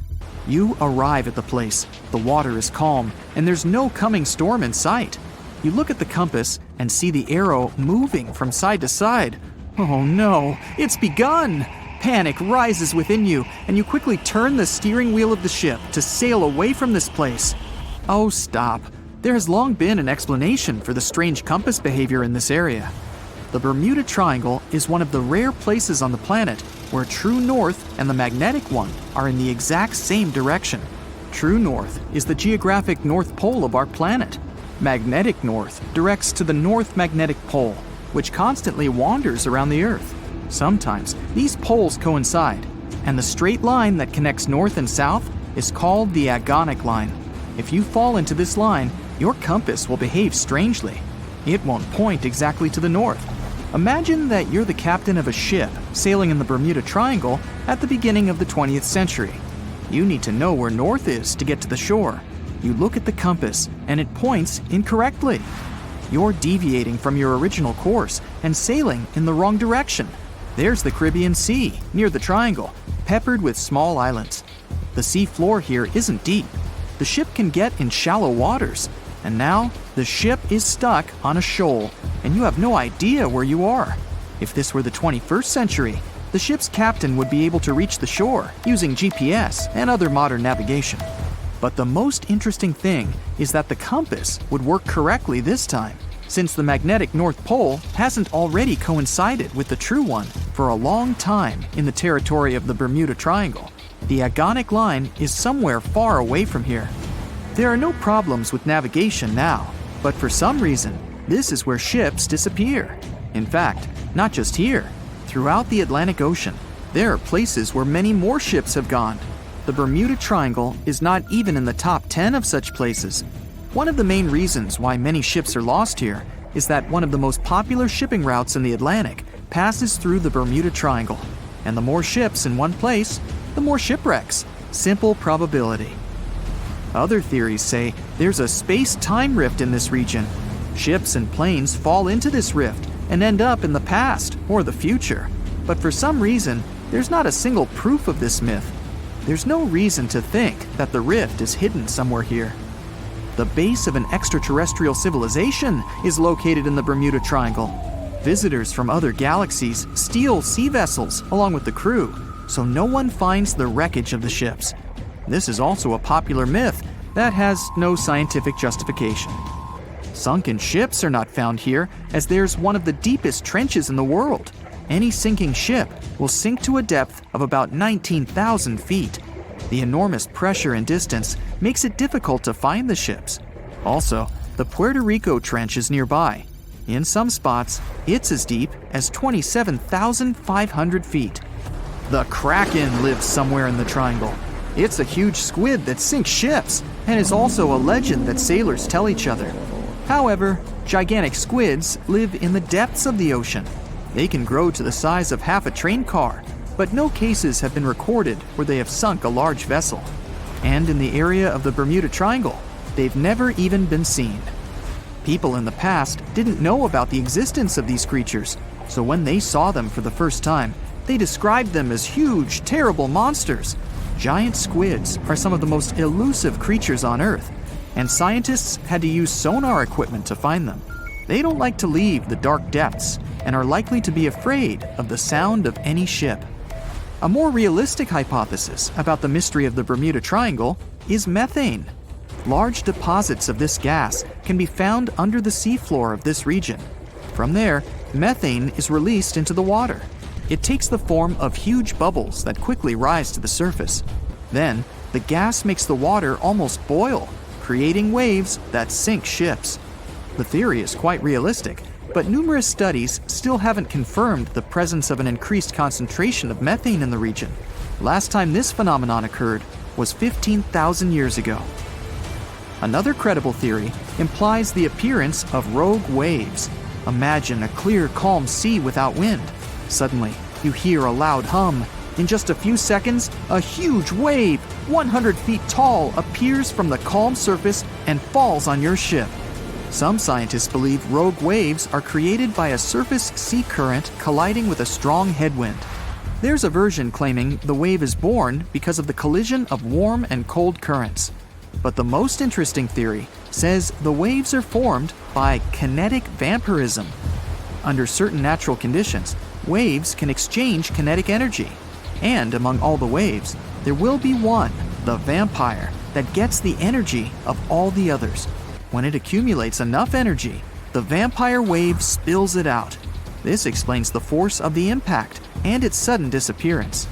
You arrive at the place, the water is calm, and there's no coming storm in sight. You look at the compass and see the arrow moving from side to side. Oh no, it's begun! Panic rises within you, and you quickly turn the steering wheel of the ship to sail away from this place. Oh, stop. There has long been an explanation for the strange compass behavior in this area. The Bermuda Triangle is one of the rare places on the planet where true north and the magnetic one are in the exact same direction. True north is the geographic north pole of our planet. Magnetic north directs to the north magnetic pole, which constantly wanders around the Earth. Sometimes these poles coincide, and the straight line that connects north and south is called the agonic line. If you fall into this line, your compass will behave strangely. It won't point exactly to the north. Imagine that you're the captain of a ship sailing in the Bermuda Triangle at the beginning of the 20th century. You need to know where north is to get to the shore. You look at the compass, and it points incorrectly. You're deviating from your original course and sailing in the wrong direction. There's the Caribbean Sea near the triangle, peppered with small islands. The sea floor here isn't deep. The ship can get in shallow waters, and now the ship is stuck on a shoal, and you have no idea where you are. If this were the 21st century, the ship's captain would be able to reach the shore using GPS and other modern navigation. But the most interesting thing is that the compass would work correctly this time, since the magnetic North Pole hasn't already coincided with the true one for a long time in the territory of the Bermuda Triangle. The agonic line is somewhere far away from here. There are no problems with navigation now, but for some reason, this is where ships disappear. In fact, not just here. Throughout the Atlantic Ocean, there are places where many more ships have gone. The Bermuda Triangle is not even in the top 10 of such places. One of the main reasons why many ships are lost here is that one of the most popular shipping routes in the Atlantic passes through the Bermuda Triangle. And the more ships in one place, the more shipwrecks. Simple probability. Other theories say there's a space-time rift in this region. Ships and planes fall into this rift and end up in the past or the future. But for some reason, there's not a single proof of this myth. There's no reason to think that the rift is hidden somewhere here. The base of an extraterrestrial civilization is located in the Bermuda Triangle. Visitors from other galaxies steal sea vessels along with the crew, so no one finds the wreckage of the ships. This is also a popular myth that has no scientific justification. Sunken ships are not found here, as there's one of the deepest trenches in the world. Any sinking ship will sink to a depth of about 19,000 feet. The enormous pressure and distance makes it difficult to find the ships. Also, the Puerto Rico Trench is nearby. In some spots, it's as deep as 27,500 feet. The Kraken lives somewhere in the triangle. It's a huge squid that sinks ships and is also a legend that sailors tell each other. However, gigantic squids live in the depths of the ocean. They can grow to the size of half a train car, but no cases have been recorded where they have sunk a large vessel. And in the area of the Bermuda Triangle, they've never even been seen. People in the past didn't know about the existence of these creatures, so when they saw them for the first time, they described them as huge, terrible monsters. Giant squids are some of the most elusive creatures on Earth, and scientists had to use sonar equipment to find them. They don't like to leave the dark depths and are likely to be afraid of the sound of any ship. A more realistic hypothesis about the mystery of the Bermuda Triangle is methane. Large deposits of this gas can be found under the seafloor of this region. From there, methane is released into the water. It takes the form of huge bubbles that quickly rise to the surface. Then, the gas makes the water almost boil, creating waves that sink ships. The theory is quite realistic, but numerous studies still haven't confirmed the presence of an increased concentration of methane in the region. Last time this phenomenon occurred was 15,000 years ago. Another credible theory implies the appearance of rogue waves. Imagine a clear, calm sea without wind. Suddenly, you hear a loud hum. In just a few seconds, a huge wave, 100 feet tall, appears from the calm surface and falls on your ship. Some scientists believe rogue waves are created by a surface sea current colliding with a strong headwind. There's a version claiming the wave is born because of the collision of warm and cold currents. But the most interesting theory says the waves are formed by kinetic vampirism. Under certain natural conditions, waves can exchange kinetic energy. And among all the waves, there will be one, the vampire, that gets the energy of all the others. When it accumulates enough energy, the vampire wave spills it out. This explains the force of the impact and its sudden disappearance.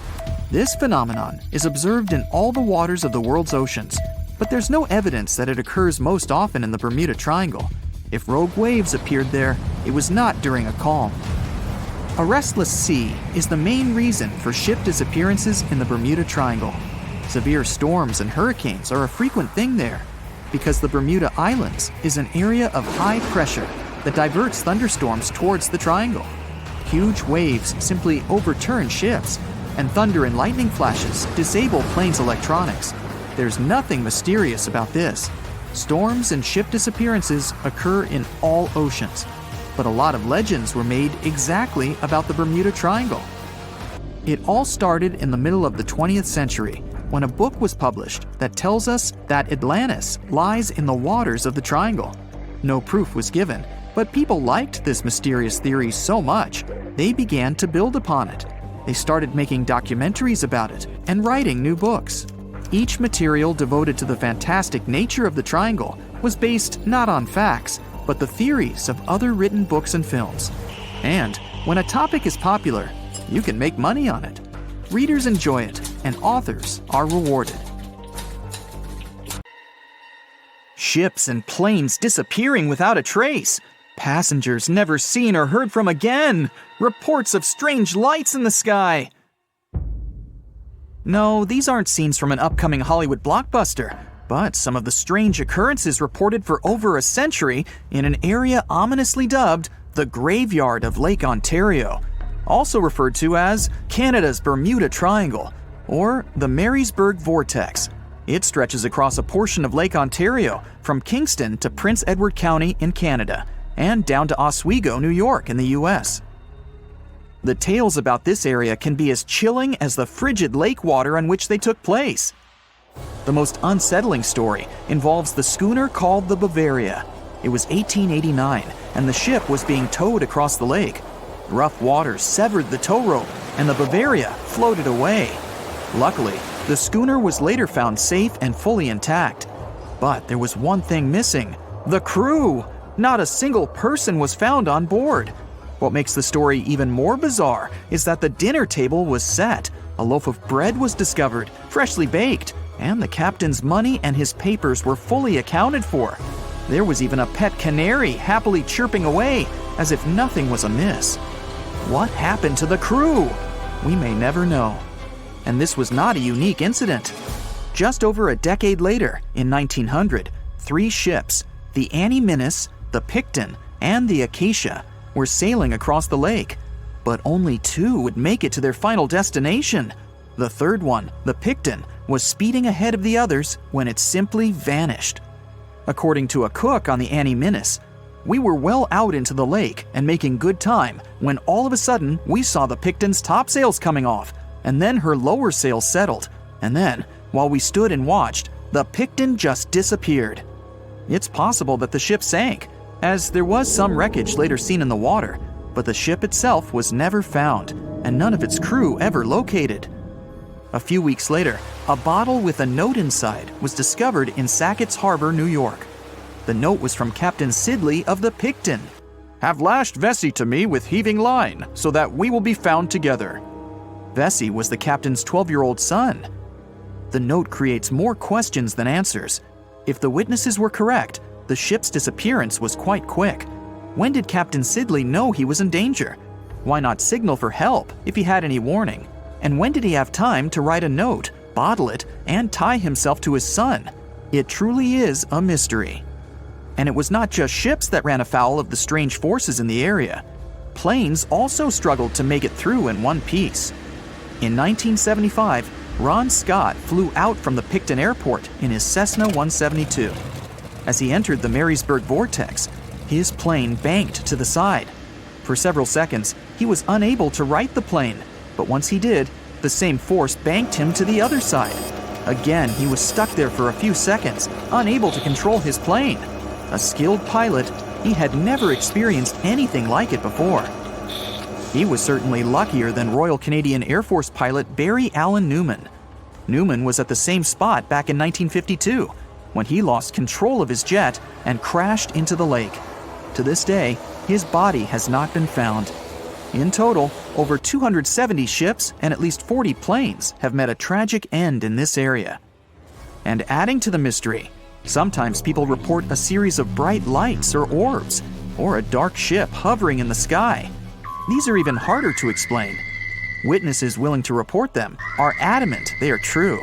This phenomenon is observed in all the waters of the world's oceans, but there's no evidence that it occurs most often in the Bermuda Triangle. If rogue waves appeared there, it was not during a calm. A restless sea is the main reason for ship disappearances in the Bermuda Triangle. Severe storms and hurricanes are a frequent thing there, because the Bermuda Islands is an area of high pressure that diverts thunderstorms towards the triangle. Huge waves simply overturn ships, and thunder and lightning flashes disable planes' electronics. There's nothing mysterious about this. Storms and ship disappearances occur in all oceans, but a lot of legends were made exactly about the Bermuda Triangle. It all started in the middle of the 20th century when a book was published that tells us that Atlantis lies in the waters of the triangle. No proof was given, but people liked this mysterious theory so much, they began to build upon it. They started making documentaries about it and writing new books. Each material devoted to the fantastic nature of the triangle was based not on facts, but the theories of other written books and films. And when a topic is popular, you can make money on it. Readers enjoy it, and authors are rewarded. Ships and planes disappearing without a trace. Passengers never seen or heard from again. Reports of strange lights in the sky. No, these aren't scenes from an upcoming Hollywood blockbuster, but some of the strange occurrences reported for over a century in an area ominously dubbed the Graveyard of Lake Ontario, also referred to as Canada's Bermuda Triangle, or the Marysburg Vortex. It stretches across a portion of Lake Ontario from Kingston to Prince Edward County in Canada, and down to Oswego, New York in the US. The tales about this area can be as chilling as the frigid lake water on which they took place. The most unsettling story involves the schooner called the Bavaria. It was 1889, and the ship was being towed across the lake. Rough waters severed the tow rope, and the Bavaria floated away. Luckily, the schooner was later found safe and fully intact. But there was one thing missing: the crew! Not a single person was found on board. What makes the story even more bizarre is that the dinner table was set. A loaf of bread was discovered, freshly baked, and the captain's money and his papers were fully accounted for. There was even a pet canary happily chirping away as if nothing was amiss. What happened to the crew? We may never know. And this was not a unique incident. Just over a decade later, in 1900, 3 ships, the Annie Minnis, the Picton, and the Acacia, were sailing across the lake. But only 2 would make it to their final destination. The third one, the Picton, was speeding ahead of the others when it simply vanished. According to a cook on the Annie Minnis, "We were well out into the lake and making good time when all of a sudden we saw the Picton's topsails coming off, and then her lower sails settled, and then, while we stood and watched, the Picton just disappeared." It's possible that the ship sank, as there was some wreckage later seen in the water, but the ship itself was never found, and none of its crew ever located. A few weeks later, a bottle with a note inside was discovered in Sackett's Harbor, New York. The note was from Captain Sidley of the Picton. "Have lashed Vesey to me with heaving line, so that we will be found together." Vesey was the captain's 12-year-old son. The note creates more questions than answers. If the witnesses were correct, the ship's disappearance was quite quick. When did Captain Sidley know he was in danger? Why not signal for help if he had any warning? And when did he have time to write a note, bottle it, and tie himself to his son? It truly is a mystery. And it was not just ships that ran afoul of the strange forces in the area. Planes also struggled to make it through in one piece. In 1975, Ron Scott flew out from the Picton Airport in his Cessna 172. As he entered the Marysburg Vortex, his plane banked to the side. For several seconds, he was unable to right the plane, but once he did, the same force banked him to the other side. Again, he was stuck there for a few seconds, unable to control his plane. A skilled pilot, he had never experienced anything like it before. He was certainly luckier than Royal Canadian Air Force pilot Barry Allen Newman. Newman was at the same spot back in 1952, when he lost control of his jet and crashed into the lake. To this day, his body has not been found. In total, over 270 ships and at least 40 planes have met a tragic end in this area. And adding to the mystery, sometimes people report a series of bright lights or orbs, or a dark ship hovering in the sky. These are even harder to explain. Witnesses willing to report them are adamant they are true.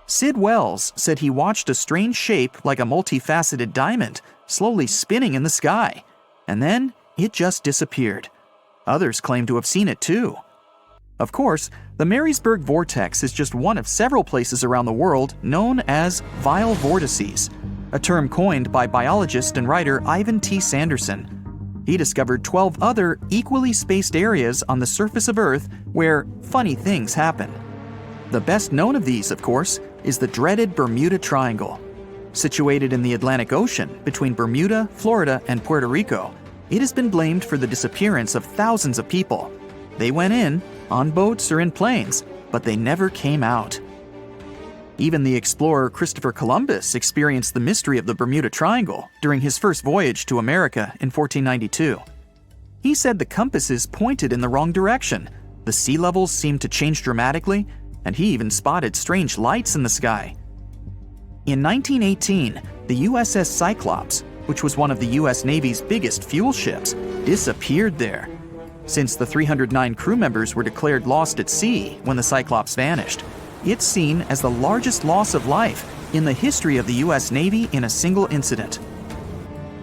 Sid Wells said he watched a strange shape like a multifaceted diamond slowly spinning in the sky, and then it just disappeared. Others claim to have seen it too. Of course, the Marysburg Vortex is just one of several places around the world known as vile vortices, a term coined by biologist and writer Ivan T. Sanderson. He discovered 12 other equally spaced areas on the surface of Earth where funny things happen. The best known of these, of course, is the dreaded Bermuda Triangle. Situated in the Atlantic Ocean between Bermuda, Florida, and Puerto Rico, it has been blamed for the disappearance of thousands of people. They went in, on boats or in planes, but they never came out. Even the explorer Christopher Columbus experienced the mystery of the Bermuda Triangle during his first voyage to America in 1492. He said the compasses pointed in the wrong direction, the sea levels seemed to change dramatically, and he even spotted strange lights in the sky. In 1918, the USS Cyclops, which was one of the US Navy's biggest fuel ships, disappeared there. Since the 309 crew members were declared lost at sea when the Cyclops vanished, it's seen as the largest loss of life in the history of the US Navy in a single incident.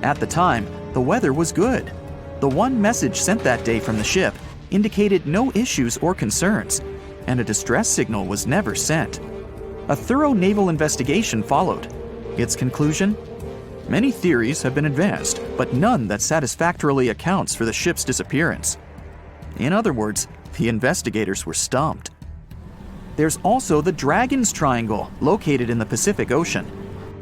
At the time, the weather was good. The one message sent that day from the ship indicated no issues or concerns, and a distress signal was never sent. A thorough naval investigation followed. Its conclusion? Many theories have been advanced, but none that satisfactorily accounts for the ship's disappearance. In other words, the investigators were stumped. There's also the Dragon's Triangle, located in the Pacific Ocean.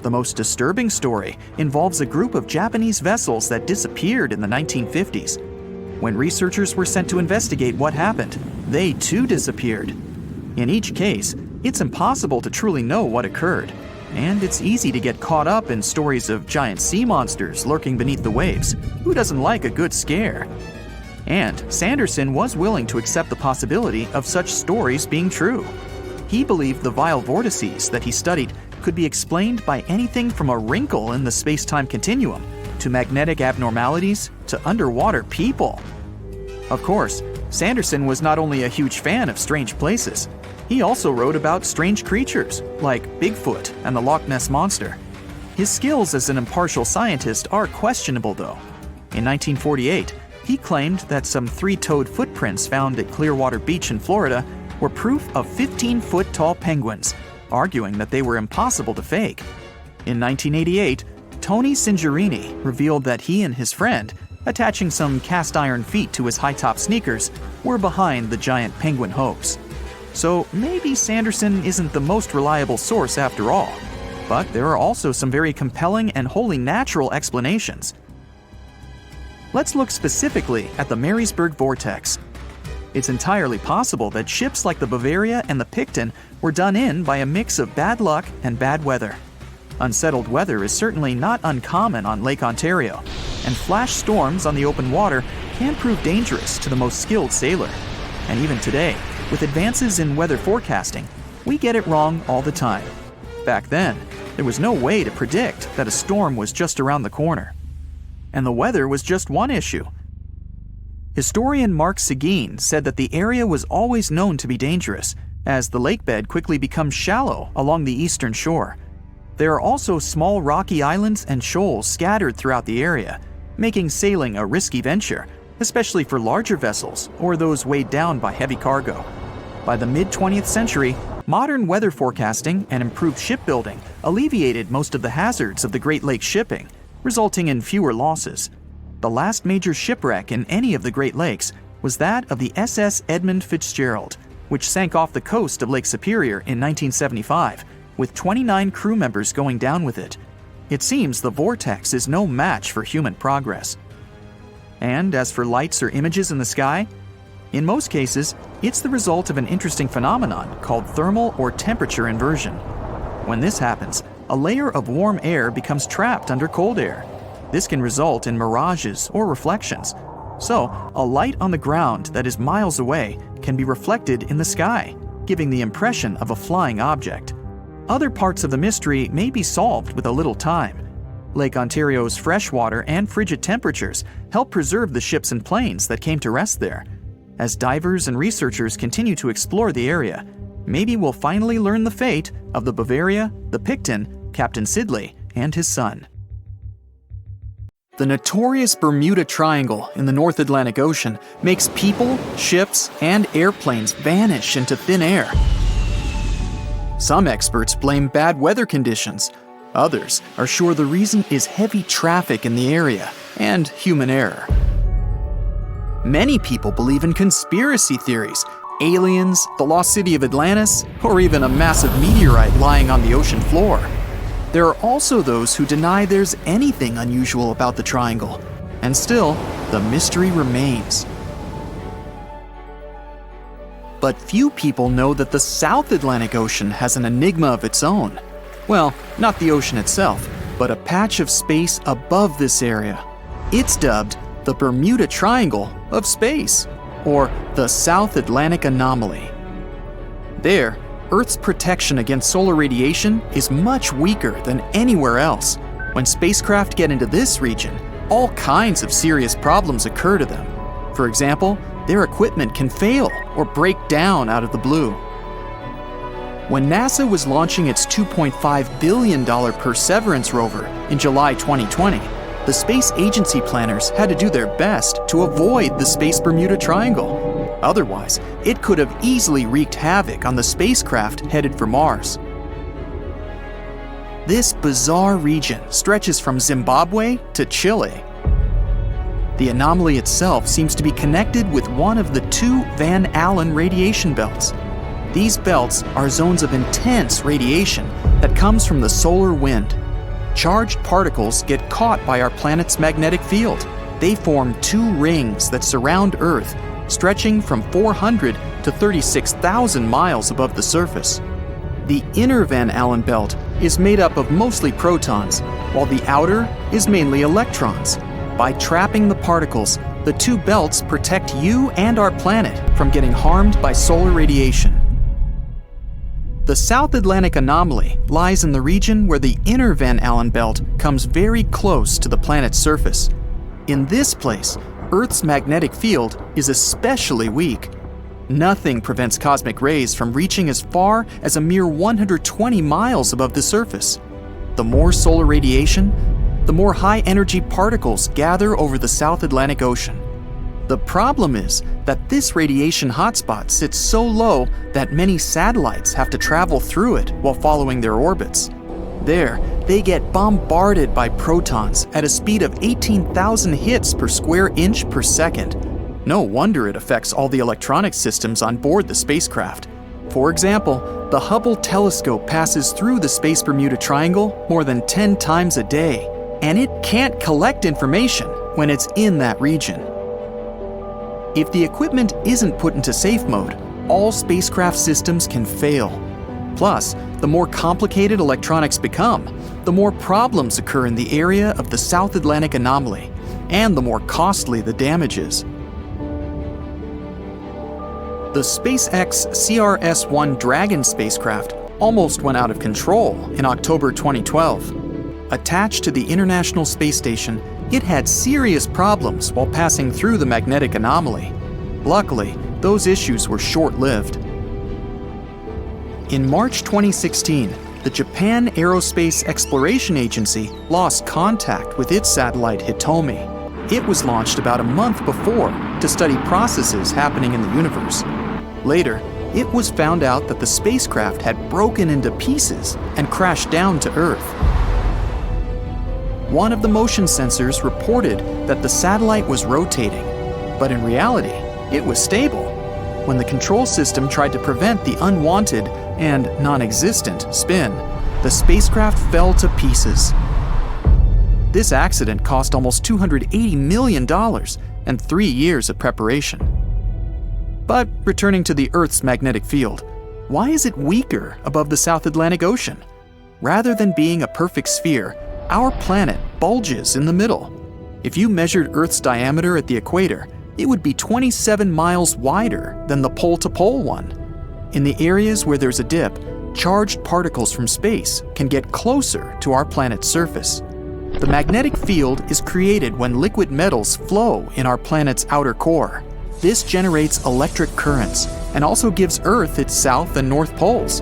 The most disturbing story involves a group of Japanese vessels that disappeared in the 1950s. When researchers were sent to investigate what happened, they too disappeared. In each case, it's impossible to truly know what occurred, and it's easy to get caught up in stories of giant sea monsters lurking beneath the waves. Who doesn't like a good scare? And Sanderson was willing to accept the possibility of such stories being true. He believed the vile vortices that he studied could be explained by anything from a wrinkle in the space-time continuum to magnetic abnormalities to underwater people. Of course, Sanderson was not only a huge fan of strange places, he also wrote about strange creatures like Bigfoot and the Loch Ness Monster. His skills as an impartial scientist are questionable though. In 1948, he claimed that some three-toed footprints found at Clearwater Beach in Florida were proof of 15-foot-tall penguins, arguing that they were impossible to fake. In 1988, Tony Singerini revealed that he and his friend, attaching some cast-iron feet to his high-top sneakers, were behind the giant penguin hoax. So maybe Sanderson isn't the most reliable source after all, but there are also some very compelling and wholly natural explanations. Let's look specifically at the Marysburg Vortex. It's entirely possible that ships like the Bavaria and the Picton were done in by a mix of bad luck and bad weather. Unsettled weather is certainly not uncommon on Lake Ontario, and flash storms on the open water can prove dangerous to the most skilled sailor. And even today, with advances in weather forecasting, we get it wrong all the time. Back then, there was no way to predict that a storm was just around the corner. And the weather was just one issue. Historian Mark Seguin said that the area was always known to be dangerous, as the lake bed quickly becomes shallow along the eastern shore. There are also small rocky islands and shoals scattered throughout the area, making sailing a risky venture, especially for larger vessels or those weighed down by heavy cargo. By the mid-20th century, modern weather forecasting and improved shipbuilding alleviated most of the hazards of the Great Lakes shipping, resulting in fewer losses. The last major shipwreck in any of the Great Lakes was that of the SS Edmund Fitzgerald, which sank off the coast of Lake Superior in 1975, with 29 crew members going down with it. It seems the vortex is no match for human progress. And as for lights or images in the sky, in most cases, it's the result of an interesting phenomenon called thermal or temperature inversion. When this happens, a layer of warm air becomes trapped under cold air. This can result in mirages or reflections. So, a light on the ground that is miles away can be reflected in the sky, giving the impression of a flying object. Other parts of the mystery may be solved with a little time. Lake Ontario's freshwater and frigid temperatures help preserve the ships and planes that came to rest there. As divers and researchers continue to explore the area, maybe we'll finally learn the fate of the Bavaria, the Picton, Captain Sidley, and his son. The notorious Bermuda Triangle in the North Atlantic Ocean makes people, ships, and airplanes vanish into thin air. Some experts blame bad weather conditions. Others are sure the reason is heavy traffic in the area and human error. Many people believe in conspiracy theories, aliens, the lost city of Atlantis, or even a massive meteorite lying on the ocean floor. There are also those who deny there's anything unusual about the triangle, and still, the mystery remains. But few people know that the South Atlantic Ocean has an enigma of its own. Well, not the ocean itself, but a patch of space above this area. It's dubbed the Bermuda Triangle of space, or the South Atlantic Anomaly. There, Earth's protection against solar radiation is much weaker than anywhere else. When spacecraft get into this region, all kinds of serious problems occur to them. For example, their equipment can fail or break down out of the blue. When NASA was launching its $2.5 billion Perseverance rover in July 2020, the space agency planners had to do their best to avoid the Space Bermuda Triangle. Otherwise, it could have easily wreaked havoc on the spacecraft headed for Mars. This bizarre region stretches from Zimbabwe to Chile. The anomaly itself seems to be connected with one of the two Van Allen radiation belts. These belts are zones of intense radiation that comes from the solar wind. Charged particles get caught by our planet's magnetic field. They form two rings that surround Earth, stretching from 400 to 36,000 miles above the surface. The inner Van Allen belt is made up of mostly protons, while the outer is mainly electrons. By trapping the particles, the two belts protect you and our planet from getting harmed by solar radiation. The South Atlantic anomaly lies in the region where the inner Van Allen belt comes very close to the planet's surface. In this place, Earth's magnetic field is especially weak. Nothing prevents cosmic rays from reaching as far as a mere 120 miles above the surface. The more solar radiation, the more high-energy particles gather over the South Atlantic Ocean. The problem is that this radiation hotspot sits so low that many satellites have to travel through it while following their orbits. There, they get bombarded by protons at a speed of 18,000 hits per square inch per second. No wonder it affects all the electronic systems on board the spacecraft. For example, the Hubble telescope passes through the space Bermuda Triangle more than 10 times a day, and it can't collect information when it's in that region. If the equipment isn't put into safe mode, all spacecraft systems can fail. Plus, the more complicated electronics become, the more problems occur in the area of the South Atlantic anomaly, and the more costly the damage is. The SpaceX CRS-1 Dragon spacecraft almost went out of control in October 2012. Attached to the International Space Station, it had serious problems while passing through the magnetic anomaly. Luckily, those issues were short-lived. In March 2016, the Japan Aerospace Exploration Agency lost contact with its satellite Hitomi. It was launched about a month before to study processes happening in the universe. Later, it was found out that the spacecraft had broken into pieces and crashed down to Earth. One of the motion sensors reported that the satellite was rotating, but in reality, it was stable. When the control system tried to prevent the unwanted and non-existent spin, the spacecraft fell to pieces. This accident cost almost $280 million and 3 years of preparation. But returning to the Earth's magnetic field, why is it weaker above the South Atlantic Ocean? Rather than being a perfect sphere, our planet bulges in the middle. If you measured Earth's diameter at the equator, it would be 27 miles wider than the pole-to-pole one. In the areas where there's a dip, charged particles from space can get closer to our planet's surface. The magnetic field is created when liquid metals flow in our planet's outer core. This generates electric currents and also gives Earth its south and north poles.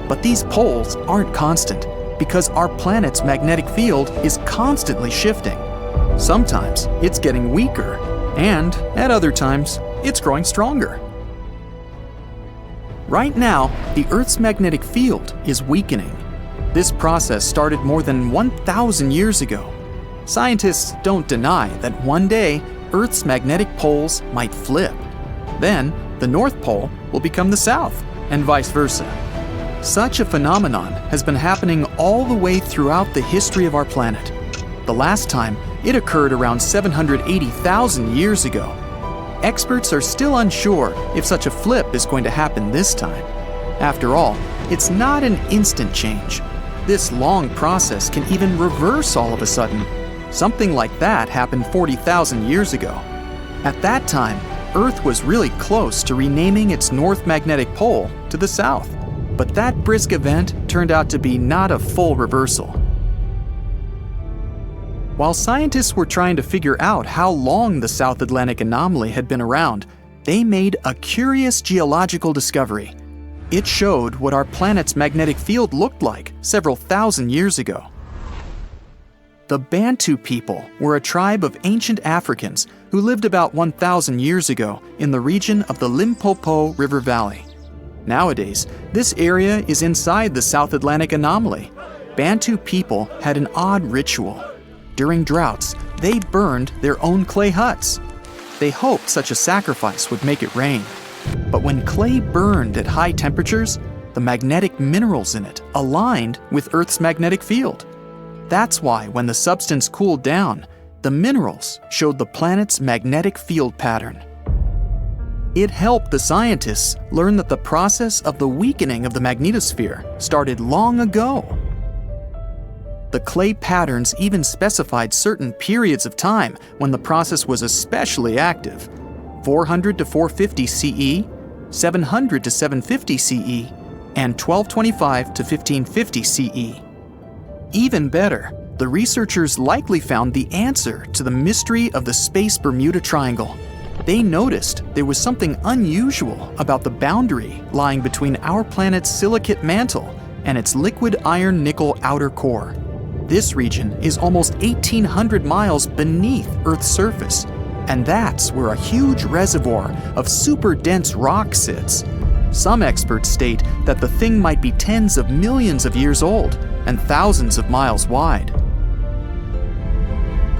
But these poles aren't constant because our planet's magnetic field is constantly shifting. Sometimes it's getting weaker, and at other times, it's growing stronger. Right now, the Earth's magnetic field is weakening. This process started more than 1,000 years ago. Scientists don't deny that one day, Earth's magnetic poles might flip. Then, the North Pole will become the South, and vice versa. Such a phenomenon has been happening all the way throughout the history of our planet. The last time, it occurred around 780,000 years ago. Experts are still unsure if such a flip is going to happen this time. After all, it's not an instant change. This long process can even reverse all of a sudden. Something like that happened 40,000 years ago. At that time, Earth was really close to renaming its north magnetic pole to the south. But that brisk event turned out to be not a full reversal. While scientists were trying to figure out how long the South Atlantic anomaly had been around, they made a curious geological discovery. It showed what our planet's magnetic field looked like several thousand years ago. The Bantu people were a tribe of ancient Africans who lived about 1,000 years ago in the region of the Limpopo River Valley. Nowadays, this area is inside the South Atlantic anomaly. Bantu people had an odd ritual. during droughts, they burned their own clay huts. They hoped such a sacrifice would make it rain. But when clay burned at high temperatures, the magnetic minerals in it aligned with Earth's magnetic field. That's why when the substance cooled down, the minerals showed the planet's magnetic field pattern. It helped the scientists learn that the process of the weakening of the magnetosphere started long ago. The clay patterns even specified certain periods of time when the process was especially active: 400 to 450 CE, 700 to 750 CE, and 1225 to 1550 CE. Even better, the researchers likely found the answer to the mystery of the space Bermuda Triangle. They noticed there was something unusual about the boundary lying between our planet's silicate mantle and its liquid iron-nickel outer core. This region is almost 1,800 miles beneath Earth's surface, and that's where a huge reservoir of super dense rock sits. Some experts state that the thing might be tens of millions of years old and thousands of miles wide.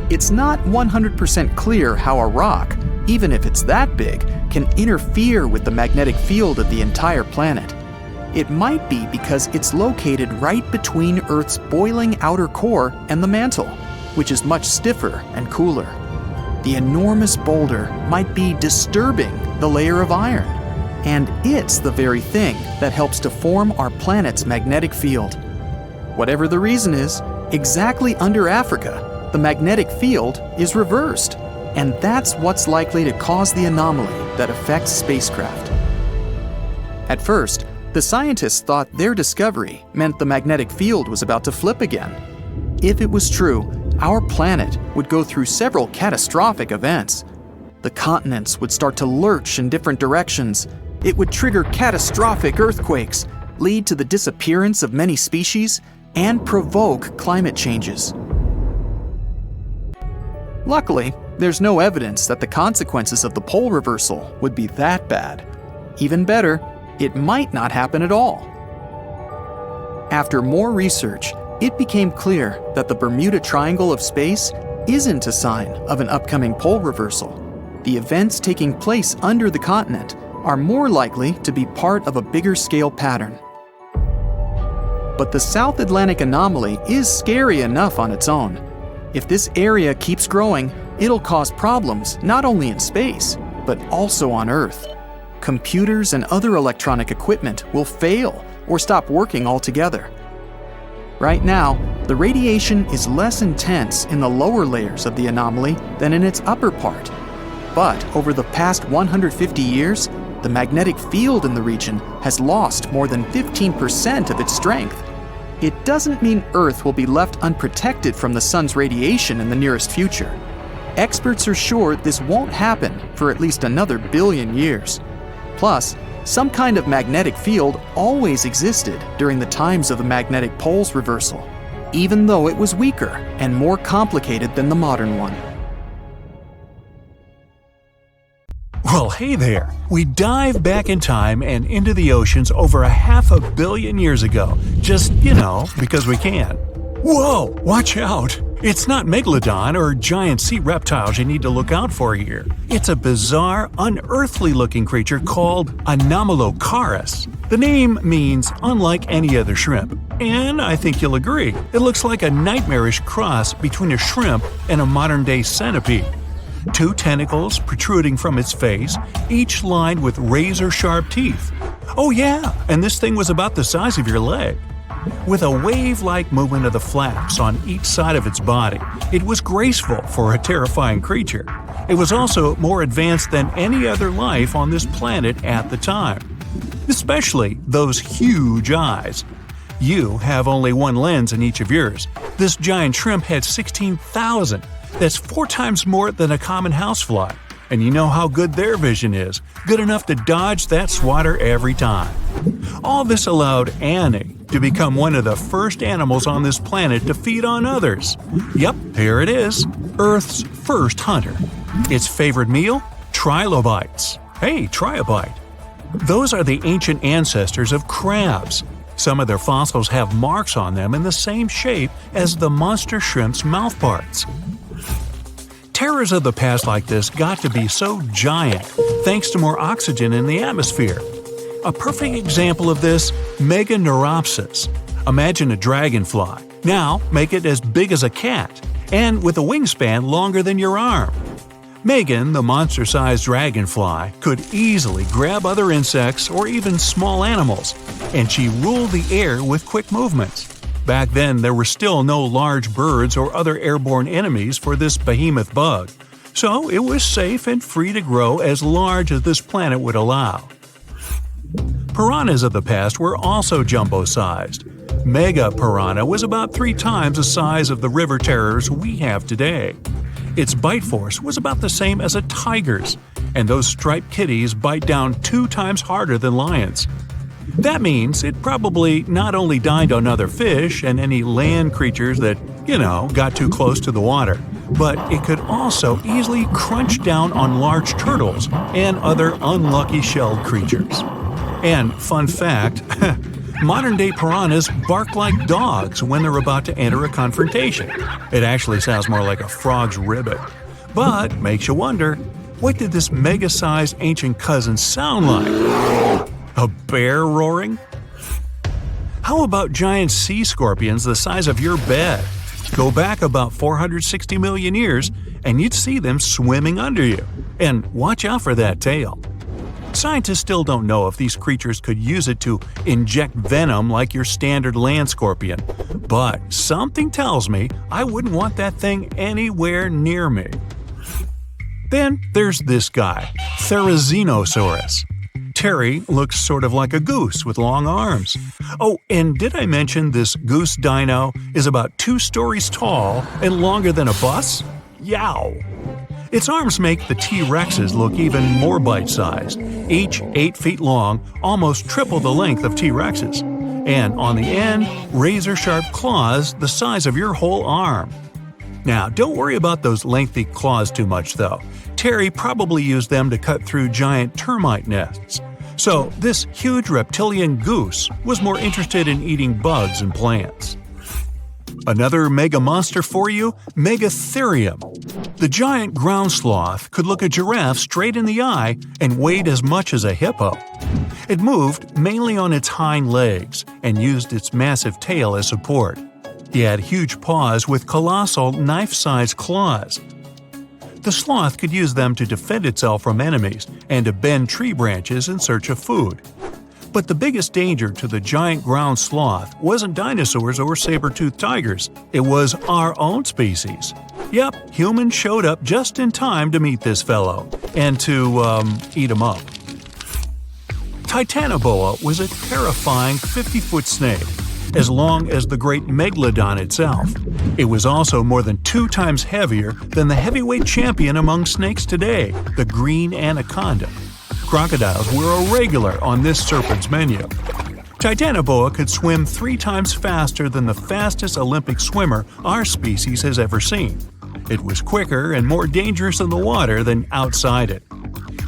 It's not 100% clear how a rock, even if it's that big, can interfere with the magnetic field of the entire planet. It might be because it's located right between Earth's boiling outer core and the mantle, which is much stiffer and cooler. The enormous boulder might be disturbing the layer of iron, and it's the very thing that helps to form our planet's magnetic field. Whatever the reason is, exactly under Africa, the magnetic field is reversed, and that's what's likely to cause the anomaly that affects spacecraft. At first, the scientists thought their discovery meant the magnetic field was about to flip again. If it was true, our planet would go through several catastrophic events. The continents would start to lurch in different directions. It would trigger catastrophic earthquakes, lead to the disappearance of many species, and provoke climate changes. Luckily, there's no evidence that the consequences of the pole reversal would be that bad. Even better, it might not happen at all. After more research, it became clear that the Bermuda Triangle of space isn't a sign of an upcoming pole reversal. The events taking place under the continent are more likely to be part of a bigger scale pattern. But the South Atlantic anomaly is scary enough on its own. If this area keeps growing, it'll cause problems not only in space, but also on Earth. Computers and other electronic equipment will fail or stop working altogether. Right now, the radiation is less intense in the lower layers of the anomaly than in its upper part. But over the past 150 years, the magnetic field in the region has lost more than 15% of its strength. It doesn't mean Earth will be left unprotected from the sun's radiation in the nearest future. Experts are sure this won't happen for at least another billion years. Plus, some kind of magnetic field always existed during the times of the magnetic poles reversal, even though it was weaker and more complicated than the modern one. Well, hey there. We dive back in time and into the oceans over 500 million years ago, just, because we can. Whoa, watch out! It's not megalodon or giant sea reptiles you need to look out for here. It's a bizarre, unearthly-looking creature called Anomalocaris. The name means unlike any other shrimp, and I think you'll agree, it looks like a nightmarish cross between a shrimp and a modern-day centipede. 2 tentacles protruding from its face, each lined with razor-sharp teeth. Oh yeah, and this thing was about the size of your leg. With a wave-like movement of the flaps on each side of its body, it was graceful for a terrifying creature. It was also more advanced than any other life on this planet at the time. Especially those huge eyes. You have only one lens in each of yours. This giant shrimp had 16,000. That's 4 times more than a common housefly. And you know how good their vision is, good enough to dodge that swatter every time. All this allowed Annie to become one of the first animals on this planet to feed on others. Yep, here it is, Earth's first hunter. Its favorite meal? Trilobites. Hey, trilobite. Those are the ancient ancestors of crabs. Some of their fossils have marks on them in the same shape as the monster shrimp's mouthparts. Terrors of the past like this got to be so giant thanks to more oxygen in the atmosphere. A perfect example of this, Meganeuropsis. Imagine a dragonfly. Now make it as big as a cat, and with a wingspan longer than your arm. Megan, the monster-sized dragonfly, could easily grab other insects or even small animals, and she ruled the air with quick movements. Back then, there were still no large birds or other airborne enemies for this behemoth bug, so it was safe and free to grow as large as this planet would allow. Piranhas of the past were also jumbo-sized. Mega piranha was about 3 times the size of the river terrors we have today. Its bite force was about the same as a tiger's, and those striped kitties bite down 2 times harder than lions. That means it probably not only dined on other fish and any land creatures that, got too close to the water, but it could also easily crunch down on large turtles and other unlucky shelled creatures. And fun fact, modern-day piranhas bark like dogs when they're about to enter a confrontation. It actually sounds more like a frog's ribbit. But makes you wonder, what did this mega-sized ancient cousin sound like? A bear roaring? How about giant sea scorpions the size of your bed? Go back about 460 million years, and you'd see them swimming under you. And watch out for that tail. Scientists still don't know if these creatures could use it to inject venom like your standard land scorpion, but something tells me I wouldn't want that thing anywhere near me. Then there's this guy, Therizinosaurus. Terry looks sort of like a goose with long arms. Oh, and did I mention this goose dino is about 2 stories tall and longer than a bus? Yow! Its arms make the T-Rexes look even more bite-sized, each 8 feet long, almost triple the length of T-Rexes. And on the end, razor-sharp claws the size of your whole arm. Now, don't worry about those lengthy claws too much, though. Terry probably used them to cut through giant termite nests. So, this huge reptilian goose was more interested in eating bugs and plants. Another mega monster for you, Megatherium. The giant ground sloth could look a giraffe straight in the eye and weighed as much as a hippo. It moved mainly on its hind legs and used its massive tail as support. He had huge paws with colossal knife-sized claws. The sloth could use them to defend itself from enemies and to bend tree branches in search of food. But the biggest danger to the giant ground sloth wasn't dinosaurs or saber-toothed tigers, it was our own species. Yep, humans showed up just in time to meet this fellow, and to, eat him up. Titanoboa was a terrifying 50-foot snake, as long as the great megalodon itself. It was also more than 2 times heavier than the heavyweight champion among snakes today, the green anaconda. Crocodiles were a regular on this serpent's menu. Titanoboa could swim 3 times faster than the fastest Olympic swimmer our species has ever seen. It was quicker and more dangerous in the water than outside it.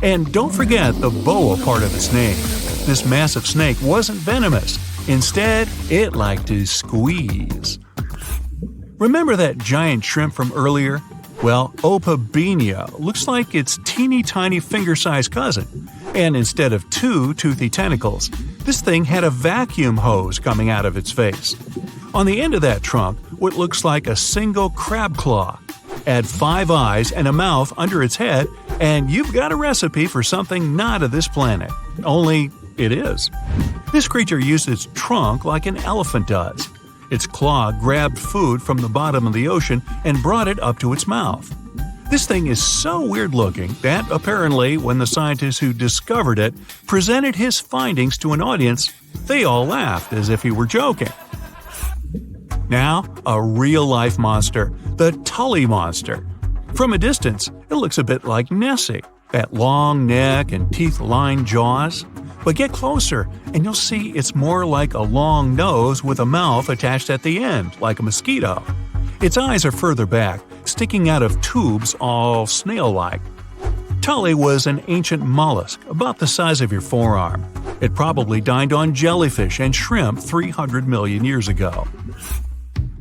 And don't forget the boa part of its name. This massive snake wasn't venomous. Instead, it liked to squeeze. Remember that giant shrimp from earlier? Well, Opabenia looks like its teeny-tiny finger-sized cousin. And instead of 2 toothy tentacles, this thing had a vacuum hose coming out of its face. On the end of that trunk, what looks like a single crab claw. Add 5 eyes and a mouth under its head, and you've got a recipe for something not of this planet. Only it is. This creature used its trunk like an elephant does. Its claw grabbed food from the bottom of the ocean and brought it up to its mouth. This thing is so weird-looking that, apparently, when the scientist who discovered it presented his findings to an audience, they all laughed as if he were joking. Now, a real-life monster, the Tully monster. From a distance, it looks a bit like Nessie, that long neck and teeth-lined jaws. But get closer, and you'll see it's more like a long nose with a mouth attached at the end, like a mosquito. Its eyes are further back, sticking out of tubes all snail-like. Tully was an ancient mollusk, about the size of your forearm. It probably dined on jellyfish and shrimp 300 million years ago.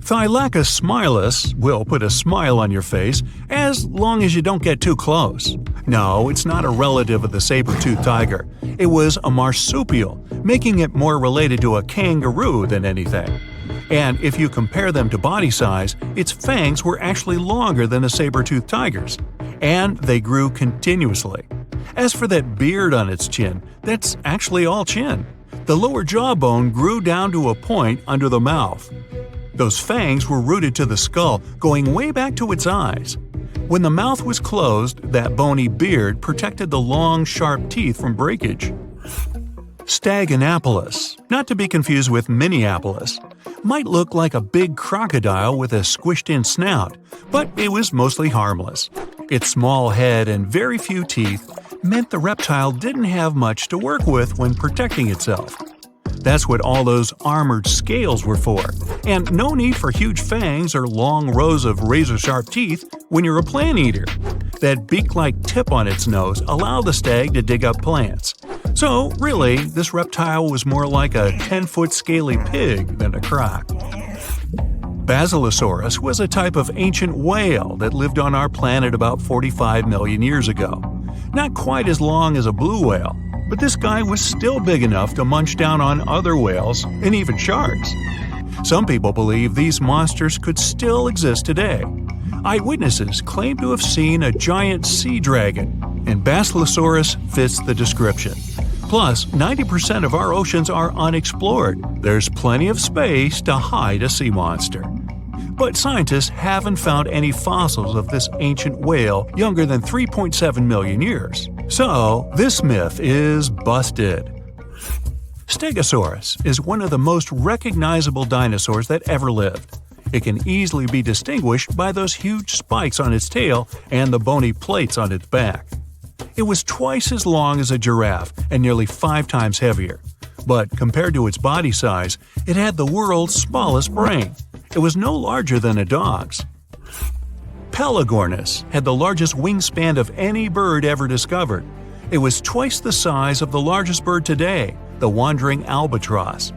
Thylacus smilus will put a smile on your face as long as you don't get too close. No, it's not a relative of the saber-toothed tiger. It was a marsupial, making it more related to a kangaroo than anything. And if you compare them to body size, its fangs were actually longer than a saber-toothed tiger's. And they grew continuously. As for that beard on its chin, that's actually all chin. The lower jawbone grew down to a point under the mouth. Those fangs were rooted to the skull, going way back to its eyes. When the mouth was closed, that bony beard protected the long, sharp teeth from breakage. Staganapolis, not to be confused with Minneapolis, might look like a big crocodile with a squished-in snout, but it was mostly harmless. Its small head and very few teeth meant the reptile didn't have much to work with when protecting itself. That's what all those armored scales were for, and no need for huge fangs or long rows of razor-sharp teeth when you're a plant eater. That beak-like tip on its nose allowed the stag to dig up plants. So, really, this reptile was more like a 10-foot scaly pig than a croc. Basilosaurus was a type of ancient whale that lived on our planet about 45 million years ago. Not quite as long as a blue whale, but this guy was still big enough to munch down on other whales and even sharks. Some people believe these monsters could still exist today. Eyewitnesses claim to have seen a giant sea dragon, and Basilosaurus fits the description. Plus, 90% of our oceans are unexplored. There's plenty of space to hide a sea monster. But scientists haven't found any fossils of this ancient whale younger than 3.7 million years. So, this myth is busted. Stegosaurus is one of the most recognizable dinosaurs that ever lived. It can easily be distinguished by those huge spikes on its tail and the bony plates on its back. It was twice as long as a giraffe and nearly 5 times heavier. But compared to its body size, it had the world's smallest brain. It was no larger than a dog's. Pelagornis had the largest wingspan of any bird ever discovered. It was twice the size of the largest bird today, the wandering albatross.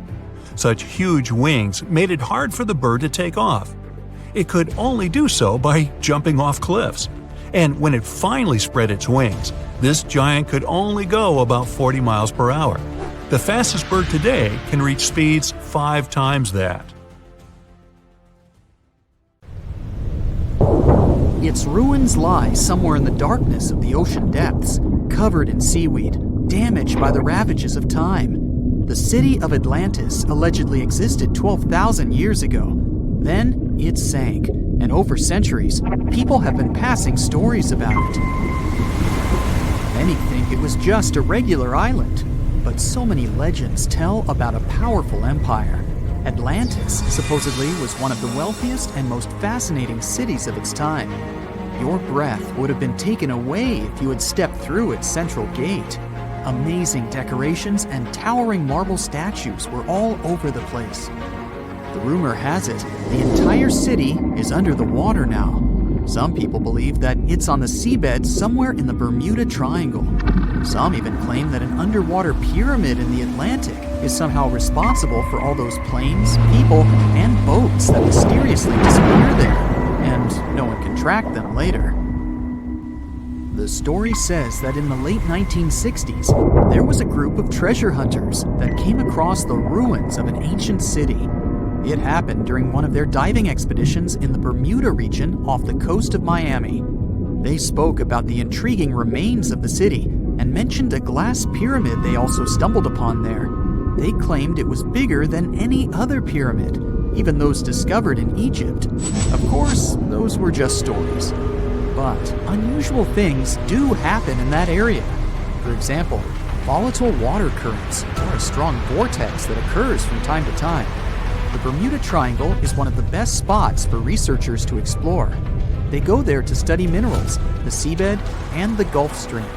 Such huge wings made it hard for the bird to take off. It could only do so by jumping off cliffs. And when it finally spread its wings, this giant could only go about 40 miles per hour. The fastest bird today can reach speeds 5 times that. Its ruins lie somewhere in the darkness of the ocean depths, covered in seaweed, damaged by the ravages of time. The city of Atlantis allegedly existed 12,000 years ago. Then it sank, and over centuries, people have been passing stories about it. Many think it was just a regular island, but so many legends tell about a powerful empire. Atlantis supposedly was one of the wealthiest and most fascinating cities of its time. Your breath would have been taken away if you had stepped through its central gate. Amazing decorations and towering marble statues were all over the place. The rumor has it, the entire city is under the water now. Some people believe that it's on the seabed somewhere in the Bermuda Triangle. Some even claim that an underwater pyramid in the Atlantic is somehow responsible for all those planes, people, and boats that mysteriously disappear there, and no one can track them later. The story says that in the late 1960s, there was a group of treasure hunters that came across the ruins of an ancient city. It happened during one of their diving expeditions in the Bermuda region off the coast of Miami. They spoke about the intriguing remains of the city and mentioned a glass pyramid they also stumbled upon there. They claimed it was bigger than any other pyramid, even those discovered in Egypt. Of course, those were just stories. But unusual things do happen in that area. For example, volatile water currents or a strong vortex that occurs from time to time. The Bermuda Triangle is one of the best spots for researchers to explore. They go there to study minerals, the seabed, and the Gulf Stream.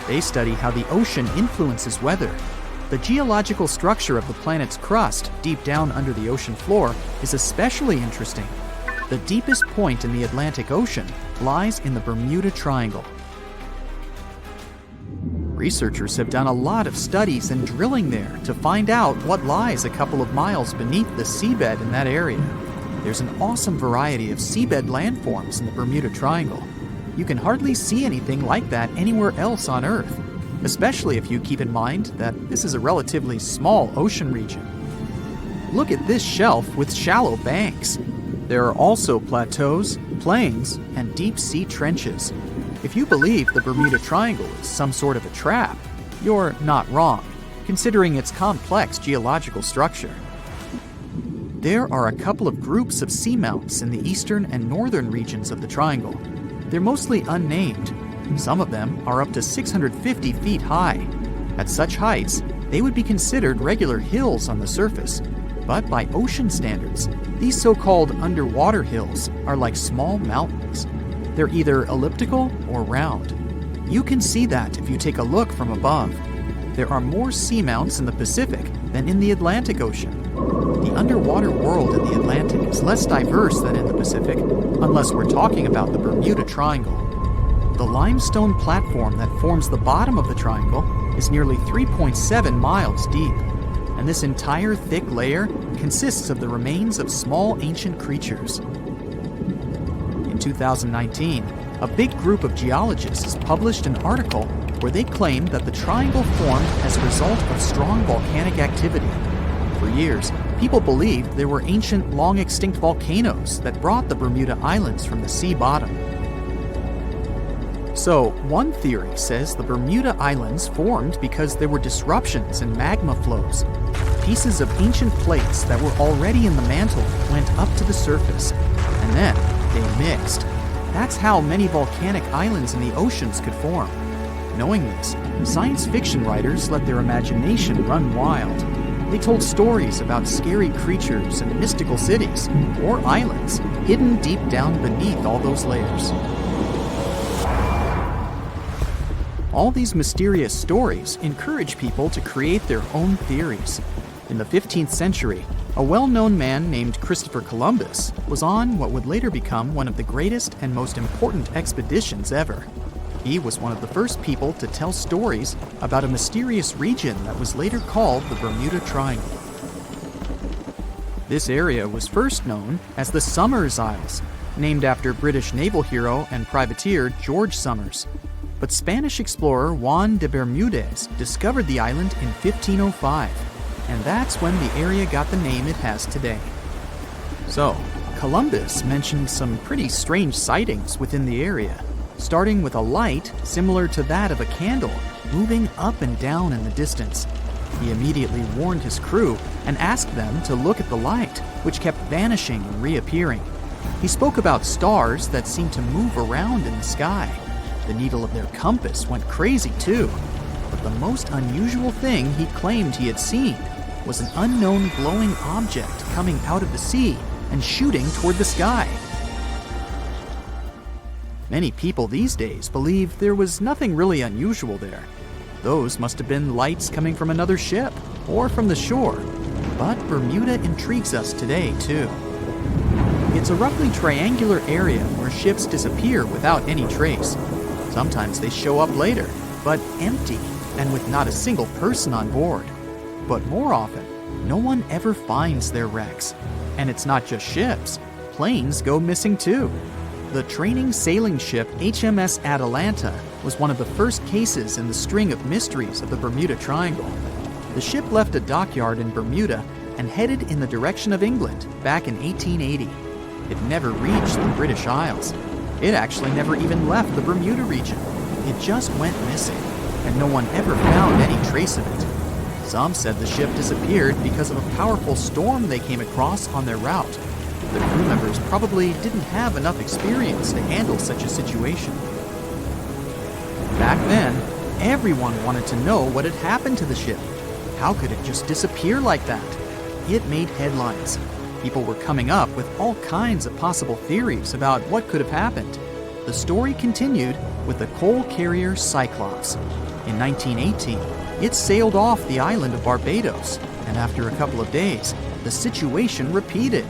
They study how the ocean influences weather. The geological structure of the planet's crust, deep down under the ocean floor, is especially interesting. The deepest point in the Atlantic Ocean lies in the Bermuda Triangle. Researchers have done a lot of studies and drilling there to find out what lies a couple of miles beneath the seabed in that area. There's an awesome variety of seabed landforms in the Bermuda Triangle. You can hardly see anything like that anywhere else on Earth, especially if you keep in mind that this is a relatively small ocean region. Look at this shelf with shallow banks. There are also plateaus, plains, and deep-sea trenches. If you believe the Bermuda Triangle is some sort of a trap, you're not wrong, considering its complex geological structure. There are a couple of groups of seamounts in the eastern and northern regions of the triangle. They're mostly unnamed. Some of them are up to 650 feet high. At such heights, they would be considered regular hills on the surface. But by ocean standards, these so-called underwater hills are like small mountains. They're either elliptical or round. You can see that if you take a look from above. There are more seamounts in the Pacific than in the Atlantic Ocean. The underwater world in the Atlantic is less diverse than in the Pacific, unless we're talking about the Bermuda Triangle. The limestone platform that forms the bottom of the triangle is nearly 3.7 miles deep, and this entire thick layer consists of the remains of small ancient creatures. In 2019, a big group of geologists published an article where they claimed that the triangle formed as a result of strong volcanic activity. For years, people believed there were ancient, long-extinct volcanoes that brought the Bermuda Islands from the sea bottom. So, one theory says the Bermuda Islands formed because there were disruptions in magma flows. Pieces of ancient plates that were already in the mantle went up to the surface, and then they mixed. That's how many volcanic islands in the oceans could form. Knowing this, science fiction writers let their imagination run wild. They told stories about scary creatures and mystical cities, or islands, hidden deep down beneath all those layers. All these mysterious stories encourage people to create their own theories. In the 15th century, a well-known man named Christopher Columbus was on what would later become one of the greatest and most important expeditions ever. He was one of the first people to tell stories about a mysterious region that was later called the Bermuda Triangle. This area was first known as the Somers Isles, named after British naval hero and privateer George Somers. But Spanish explorer Juan de Bermudez discovered the island in 1505, and that's when the area got the name it has today. So, Columbus mentioned some pretty strange sightings within the area, starting with a light similar to that of a candle moving up and down in the distance. He immediately warned his crew and asked them to look at the light, which kept vanishing and reappearing. He spoke about stars that seemed to move around in the sky. The needle of their compass went crazy too. But the most unusual thing he claimed he had seen was an unknown glowing object coming out of the sea and shooting toward the sky. Many people these days believe there was nothing really unusual there. Those must have been lights coming from another ship or from the shore. But Bermuda intrigues us today too. It's a roughly triangular area where ships disappear without any trace. Sometimes they show up later, but empty and with not a single person on board. But more often, no one ever finds their wrecks. And it's not just ships. Planes go missing too. The training sailing ship HMS Atalanta was one of the first cases in the string of mysteries of the Bermuda Triangle. The ship left a dockyard in Bermuda and headed in the direction of England back in 1880. It never reached the British Isles. It actually never even left the Bermuda region. It just went missing, and no one ever found any trace of it. Some said the ship disappeared because of a powerful storm they came across on their route. The crew members probably didn't have enough experience to handle such a situation. Back then, everyone wanted to know what had happened to the ship. How could it just disappear like that? It made headlines. People were coming up with all kinds of possible theories about what could have happened. The story continued with the coal carrier Cyclops. In 1918, it sailed off the island of Barbados, and after a couple of days, the situation repeated.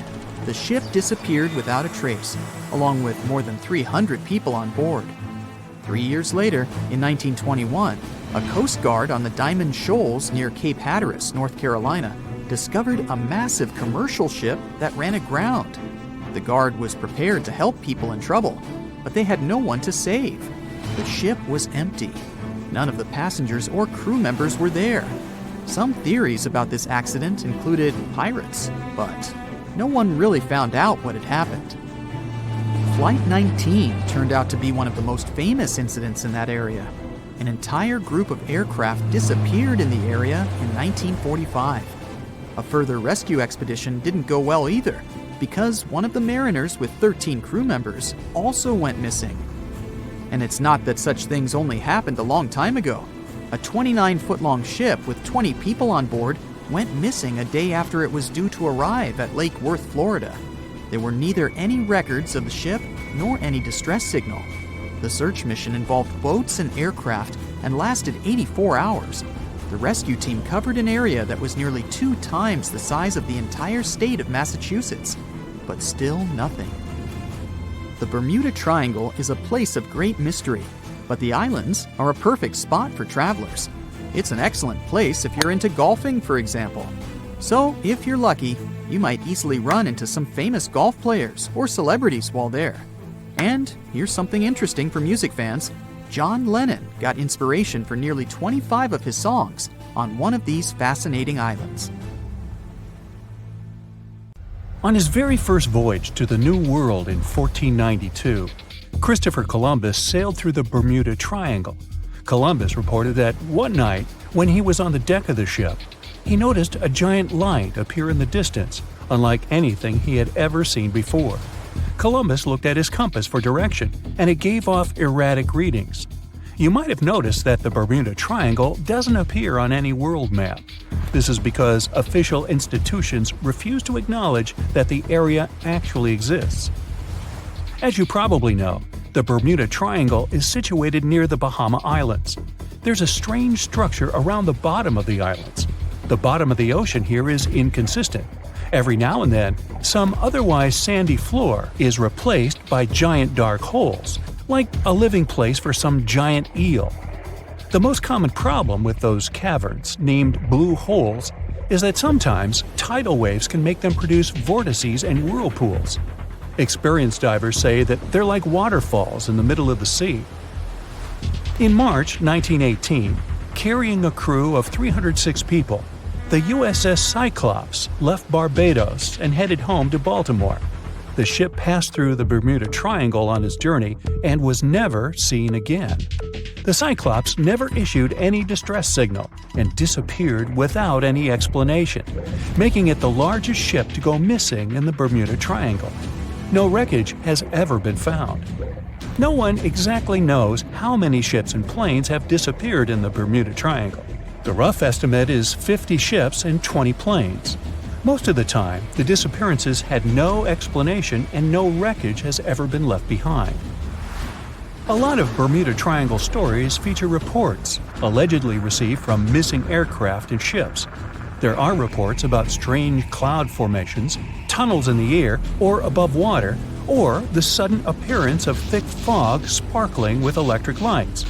The ship disappeared without a trace, along with more than 300 people on board. 3 years later, in 1921, a Coast Guard on the Diamond Shoals near Cape Hatteras, North Carolina, discovered a massive commercial ship that ran aground. The Guard was prepared to help people in trouble, but they had no one to save. The ship was empty. None of the passengers or crew members were there. Some theories about this accident included pirates, but no one really found out what had happened. Flight 19 turned out to be one of the most famous incidents in that area. An entire group of aircraft disappeared in the area in 1945. A further rescue expedition didn't go well either, because one of the mariners with 13 crew members also went missing. And it's not that such things only happened a long time ago. A 29-foot-long ship with 20 people on board went missing a day after it was due to arrive at Lake Worth, Florida. There were neither any records of the ship nor any distress signal. The search mission involved boats and aircraft and lasted 84 hours. The rescue team covered an area that was nearly 2 times the size of the entire state of Massachusetts, but still nothing. The Bermuda Triangle is a place of great mystery, but the islands are a perfect spot for travelers. It's an excellent place if you're into golfing, for example. So, if you're lucky, you might easily run into some famous golf players or celebrities while there. And here's something interesting for music fans. John Lennon got inspiration for nearly 25 of his songs on one of these fascinating islands. On his very first voyage to the New World in 1492, Christopher Columbus sailed through the Bermuda Triangle. Columbus reported that one night, when he was on the deck of the ship, he noticed a giant light appear in the distance, unlike anything he had ever seen before. Columbus looked at his compass for direction, and it gave off erratic readings. You might have noticed that the Bermuda Triangle doesn't appear on any world map. This is because official institutions refuse to acknowledge that the area actually exists. As you probably know, the Bermuda Triangle is situated near the Bahama Islands. There's a strange structure around the bottom of the islands. The bottom of the ocean here is inconsistent. Every now and then, some otherwise sandy floor is replaced by giant dark holes, like a living place for some giant eel. The most common problem with those caverns, named blue holes, is that sometimes tidal waves can make them produce vortices and whirlpools. Experienced divers say that they're like waterfalls in the middle of the sea. In March 1918, carrying a crew of 306 people, the USS Cyclops left Barbados and headed home to Baltimore. The ship passed through the Bermuda Triangle on its journey and was never seen again. The Cyclops never issued any distress signal and disappeared without any explanation, making it the largest ship to go missing in the Bermuda Triangle. No wreckage has ever been found. No one exactly knows how many ships and planes have disappeared in the Bermuda Triangle. The rough estimate is 50 ships and 20 planes. Most of the time, the disappearances had no explanation and no wreckage has ever been left behind. A lot of Bermuda Triangle stories feature reports allegedly received from missing aircraft and ships. There are reports about strange cloud formations, tunnels in the air or above water, or the sudden appearance of thick fog sparkling with electric lights.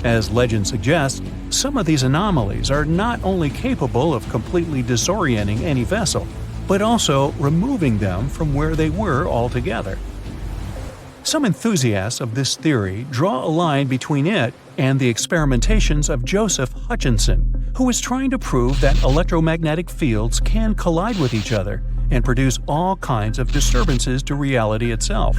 As legend suggests, some of these anomalies are not only capable of completely disorienting any vessel, but also removing them from where they were altogether. Some enthusiasts of this theory draw a line between it and the experimentations of Joseph Hutchinson, who is trying to prove that electromagnetic fields can collide with each other and produce all kinds of disturbances to reality itself.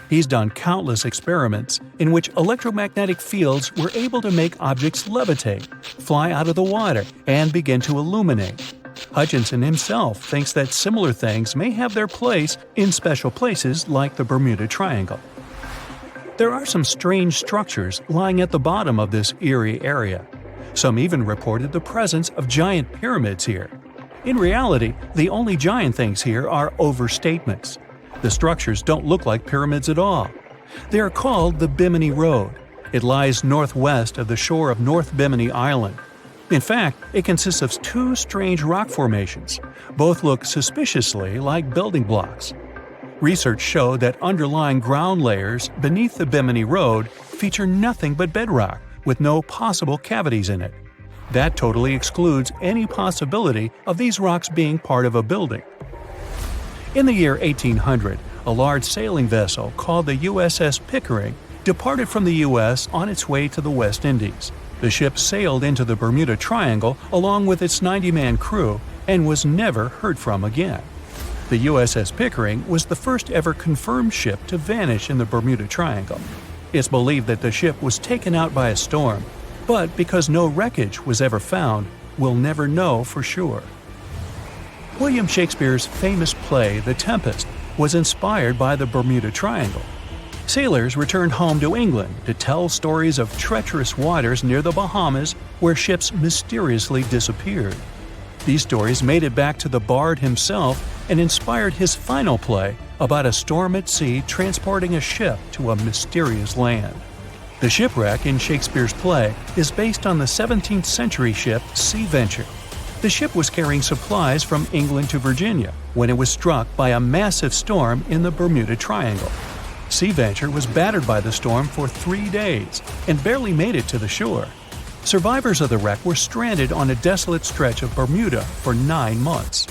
He's done countless experiments in which electromagnetic fields were able to make objects levitate, fly out of the water, and begin to illuminate. Hutchinson himself thinks that similar things may have their place in special places like the Bermuda Triangle. There are some strange structures lying at the bottom of this eerie area. Some even reported the presence of giant pyramids here. In reality, the only giant things here are overstatements. The structures don't look like pyramids at all. They are called the Bimini Road. It lies northwest of the shore of North Bimini Island. In fact, it consists of 2 strange rock formations. Both look suspiciously like building blocks. Research showed that underlying ground layers beneath the Bimini Road feature nothing but bedrock, with no possible cavities in it. That totally excludes any possibility of these rocks being part of a building. In the year 1800, a large sailing vessel called the USS Pickering departed from the U.S. on its way to the West Indies. The ship sailed into the Bermuda Triangle along with its 90-man crew and was never heard from again. The USS Pickering was the first ever confirmed ship to vanish in the Bermuda Triangle. It's believed that the ship was taken out by a storm, but because no wreckage was ever found, we'll never know for sure. William Shakespeare's famous play The Tempest was inspired by the Bermuda Triangle. Sailors returned home to England to tell stories of treacherous waters near the Bahamas where ships mysteriously disappeared. These stories made it back to the bard himself and inspired his final play about a storm at sea transporting a ship to a mysterious land. The shipwreck in Shakespeare's play is based on the 17th century ship Sea Venture. The ship was carrying supplies from England to Virginia when it was struck by a massive storm in the Bermuda Triangle. Sea Venture was battered by the storm for 3 days and barely made it to the shore. Survivors of the wreck were stranded on a desolate stretch of Bermuda for 9 months.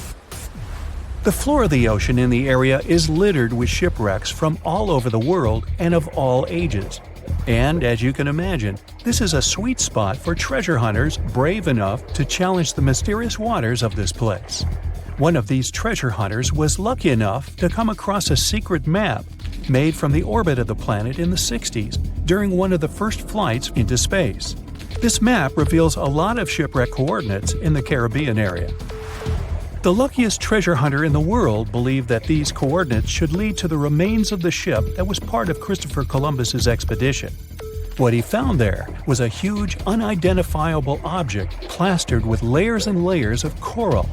The floor of the ocean in the area is littered with shipwrecks from all over the world and of all ages. And as you can imagine, this is a sweet spot for treasure hunters brave enough to challenge the mysterious waters of this place. One of these treasure hunters was lucky enough to come across a secret map made from the orbit of the planet in the 60s during one of the first flights into space. This map reveals a lot of shipwreck coordinates in the Caribbean area. The luckiest treasure hunter in the world believed that these coordinates should lead to the remains of the ship that was part of Christopher Columbus's expedition. What he found there was a huge, unidentifiable object plastered with layers and layers of coral.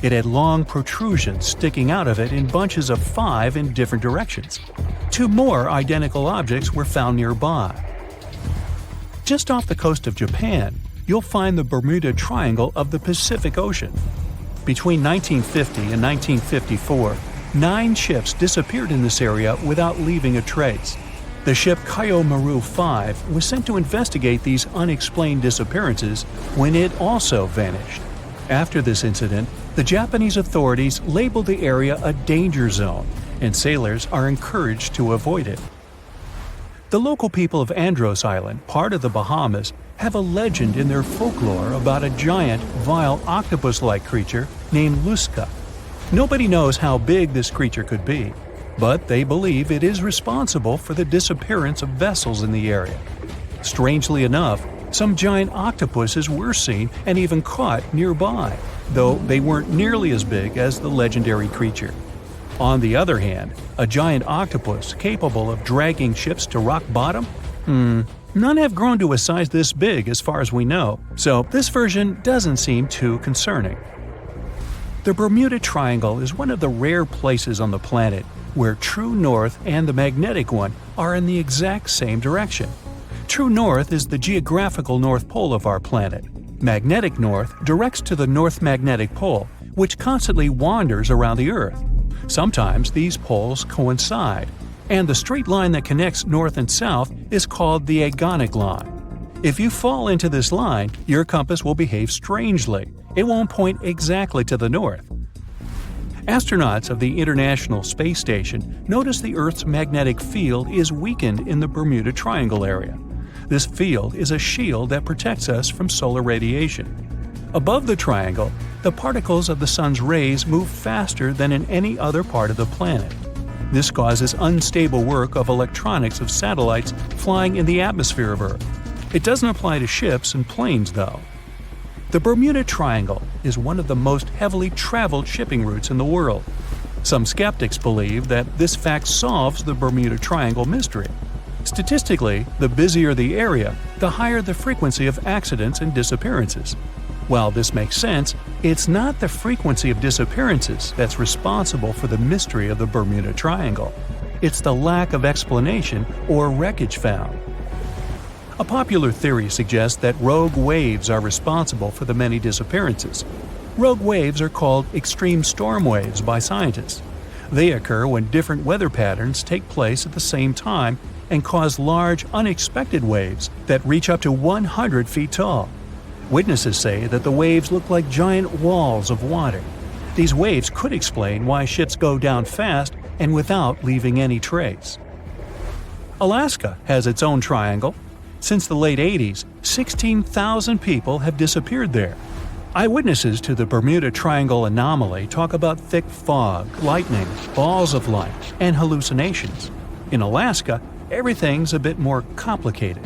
It had long protrusions sticking out of it in bunches of 5 in different directions. 2 more identical objects were found nearby. Just off the coast of Japan, you'll find the Bermuda Triangle of the Pacific Ocean. Between 1950 and 1954, 9 ships disappeared in this area without leaving a trace. The ship Kaiomaru 5 was sent to investigate these unexplained disappearances when it also vanished. After this incident, the Japanese authorities labeled the area a danger zone, and sailors are encouraged to avoid it. The local people of Andros Island, part of the Bahamas, have a legend in their folklore about a giant, vile octopus-like creature named Luska. Nobody knows how big this creature could be, but they believe it is responsible for the disappearance of vessels in the area. Strangely enough, some giant octopuses were seen and even caught nearby, though they weren't nearly as big as the legendary creature. On the other hand, a giant octopus capable of dragging ships to rock bottom? None have grown to a size this big as far as we know, so this version doesn't seem too concerning. The Bermuda Triangle is one of the rare places on the planet where true north and the magnetic one are in the exact same direction. True north is the geographical north pole of our planet. Magnetic north directs to the north magnetic pole, which constantly wanders around the Earth. Sometimes these poles coincide, and the straight line that connects north and south is called the agonic line. If you fall into this line, your compass will behave strangely. It won't point exactly to the north. Astronauts of the International Space Station notice the Earth's magnetic field is weakened in the Bermuda Triangle area. This field is a shield that protects us from solar radiation. Above the triangle, the particles of the sun's rays move faster than in any other part of the planet. This causes unstable work of electronics of satellites flying in the atmosphere of Earth. It doesn't apply to ships and planes, though. The Bermuda Triangle is one of the most heavily traveled shipping routes in the world. Some skeptics believe that this fact solves the Bermuda Triangle mystery. Statistically, the busier the area, the higher the frequency of accidents and disappearances. While this makes sense, it's not the frequency of disappearances that's responsible for the mystery of the Bermuda Triangle. It's the lack of explanation or wreckage found. A popular theory suggests that rogue waves are responsible for the many disappearances. Rogue waves are called extreme storm waves by scientists. They occur when different weather patterns take place at the same time and cause large, unexpected waves that reach up to 100 feet tall. Witnesses say that the waves look like giant walls of water. These waves could explain why ships go down fast and without leaving any trace. Alaska has its own triangle. Since the late 80s, 16,000 people have disappeared there. Eyewitnesses to the Bermuda Triangle anomaly talk about thick fog, lightning, balls of light, and hallucinations. In Alaska, everything's a bit more complicated.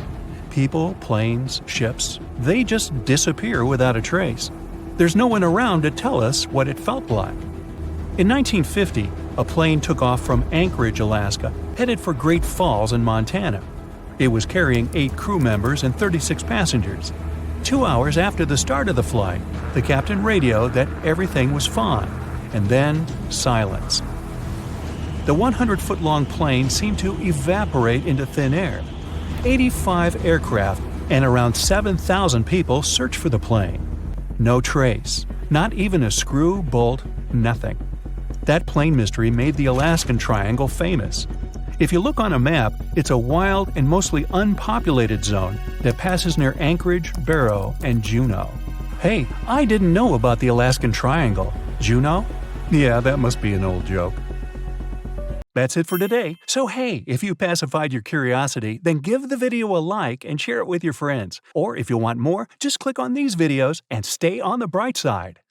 People, planes, ships, they just disappear without a trace. There's no one around to tell us what it felt like. In 1950, a plane took off from Anchorage, Alaska, headed for Great Falls in Montana. It was carrying 8 crew members and 36 passengers. 2 hours after the start of the flight, the captain radioed that everything was fine, and then silence. The 100-foot-long plane seemed to evaporate into thin air. 85 aircraft and around 7,000 people searched for the plane. No trace, not even a screw, bolt, nothing. That plane mystery made the Alaskan Triangle famous. If you look on a map, it's a wild and mostly unpopulated zone that passes near Anchorage, Barrow, and Juneau. Hey, I didn't know about the Alaskan Triangle. Juneau? Yeah, that must be an old joke. That's it for today. So hey, if you pacified your curiosity, then give the video a like and share it with your friends. Or if you want more, just click on these videos and stay on the bright side.